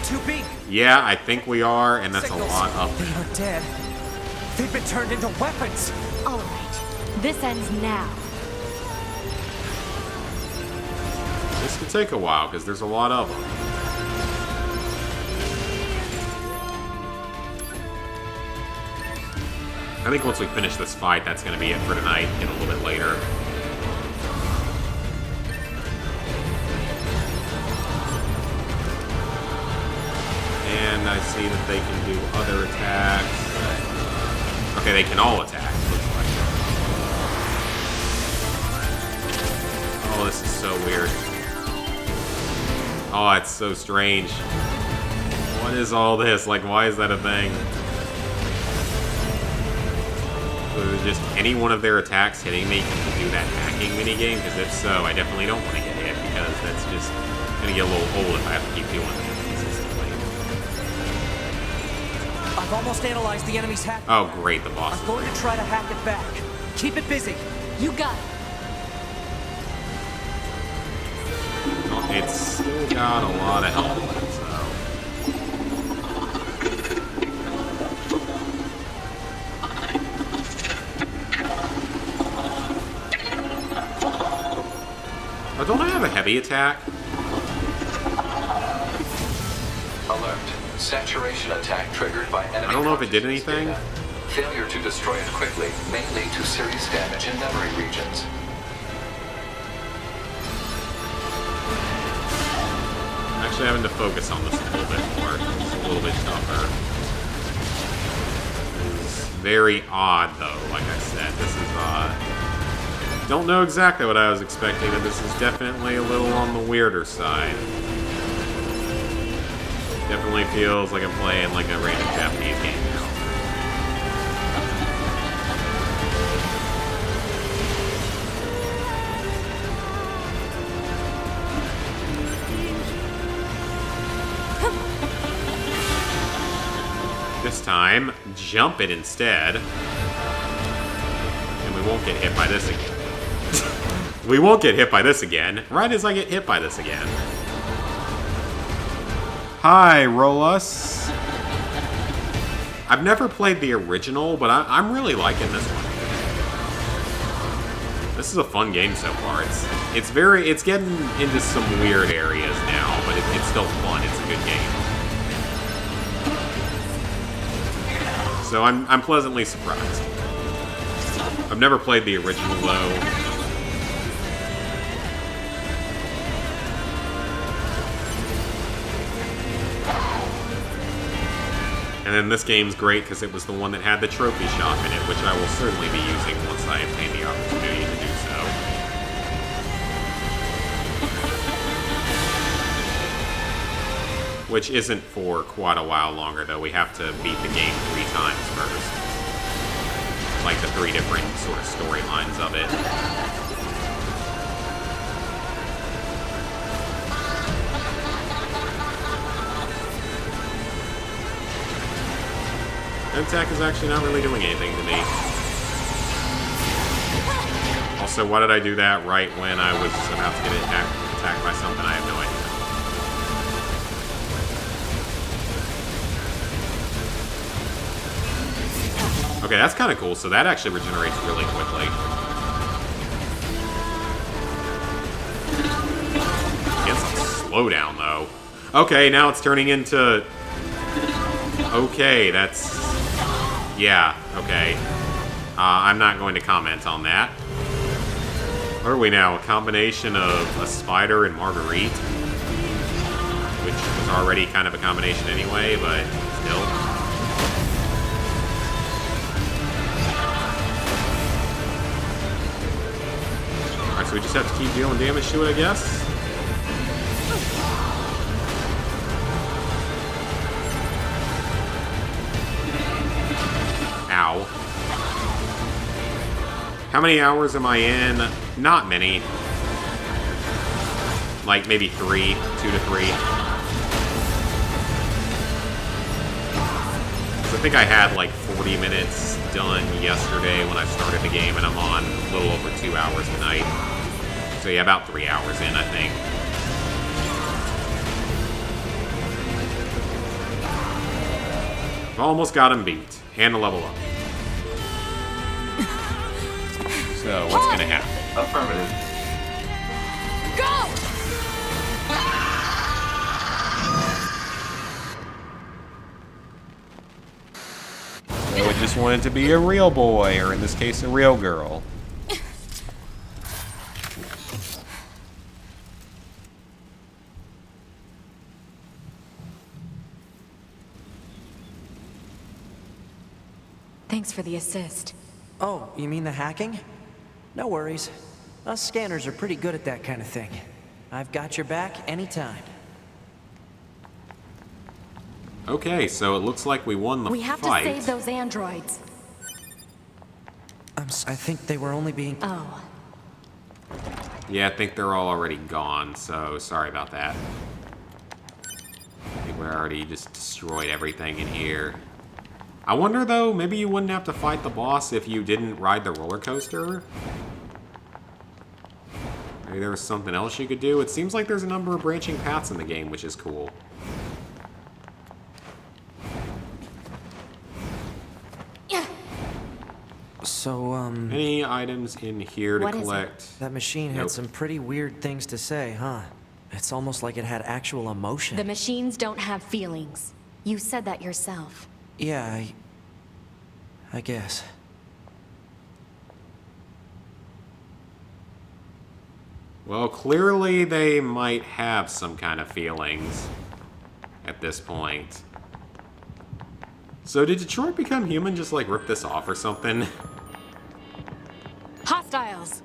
B: Too big.
A: Yeah, I think we are, and that's
B: Signals.
A: a lot of
B: They are dead. They've been turned into weapons.
I: All right. This ends now.
A: This could take a while, because there's a lot of them. I think once we finish this fight, that's going to be it for tonight, and a little bit later. And I see that they can do other attacks. Okay, they can all attack, it looks like. Oh, this is so weird. Oh, it's so strange. What is all this? Like, why is that a thing? Was it just any one of their attacks hitting me can do that hacking minigame? Because if so, I definitely don't want to get hit, because that's just going to get a little old if I have to keep doing that consistently.
B: I've almost analyzed the enemy's hack.
A: Oh, great, the boss.
B: I'm going to try to hack it back. Keep it busy.
I: You got it.
A: Oh, it's still got a lot of health left, so... Oh, don't I have a heavy attack?
G: Alert. Saturation attack triggered by enemy.
A: I don't know if it did anything.
G: data. Failure to destroy it quickly may lead to serious damage in memory regions.
A: I'm actually having to focus on this a little bit more. It's a little bit tougher. It's very odd, though, like I said. This is don't know exactly what I was expecting, but this is definitely a little on the weirder side. Definitely feels like I'm playing like a random Japanese game now. this time. Jump it instead. And we won't get hit by this again. We won't get hit by this again. Right as I get hit by this again. Hi, Rolus. I've never played the original, but I'm really liking this one. This is a fun game so far. It's getting into some weird areas now, but it's still fun. It's a good game. So I'm pleasantly surprised. I've never played the original though. And then this game's great because it was the one that had the trophy shop in it, which I will certainly be using once I obtain the opportunity to do so. Which isn't for quite a while longer, though. We have to beat the game 3 times first. Like the 3 different sort of storylines of it. Attack is actually not really doing anything to me. Also, why did I do that right when I was about to get attacked by something? I have no idea. Okay, that's kind of cool. So that actually regenerates really quickly. Gets some slowdown, though. Okay, now it's turning into... Okay, that's... Yeah, okay. I'm not going to comment on that. What are we now? A combination of a spider and Marguerite? Which was already kind of a combination anyway, but still. Alright, so we just have to keep dealing damage to it, I guess? Ow. How many hours am I in? Not many. Like maybe 3, 2 to 3. So I think I had like 40 minutes done yesterday when I started the game, and I'm on a little over 2 hours tonight. So yeah, about 3 hours in, I think. Almost got him beat. And a level up. So, what's gonna happen?
G: Affirmative.
K: Go!
A: So it just wanted to be a real boy, or in this case, a real girl.
E: Thanks for the assist.
B: Oh, you mean the hacking? No worries. Us scanners are pretty good at that kind of thing. I've got your back anytime.
A: Okay, so it looks like we won the fight.
E: We have to save those androids.
B: I think they were only being...
E: Oh.
A: Yeah, I think they're all already gone, so sorry about that. I think we already just destroyed everything in here. I wonder, though, maybe you wouldn't have to fight the boss if you didn't ride the roller coaster? Maybe there was something else you could do? It seems like there's a number of branching paths in the game, which is cool.
B: So,
A: Any items in here to collect?
B: That machine had some pretty weird things to say, huh? It's almost like it had actual emotion.
E: The machines don't have feelings. You said that yourself.
B: Yeah, I guess.
A: Well, clearly they might have some kind of feelings at this point. So did Detroit become human, just like rip this off or something?
E: Hostiles!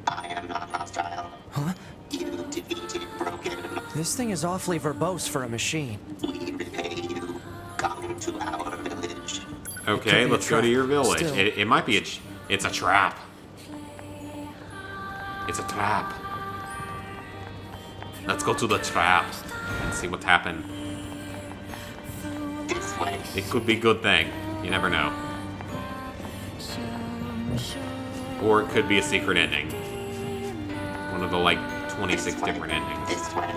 L: I am not hostile.
B: Huh?
L: You defeated Broken.
B: This thing is awfully verbose for a machine.
L: We repay you. Come to our village.
A: Okay, let's go to your village.
B: Still.
A: It might be it's a trap. It's a trap. Let's go to the trap and see what happened.
L: This
A: It could be a good thing. You never know. Or it could be a secret ending. One of the, like, 26 different endings.
L: This way.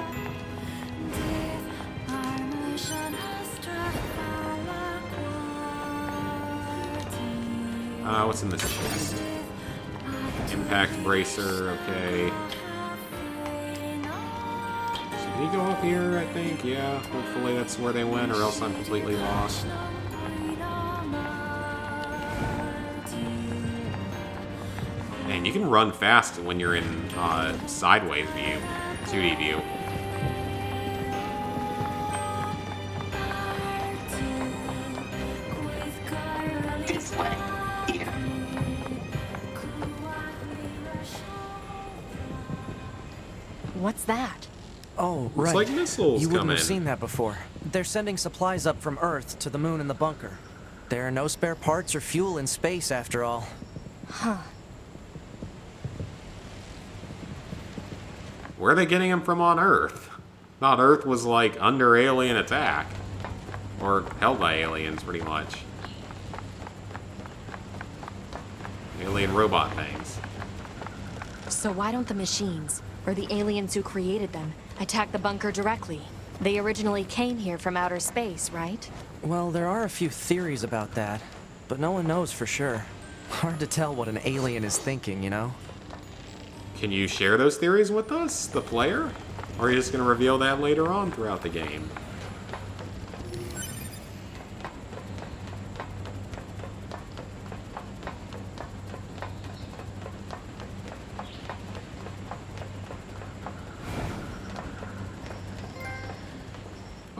A: What's in this chest? Impact bracer, okay. So did he go up here, I think? Yeah, hopefully that's where they went, or else I'm completely lost. Man, you can run fast when you're in sideways view, 2D view.
L: This way. Here.
E: What's that?
B: Oh, right.
A: Looks like missiles
B: You wouldn't
A: coming.
B: have seen that before. They're sending supplies up from Earth to the moon and the bunker. There are no spare parts or fuel in space, after all.
E: Huh.
A: Where are they getting them from on Earth? Thought Earth was, like, under alien attack. Or held by aliens, pretty much. Alien robot things.
I: So why don't the machines, or the aliens who created them, attack the bunker directly? They originally came here from outer space, right?
B: Well, there are a few theories about that, but no one knows for sure. Hard to tell what an alien is thinking, you know?
A: Can you share those theories with us, the player? Or are you just going to reveal that later on throughout the game?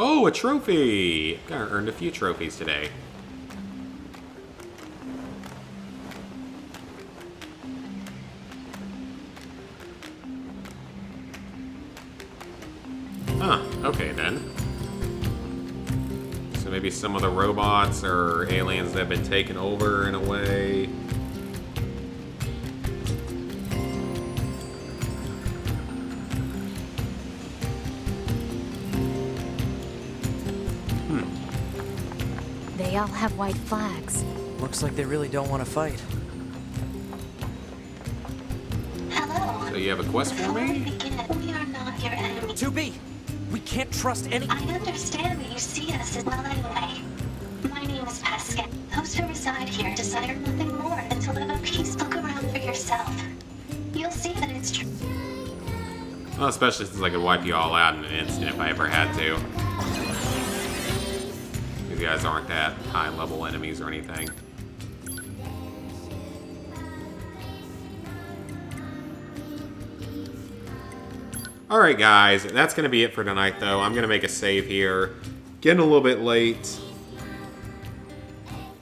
A: Oh, a trophy! I earned a few trophies today. Huh, okay then. So maybe some of the robots or aliens that have been taken over in a way.
I: They all have white flags.
B: Looks like they really don't want to fight.
L: Hello.
A: So you have a quest for
L: Before we
A: me?
L: begin, we are not your enemy.
B: 2B! We can't trust any...
L: I understand that you see us as well anyway. My name is Pascal. Those who reside here desire nothing more than to live at peace. Look around for yourself. You'll see that it's true.
A: Well, especially since I could wipe you all out in an instant if I ever had to. These guys aren't that high-level enemies or anything. Alright guys, that's going to be it for tonight though. I'm going to make a save here. Getting a little bit late.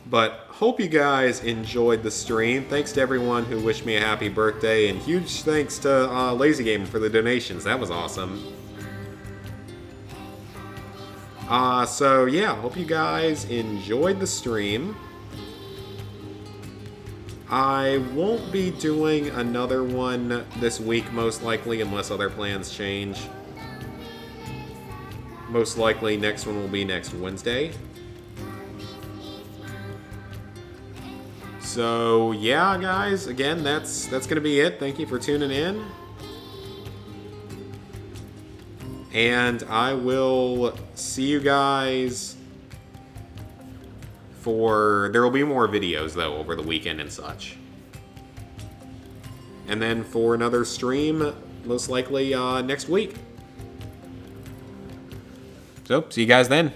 A: But hope you guys enjoyed the stream. Thanks to everyone who wished me a happy birthday. And huge thanks to Lazy Gamer for the donations. That was awesome. So yeah, hope you guys enjoyed the stream. I won't be doing another one this week, most likely, unless other plans change. Most likely, next one will be next Wednesday. So, yeah, guys, again, that's gonna be it. Thank you for tuning in. And I will see you guys for... There will be more videos, though, over the weekend and such. And then for another stream, most likely next week. So, see you guys then.